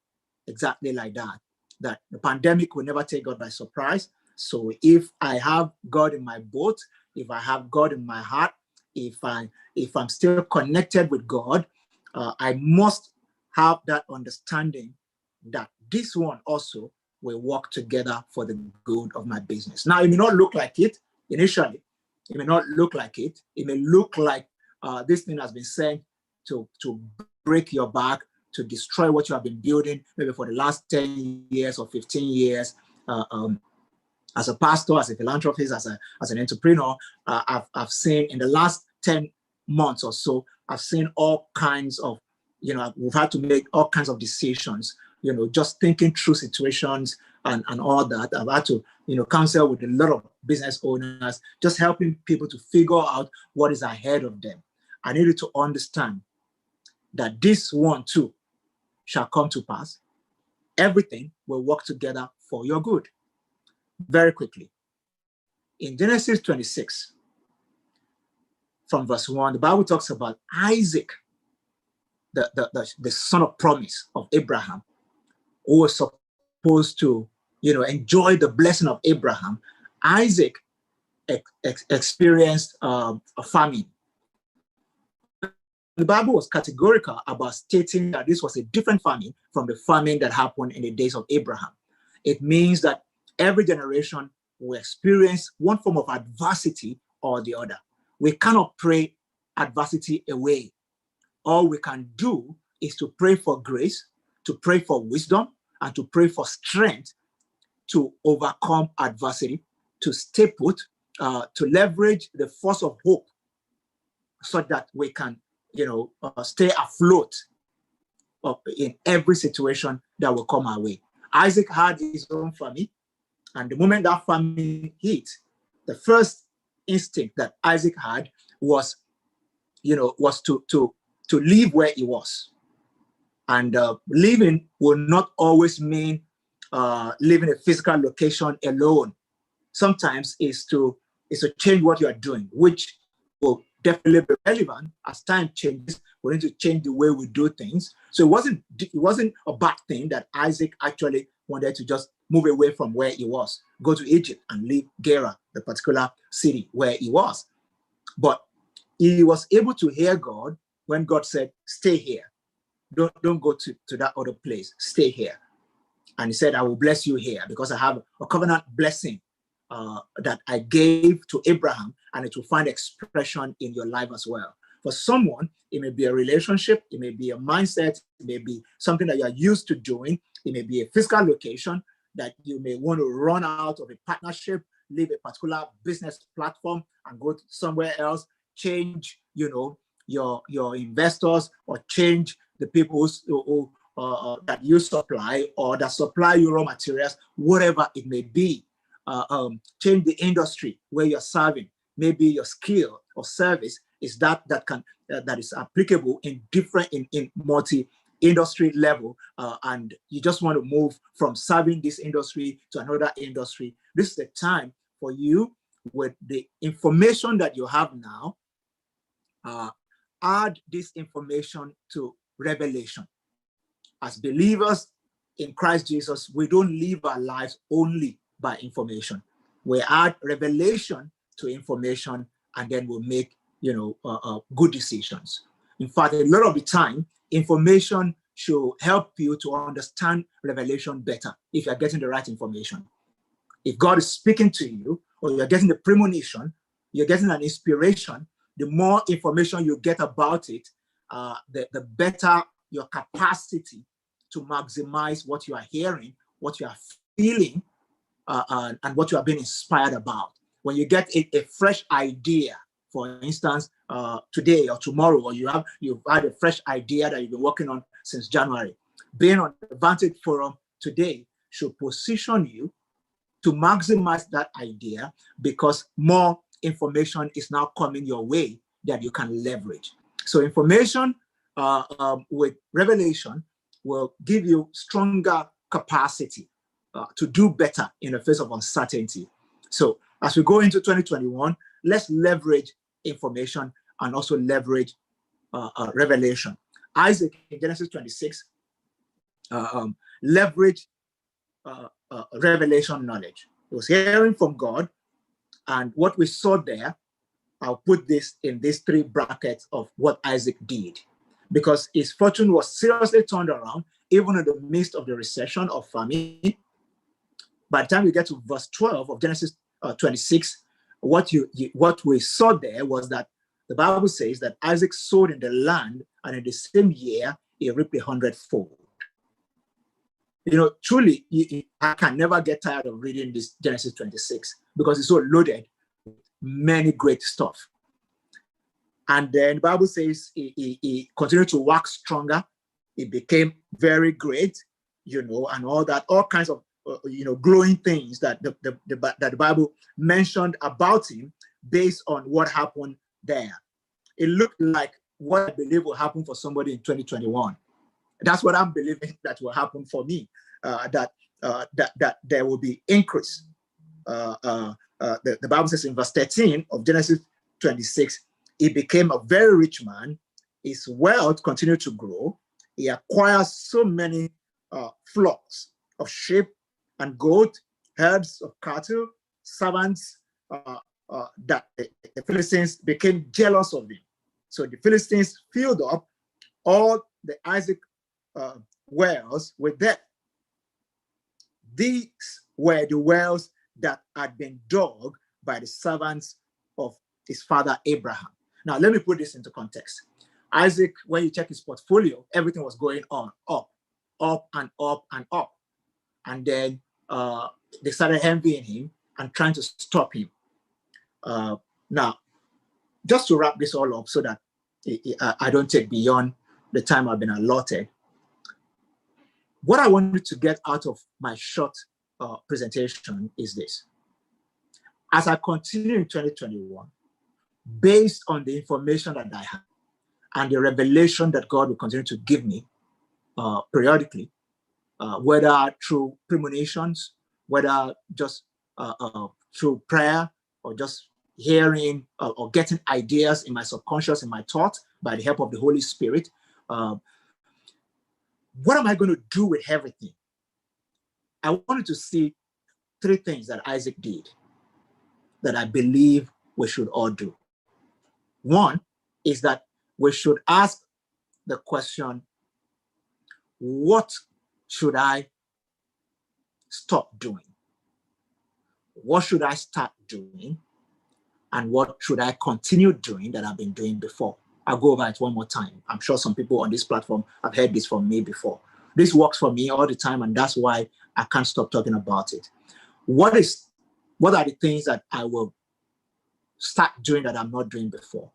exactly like that, that the pandemic will never take God by surprise. So if I have God in my boat, if I have God in my heart, if I'm still connected with God, I must have that understanding that this one also will work together for the good of my business. Now, it may not look like it initially. It may not look like it. It may look like this thing has been sent to break your back, to destroy what you have been building maybe for the last 10 years or 15 years. As a pastor, as a philanthropist, as an entrepreneur, I've seen in the last 10 months or so, I've seen all kinds of, we've had to make all kinds of decisions, just thinking through situations and all that. I've had to, counsel with a lot of business owners, just helping people to figure out what is ahead of them. I needed to understand that this one too shall come to pass. Everything will work together for your good. Very quickly. In Genesis 26, from verse 1, the Bible talks about Isaac, the son of promise of Abraham, who was supposed to, enjoy the blessing of Abraham. Isaac experienced a famine. The Bible was categorical about stating that this was a different famine from the famine that happened in the days of Abraham. It means that every generation will experience one form of adversity or the other. We cannot pray adversity away. All we can do is to pray for grace, to pray for wisdom, and to pray for strength to overcome adversity, to stay put, to leverage the force of hope so that we can, stay afloat in every situation that will come our way. Isaac had his own family, and the moment that famine hit, the first instinct that Isaac had was, to live where he was. And living will not always mean living a physical location alone. Sometimes is to change what you are doing, which will definitely be relevant as time changes. We need to change the way we do things. So it wasn't a bad thing that Isaac actually wanted to just move away from where he was, go to Egypt and leave Gerar, the particular city where he was. But he was able to hear God when God said, stay here. Don't go to that other place. Stay here. And he said, I will bless you here because I have a covenant blessing that I gave to Abraham, and it will find expression in your life as well. For someone, it may be a relationship, it may be a mindset, it may be something that you are used to doing, it may be a physical location that you may want to run out of a partnership, leave a particular business platform and go to somewhere else, change, your investors, or change the people who that you supply or that supply you raw materials, whatever it may be. Change the industry where you're serving. Maybe your skill or service is that is applicable in multi-industry level, and you just want to move from serving this industry to another industry. This is the time for you, with the information that you have now, add this information to revelation. As believers in Christ Jesus, we don't live our lives only by information. We add revelation to information, and then we'll make good decisions. In fact, a lot of the time, information should help you to understand revelation better if you're getting the right information. If God is speaking to you, or you're getting a premonition, you're getting an inspiration, the more information you get about it, the better your capacity to maximize what you are hearing, what you are feeling, and what you are being inspired about. When you get a fresh idea, for instance, today or tomorrow, or you've had a fresh idea that you've been working on since January, being on the Vantage forum today should position you to maximize that idea, because more information is now coming your way that you can leverage. So information with revelation will give you stronger capacity to do better in the face of uncertainty. So as we go into 2021, let's leverage information and also leverage revelation. Isaac in Genesis 26 leveraged revelation knowledge. He was hearing from God, and what we saw there, I'll put this in these three brackets of what Isaac did, because his fortune was seriously turned around, even in the midst of the recession of famine. By the time we get to verse 12 of Genesis 26, what we saw there was that the Bible says that Isaac sowed in the land, and in the same year, he reaped 100-fold. Truly, I can never get tired of reading this Genesis 26 because it's so loaded with many great stuff. And then the Bible says he continued to wax stronger. He became very great, and all that, all kinds of, glowing things that the Bible mentioned about him based on what happened there. It looked like what I believe will happen for somebody in 2021. That's what I'm believing that will happen for me, that there will be increase. The Bible says in verse 13 of Genesis 26, he became a very rich man. His wealth continued to grow. He acquired so many flocks of sheep and goat, herds of cattle, servants, that the Philistines became jealous of him. So the Philistines filled up all the Isaac wells with debt. These were the wells that had been dug by the servants of his father Abraham. Now, let me put this into context. Isaac, when you check his portfolio, everything was going on, up and up and up. And then they started envying him and trying to stop him. Now, just to wrap this all up so that I don't take beyond the time I've been allotted, what I wanted to get out of my short presentation is this. As I continue in 2021, based on the information that I have and the revelation that God will continue to give me periodically, whether through premonitions, whether just through prayer, or just hearing or getting ideas in my subconscious, in my thought, by the help of the Holy Spirit, what am I going to do with everything? I wanted to see 3 things that Isaac did that I believe we should all do. One is that we should ask the question, what should I stop doing? What should I start doing? And what should I continue doing that I've been doing before? I'll go over it one more time. I'm sure some people on this platform have heard this from me before. This works for me all the time, and that's why I can't stop talking about it. What are the things that I will start doing that I'm not doing before?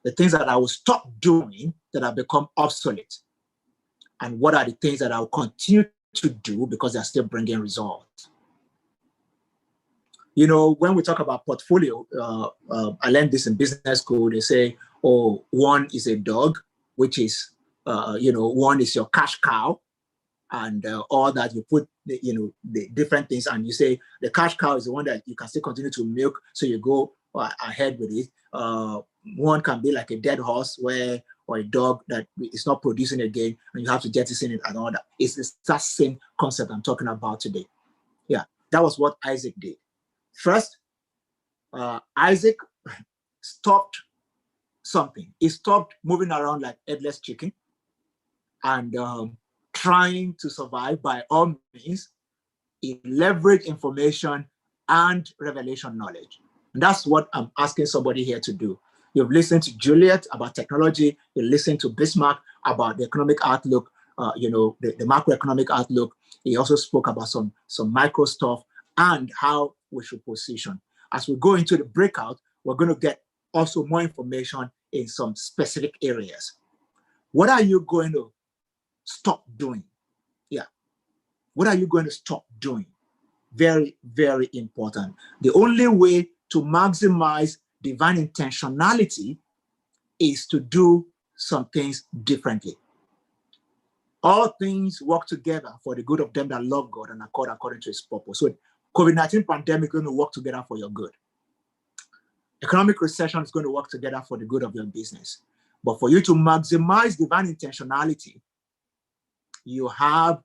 The things that I will stop doing that have become obsolete. And what are the things that I will continue to do because they're still bringing results? When we talk about portfolio, I learned this in business school. They say, oh, one is a dog, which is, one is your cash cow, and all that you put, the different things, and you say the cash cow is the one that you can still continue to milk, so you go ahead with it. One can be like a dead horse or a dog that is not producing again, and you have to jettison it and all that. It's that same concept I'm talking about today. Yeah, that was what Isaac did. First, Isaac stopped something. He stopped moving around like headless chicken and trying to survive by all means. He leveraged information and revelation knowledge. And that's what I'm asking somebody here to do. You've listened to Juliet about technology. You listened to Bismarck about the economic outlook, the macroeconomic outlook. He also spoke about some micro stuff and how we should position. As we go into the breakout, we're going to get also more information in some specific areas. What are you going to stop doing? Yeah. What are you going to stop doing? Very, very important. The only way to maximize divine intentionality is to do some things differently. All things work together for the good of them that love God and according to his purpose. So COVID-19 pandemic is going to work together for your good. Economic recession is going to work together for the good of your business. But for you to maximize divine intentionality, you have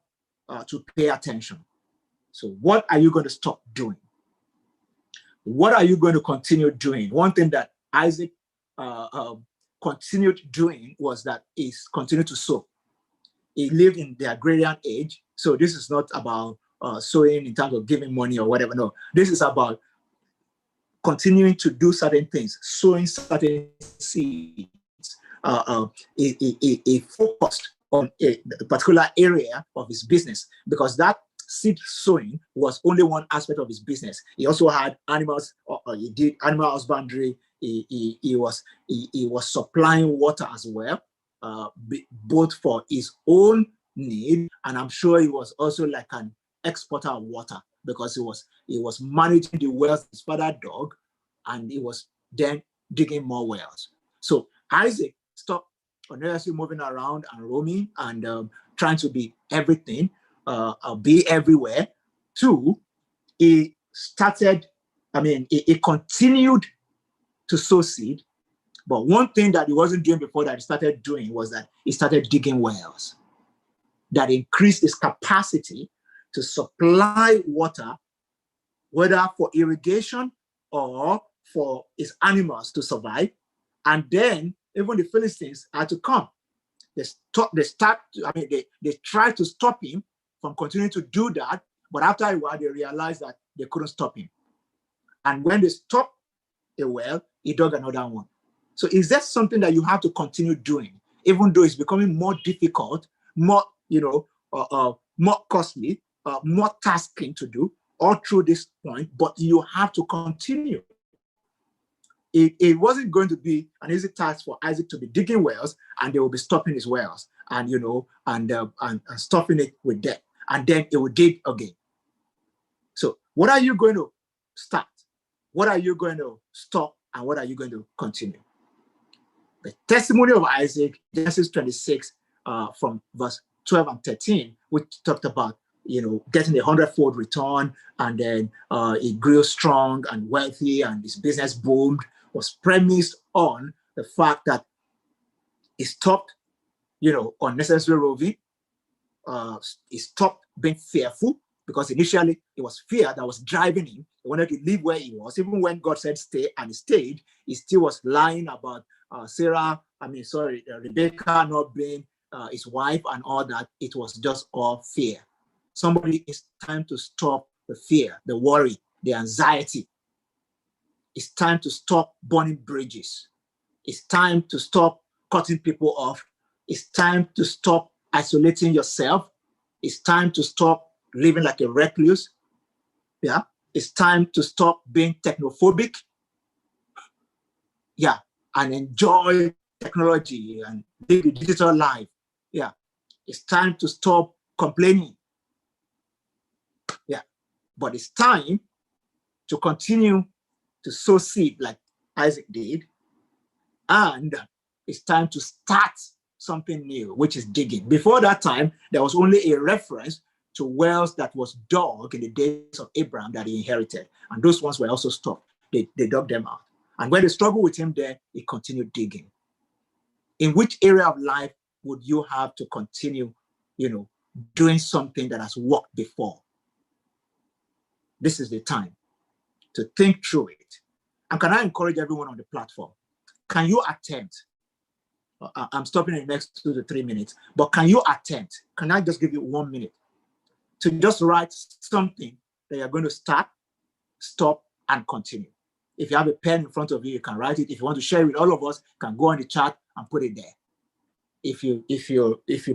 to pay attention. So what are you going to stop doing? What are you going to continue doing? One thing that Isaac continued doing was that he continued to sow. He lived in the agrarian age. So this is not about sowing in terms of giving money or whatever. No, this is about continuing to do certain things, sowing certain seeds. He focused on a particular area of his business because that seed sowing was only one aspect of his business. He also had animals, or he did animal husbandry. he was supplying water as well, both for his own need, and I'm sure he was also like an exporter of water, because he was managing the wells his father dug, and he was then digging more wells. So Isaac stopped unnecessarily moving around and roaming and trying to be everything, be everywhere. Two, he continued to sow seed, but one thing that he wasn't doing before that he started doing was that he started digging wells that increased his capacity to supply water, whether for irrigation or for his animals to survive. And then even the Philistines had to come. They tried to stop him from continuing to do that, but after a while they realized that they couldn't stop him. And when they stopped a well, he dug another one. So is that something that you have to continue doing, even though it's becoming more difficult, more more costly, more tasking to do all through this point, but you have to continue. It wasn't going to be an easy task for Isaac to be digging wells and they will be stopping his wells and stuffing it with debt, and then it will dig again. So what are you going to start? What are you going to stop? And what are you going to continue? The testimony of Isaac, Genesis 26, from verse 12 and 13, which talked about getting a 100-fold return, and then he grew strong and wealthy, and his business boomed, was premised on the fact that he stopped, unnecessary roving. He stopped being fearful, because initially it was fear that was driving him. He wanted to live where he was. Even when God said stay, and he stayed, he still was lying about Rebecca not being his wife and all that. It was just all fear. Somebody, it's time to stop the fear, the worry, the anxiety. It's time to stop burning bridges. It's time to stop cutting people off. It's time to stop isolating yourself. It's time to stop living like a recluse. Yeah. It's time to stop being technophobic. Yeah. And enjoy technology and live the digital life. Yeah. It's time to stop complaining. Yeah. But it's time to continue to sow seed like Isaac did. And it's time to start something new, which is digging. Before that time, there was only a reference to wells that was dug in the days of Abraham that he inherited. And those ones were also stopped. They dug them out. And when they struggled with him there, he continued digging. In which area of life would you have to continue, doing something that has worked before? This is the time to think through it. And can I encourage everyone on the platform? Can you attempt? I'm stopping in the next 2 to 3 minutes, but can you attempt? Can I just give you 1 minute to just write something that you're going to start, stop, and continue? If you have a pen in front of you, you can write it. If you want to share it with all of us, you can go on the chat and put it there. If you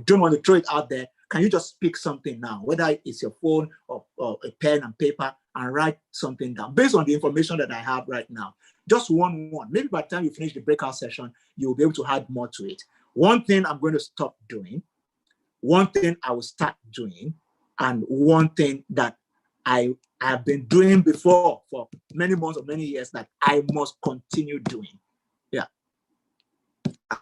don't want to throw it out there, can you just pick something now, whether it's your phone or a pen and paper, and write something down based on the information that I have right now? Just one. Maybe by the time you finish the breakout session, you'll be able to add more to it. One thing I'm going to stop doing, one thing I will start doing, and one thing that I have been doing before for many months or many years that I must continue doing. Yeah.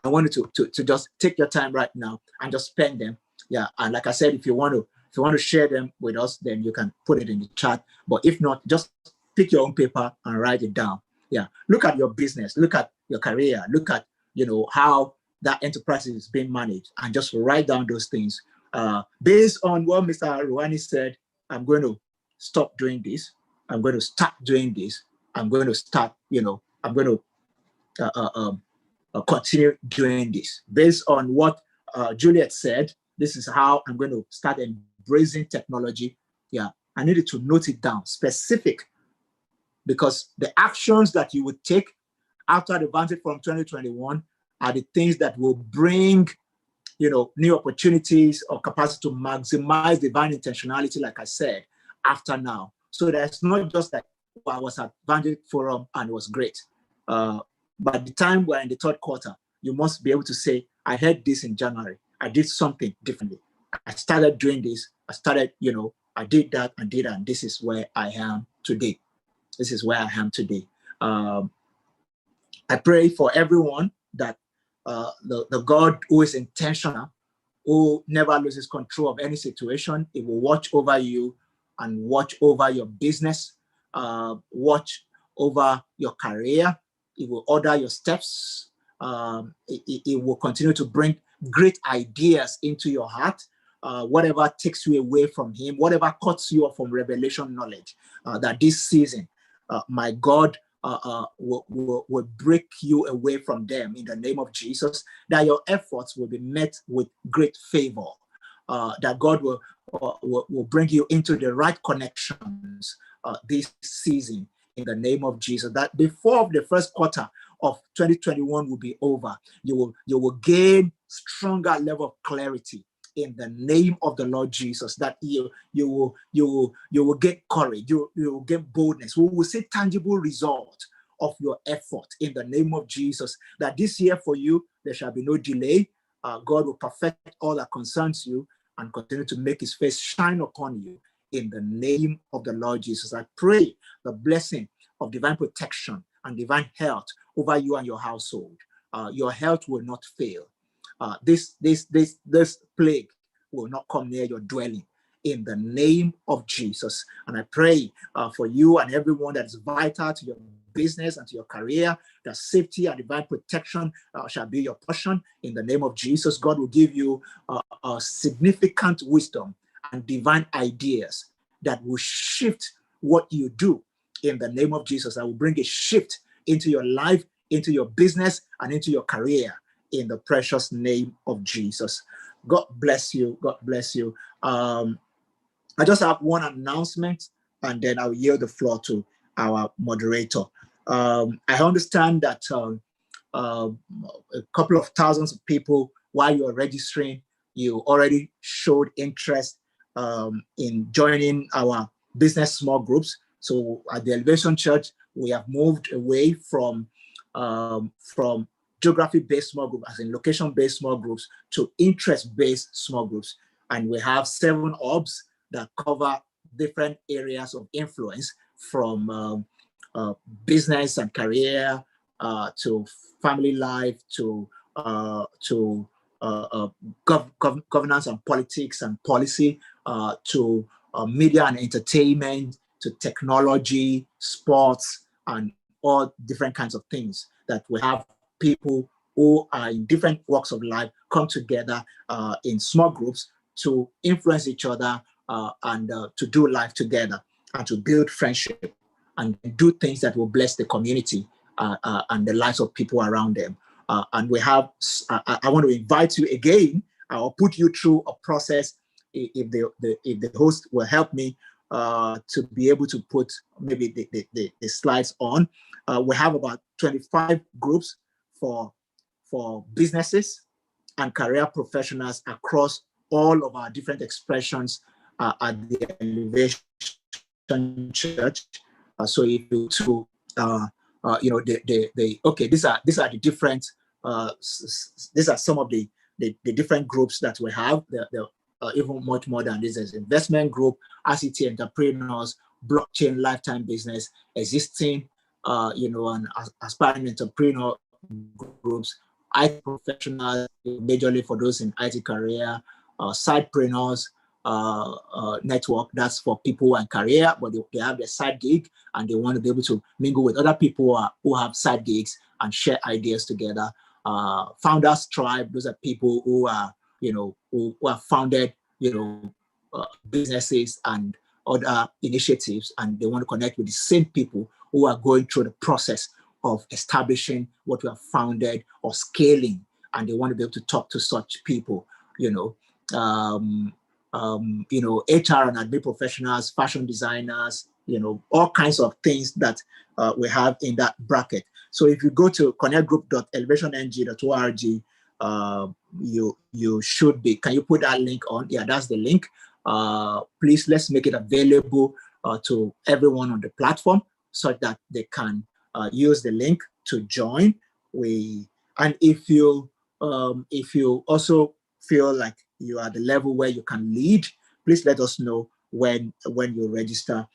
I wanted to just take your time right now and just spend them. Yeah. And like I said, if you want to share them with us, then you can put it in the chat. But if not, just pick your own paper and write it down. Yeah. Look at your business, look at your career, look at, how that enterprise is being managed, and just write down those things. Based on what Mr. Ruani said, I'm going to stop doing this. I'm going to start doing this. I'm going to start, I'm going to continue doing this. Based on what Juliet said, this is how I'm going to start embracing technology. Yeah, I needed to note it down, specific, because the actions that you would take after the Vantage from 2021 are the things that will bring, new opportunities or capacity to maximize divine intentionality, like I said, after now. So that's not just like, I was at Vantage Forum and it was great. by the time we're in the third quarter, you must be able to say, I heard this in January. I did something differently. I started doing this. I started, I did that and did that. And this is where I am today. This is where I am today. I pray for everyone that the God who is intentional, who never loses control of any situation, he will watch over you and watch over your business, watch over your career. He will order your steps. It will continue to bring great ideas into your heart. Whatever takes you away from him, whatever cuts you off from revelation knowledge, that this season, my God will break you away from them in the name of Jesus, that your efforts will be met with great favor, that God will bring you into the right connections this season in the name of Jesus, that before the first quarter of 2021 will be over, you will gain stronger level of clarity in the name of the Lord Jesus, that you will get courage, you will get boldness. We will see tangible result of your effort in the name of Jesus, that this year for you, there shall be no delay. God will perfect all that concerns you and continue to make his face shine upon you in the name of the Lord Jesus. I pray the blessing of divine protection and divine health over you and your household. Your health will not fail. This plague will not come near your dwelling in the name of Jesus. And I pray for you and everyone that is vital to your business and to your career, that safety and divine protection shall be your portion in the name of Jesus. God will give you a significant wisdom and divine ideas that will shift what you do in the name of Jesus. I will bring a shift into your life, into your business, and into your career in the precious name of Jesus. God bless you. God bless you. I just have one announcement, and then I'll yield the floor to our moderator. I understand that a couple of thousands of people, while you're registering, you already showed interest in joining our business small groups. So at the Elevation Church, we have moved away from geography-based small groups, as in location-based small groups, to interest-based small groups. And we have 7 hubs that cover different areas of influence, from business and career to family life to governance and politics and policy, to media and entertainment, to technology, sports, and all different kinds of things, that we have people who are in different walks of life come together in small groups to influence each other and to do life together and to build friendship and do things that will bless the community and the lives of people around them. And we have, I want to invite you again. I'll put you through a process if the host will help me to be able to put maybe the slides on. We have about 25 groups for businesses and career professionals across all of our different expressions at the Elevation Church. So if you to okay, these are the different these are some of the different groups that we have. They're even much more than this. There's investment group, ICT entrepreneurs, blockchain lifetime business, existing and aspiring entrepreneur groups, IT professionals, majorly for those in IT career, sidepreneurs network, that's for people and career, but they have their side gig and they want to be able to mingle with other people who have side gigs and share ideas together. Founders Tribe, those are people who are who have founded businesses and other initiatives, and they want to connect with the same people who are going through the process of establishing what we have founded or scaling, and they want to be able to talk to such people. HR and admin professionals, fashion designers, all kinds of things that we have in that bracket. So if you go to connectgroup.elevationg.org, you should be. Can you put that link on? Yeah, that's the link. Please, let's make it available to everyone on the platform so that they can use the link to join. And if you also feel like you are at the level where you can lead, please let us know when you register.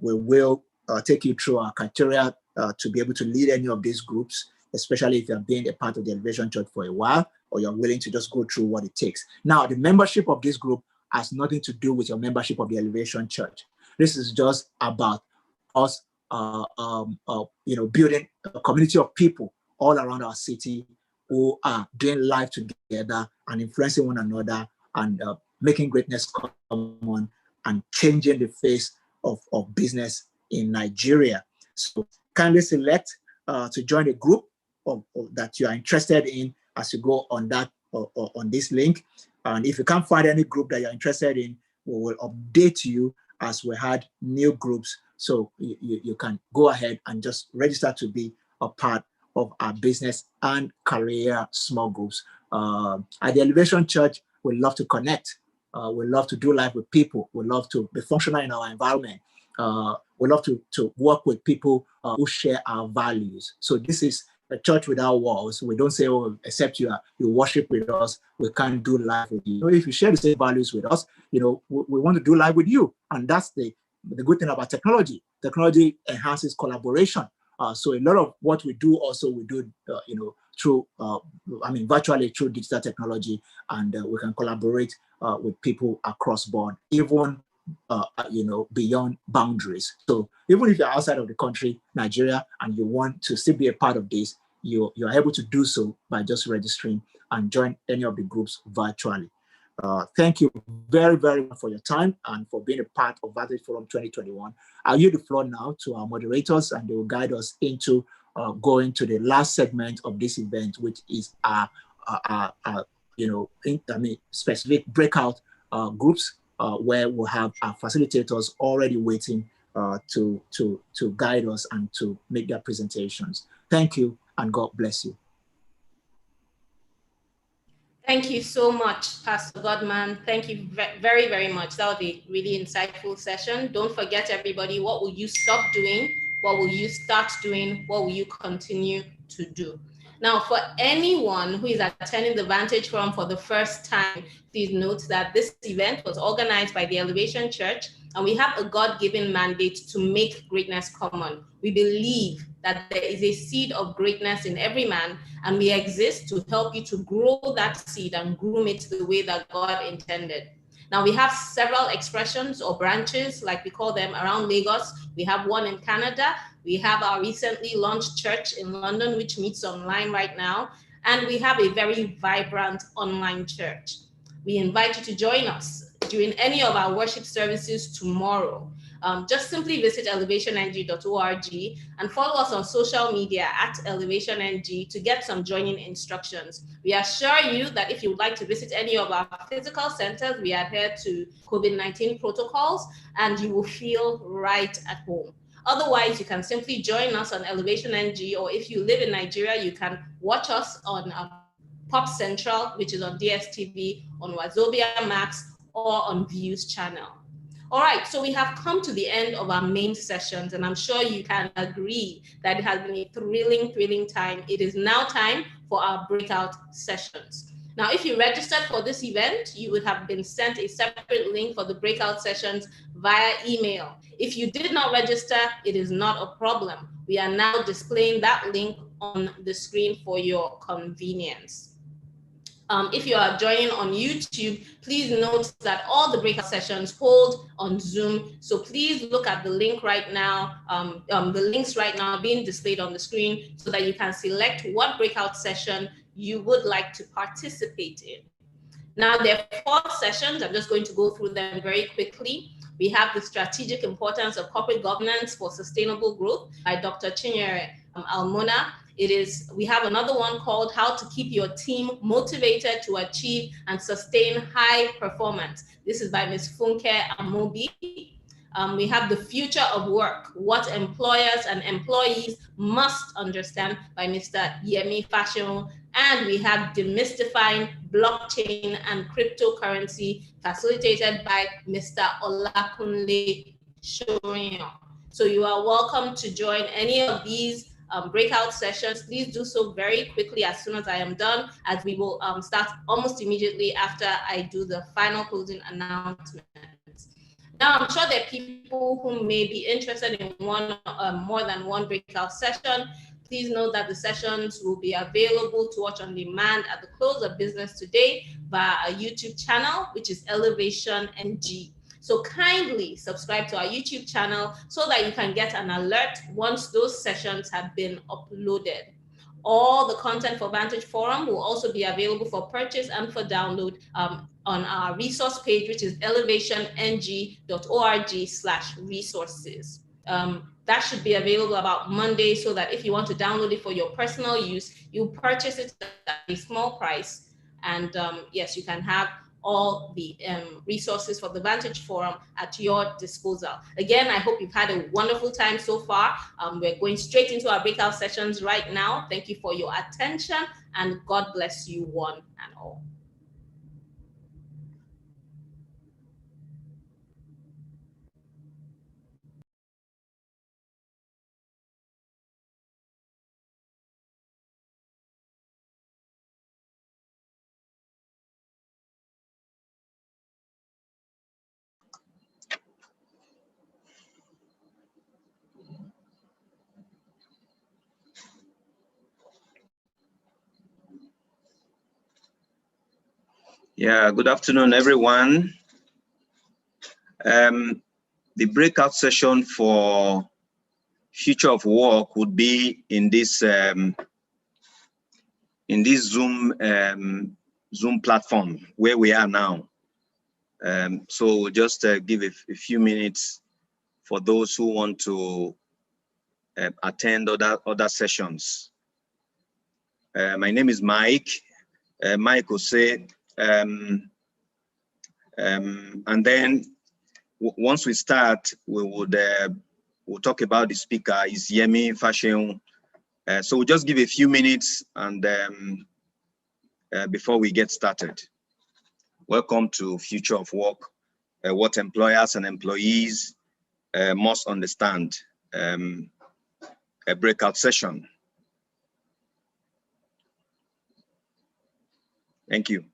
We will take you through our criteria to be able to lead any of these groups, especially if you have been a part of the Elevation Church for a while, or you're willing to just go through what it takes. Now, the membership of this group has nothing to do with your membership of the Elevation Church. This is just about us, building a community of people all around our city who are doing life together and influencing one another and making greatness common and changing the face of business in Nigeria. So kindly select to join a group that you are interested in as you go on that on this link. And if you can't find any group that you're interested in, we will update you as we had new groups. So you can go ahead and just register to be a part of our business and career small groups. At the Elevation Church, we love to connect. We love to do life with people. We love to be functional in our environment. We love to work with people who share our values. So this is a church without walls. We don't say, oh, except you worship with us, we can't do life with you. If you share the same values with us, we want to do life with you. And that's the good thing about technology. Technology enhances collaboration. So a lot of what we do also we do, through, virtually through digital technology, and we can collaborate with people across board, even beyond boundaries. So even if you're outside of the country, Nigeria, and you want to still be a part of this, you're able to do so by just registering and join any of the groups virtually. Thank you very, very much for your time and for being a part of Vantage Forum 2021. I'll yield the floor now to our moderators, and they will guide us into going to the last segment of this event, which is our specific breakout groups, where we'll have our facilitators already waiting to guide us and to make their presentations. Thank you, and God bless you. Thank you so much, Pastor Godman. Thank you very, very much. That was a really insightful session. Don't forget, everybody, what will you stop doing? What will you start doing? What will you continue to do? Now, for anyone who is attending the Vantage Forum for the first time, please note that this event was organized by the Elevation Church, and we have a God-given mandate to make greatness common. We believe that there is a seed of greatness in every man, and we exist to help you to grow that seed and groom it the way that God intended. Now, we have several expressions or branches, like we call them, around Lagos. We have one in Canada. We have our recently launched church in London, which meets online right now. And we have a very vibrant online church. We invite you to join us during any of our worship services tomorrow. Just simply visit elevationg.org and follow us on social media at elevationg to get some joining instructions. We assure you that if you would like to visit any of our physical centers, we adhere to COVID-19 protocols, and you will feel right at home. Otherwise, you can simply join us on Elevation NG, or if you live in Nigeria, you can watch us on Pop Central, which is on DSTV, on Wazobia Max, or on Views channel. All right, so we have come to the end of our main sessions, and I'm sure you can agree that it has been a thrilling time. It is now time for our breakout sessions. Now, if you registered for this event, you would have been sent a separate link for the breakout sessions via email. If you did not register, it is not a problem. We are now displaying that link on the screen for your convenience. If you are joining on YouTube, please note that all the breakout sessions hold on Zoom. So please look at the link right now, the links right now being displayed on the screen, so that you can select what breakout session you would like to participate in. Now, there are 4 sessions. I'm just going to go through them very quickly. We have the strategic importance of corporate governance for sustainable growth by Dr. Chinyere Almona. We have another one called How to Keep Your Team Motivated to Achieve and Sustain High Performance. This is by Ms. Funke Amobi. We have The Future of Work, What Employers and Employees Must Understand by Mr. Yemi Fashion. And we have Demystifying Blockchain and Cryptocurrency, facilitated by Mr. Olakunle Shoyan. So you are welcome to join any of these breakout sessions, please do so very quickly as soon as I am done, as we will start almost immediately after I do the final closing announcement. Now, I'm sure there are people who may be interested in more than one breakout session. Please note that the sessions will be available to watch on demand at the close of business today via our YouTube channel, which is Elevation NG. So kindly subscribe to our YouTube channel so that you can get an alert once those sessions have been uploaded. All the content for Vantage Forum will also be available for purchase and for download on our resource page, which is elevationg.org/resources. That should be available about Monday, so that if you want to download it for your personal use, you purchase it at a small price. And yes, you can have all the resources for the Vantage Forum at your disposal. Again, I hope you've had a wonderful time so far. We're going straight into our breakout sessions right now. Thank you for your attention, and God bless you one and all. Yeah, good afternoon, everyone. The breakout session for future of work would be in this Zoom platform where we are now. So we'll just give a few minutes for those who want to attend other sessions. My name is Mike. Mike will say, and then once we start, we'll talk about the speaker, is Yemi Fashion. So we'll just give a few minutes and before we get started. Welcome to Future of Work, what employers and employees must understand, a breakout session. Thank you.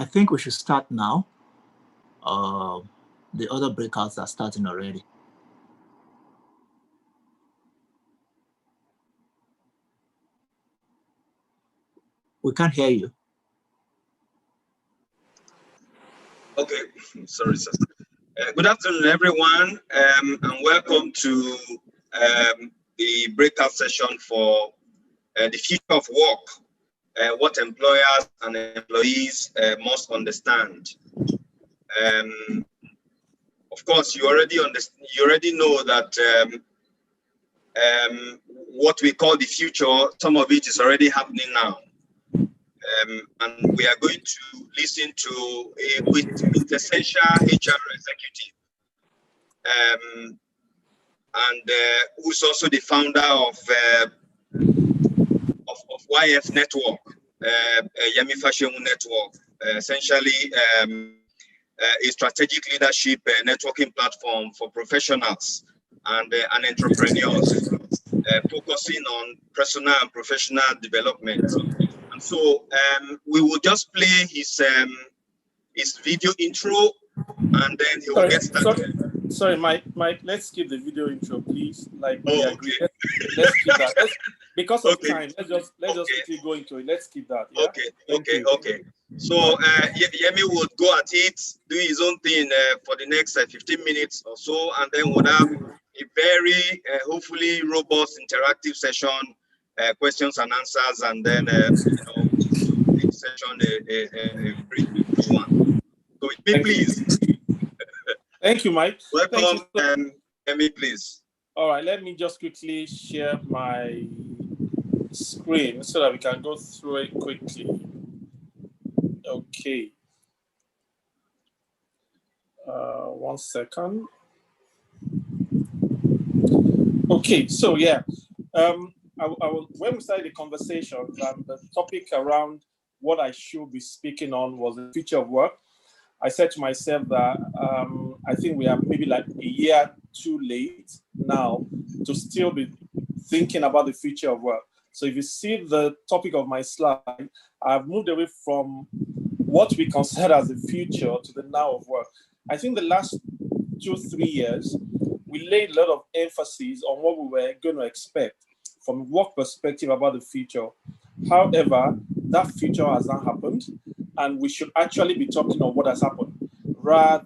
I think we should start now. The other breakouts are starting already. We can't hear you. Okay, sorry, sir. Good afternoon, everyone, and welcome to the breakout session for the future of work, what employers and employees must understand. Of course, you already know that what we call the future, some of it is already happening now. And we are going to listen to a quintessential HR executive, and who's also the founder of YF Network, Yemi Fashemu Network, essentially a strategic leadership networking platform for professionals and entrepreneurs, focusing on personal and professional development. And so we will just play his video intro, and then he will get started. Sorry, Mike, let's skip the video intro, please. Like we agree. Okay. Let's keep that. Because of Okay. time, let's just quickly go into it. Let's keep that. Yeah? Okay. So Yemi would go at it, do his own thing for the next 15 minutes or so, and then we'll have a very hopefully robust interactive session, questions and answers, and then each session a brief one. So please. Thank you, Mike. Welcome, Yemi, please. All right, let me just quickly share my screen so that we can go through it quickly. Okay. 1 second. Okay, so yeah, when we started the conversation, the topic around what I should be speaking on was the future of work. I said to myself that I think we are maybe like a year too late now to still be thinking about the future of work. So if you see the topic of my slide, I've moved away from what we consider as the future to the now of work. I think the last 2-3 years, we laid a lot of emphasis on what we were going to expect from a work perspective about the future. However, that future has not happened, and we should actually be talking on what has happened rather